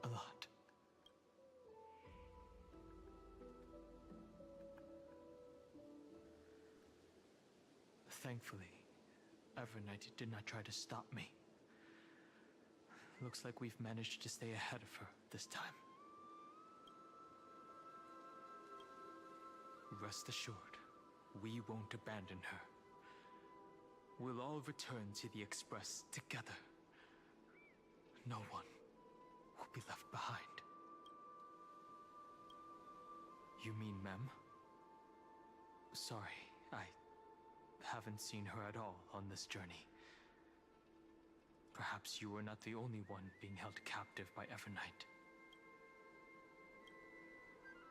a lot. Thankfully, Evernight did not try to stop me. Looks like we've managed to stay ahead of her this time. Rest assured, we won't abandon her. We'll all return to the Express together. No one will be left behind. You mean Mem? Sorry, I haven't seen her at all on this journey. Perhaps you were not the only one being held captive by Evernight.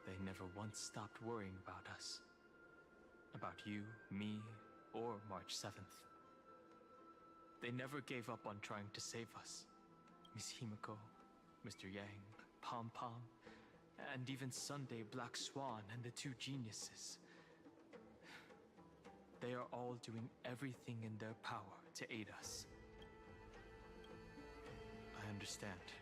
They never once stopped worrying about us. About you, me, or March 7th. They never gave up on trying to save us. Miss Himiko, Mr. Yang, Pom Pom, and even Sunday Black Swan and the two geniuses. They are all doing everything in their power to aid us. I understand.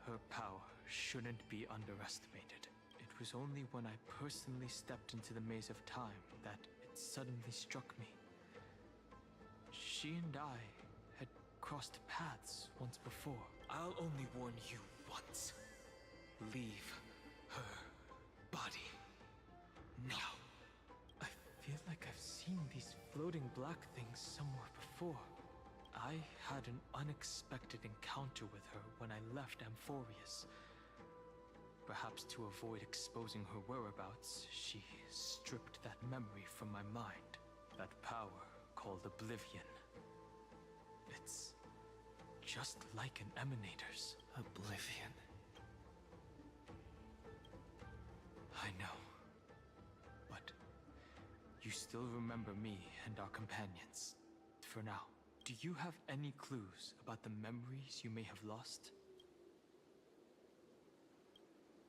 Her power shouldn't be underestimated. It was only when I personally stepped into the maze of time that it suddenly struck me. She and I had crossed paths once before. I'll only warn you once. Leave her body. Now. I feel like I've seen these floating black things somewhere before. I had an unexpected encounter with her when I left Amphorius. Perhaps to avoid exposing her whereabouts, she stripped that memory from my mind. That power called Oblivion. It's just like an Emanator's. Oblivion. I know. But you still remember me and our companions. For now, do you have any clues about the memories you may have lost?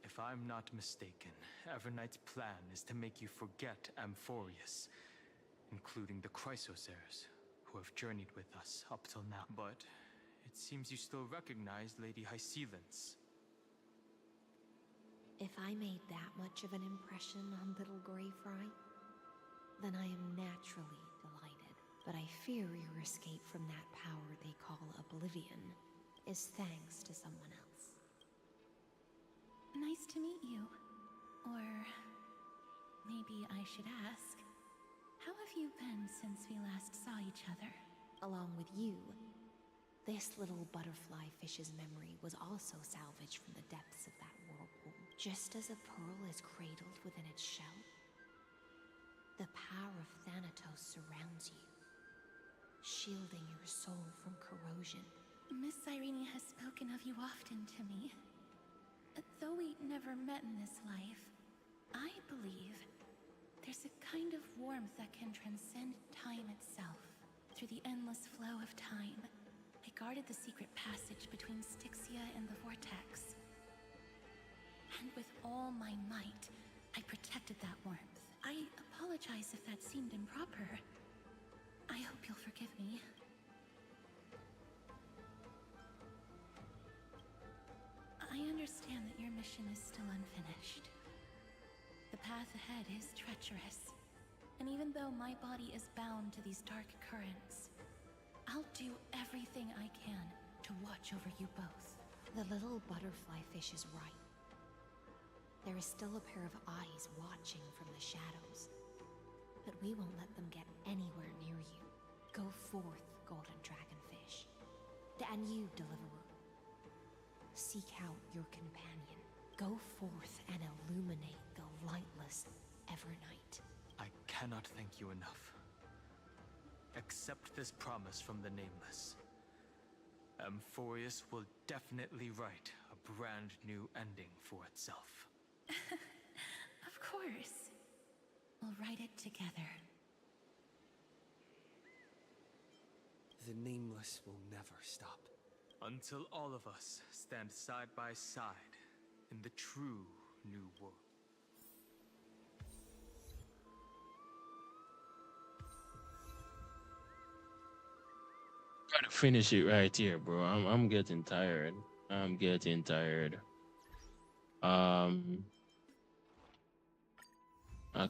If I'm not mistaken, Evernight's plan is to make you forget Amphorius, including the Chrysosaurs, who have journeyed with us up till now. But it seems you still recognize Lady Hysealence. If I made that much of an impression on little Greyfry, then I am naturally delighted. But I fear your escape from that power they call Oblivion is thanks to someone else. Nice to meet you. Or maybe I should ask, how have you been since we last saw each other? Along with you, this little butterfly fish's memory was also salvaged from the depths of that whirlpool. Just as a pearl is cradled within its shell, the power of Thanatos surrounds you, shielding your soul from corrosion. Miss Irene has spoken of you often to me. Though we never met in this life, I believe There's a kind of warmth that can transcend time itself. Through the endless flow of time, I guarded the secret passage between Styxia and the Vortex. And with all my might, I protected that warmth. I apologize if that seemed improper. I hope you'll forgive me. I understand that your mission is still unfinished. The path ahead is treacherous, and even though my body is bound to these dark currents, I'll do everything I can to watch over you both. The little butterfly fish is right. There is still a pair of eyes watching from the shadows, but we won't let them get anywhere near you. Go forth, golden dragonfish. And you, deliverer. Seek out your companion. Go forth and illuminate the lightless Evernight. I cannot thank you enough. Accept this promise from the Nameless. Amphorius will definitely write a brand new ending for itself. Of course. We'll write it together. The Nameless will never stop. Until all of us stand side by side in the true new world. Gotta finish it right here, bro. I'm getting tired. I'm getting tired. I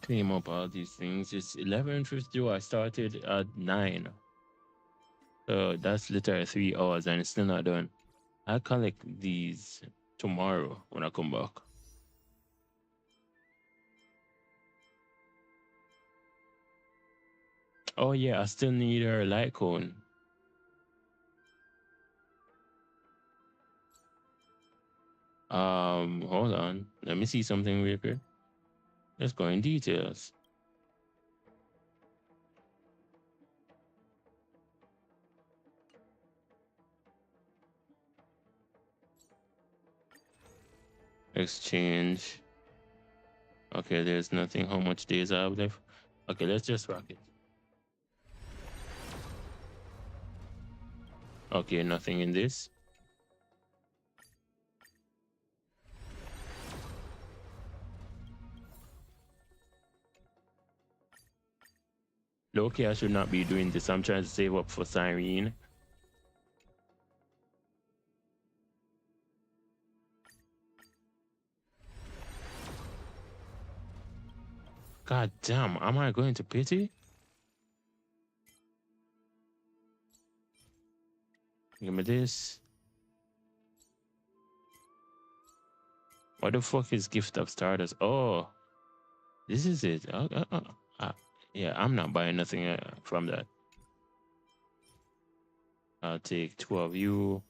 clean up all these things. It's 11:52. I started at 9. So that's literally 3 hours and it's still not done. I'll collect these tomorrow when I come back. Oh yeah, I still need her light cone. Hold on. Let me see something real quick. Let's go in details. Exchange. Okay, there's nothing. How much days I have left? Okay, let's just rock it. Okay, nothing in this. Loki, I should not be doing this. I'm trying to save up for Cyrene. God damn, am I going to pity? Give me this. What the fuck is Gift of Stardust? Oh, this is it. Yeah, I'm not buying nothing from that. I'll take 2 of you.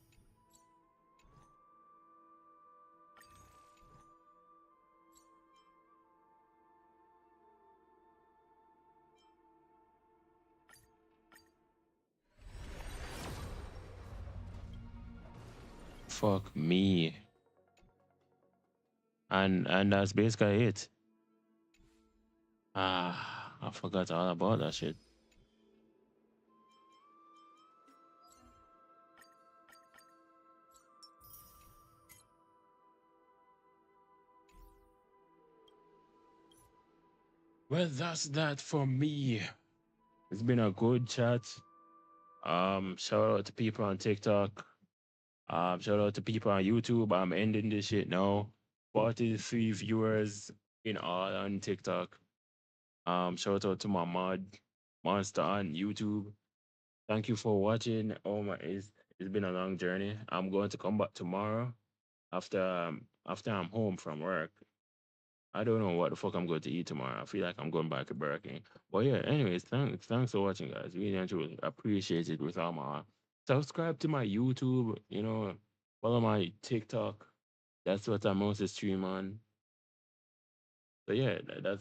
Fuck me. And that's basically it. I forgot all about that shit. Well, that's that for me. It's been a good chat. Shout out to people on TikTok. Shout out to people on YouTube. I'm ending this shit now. 43 viewers in all on TikTok. Shout out to my monster on YouTube. Thank you for watching. Oh my, it's been a long journey. I'm going to come back tomorrow after I'm home from work. I don't know what the fuck I'm going to eat tomorrow. I feel like I'm going back to Burger King. But yeah, anyways, thanks for watching, guys. Really and truly appreciate it with all my heart. Subscribe to my YouTube, follow my TikTok. That's what I mostly stream on. So yeah, that's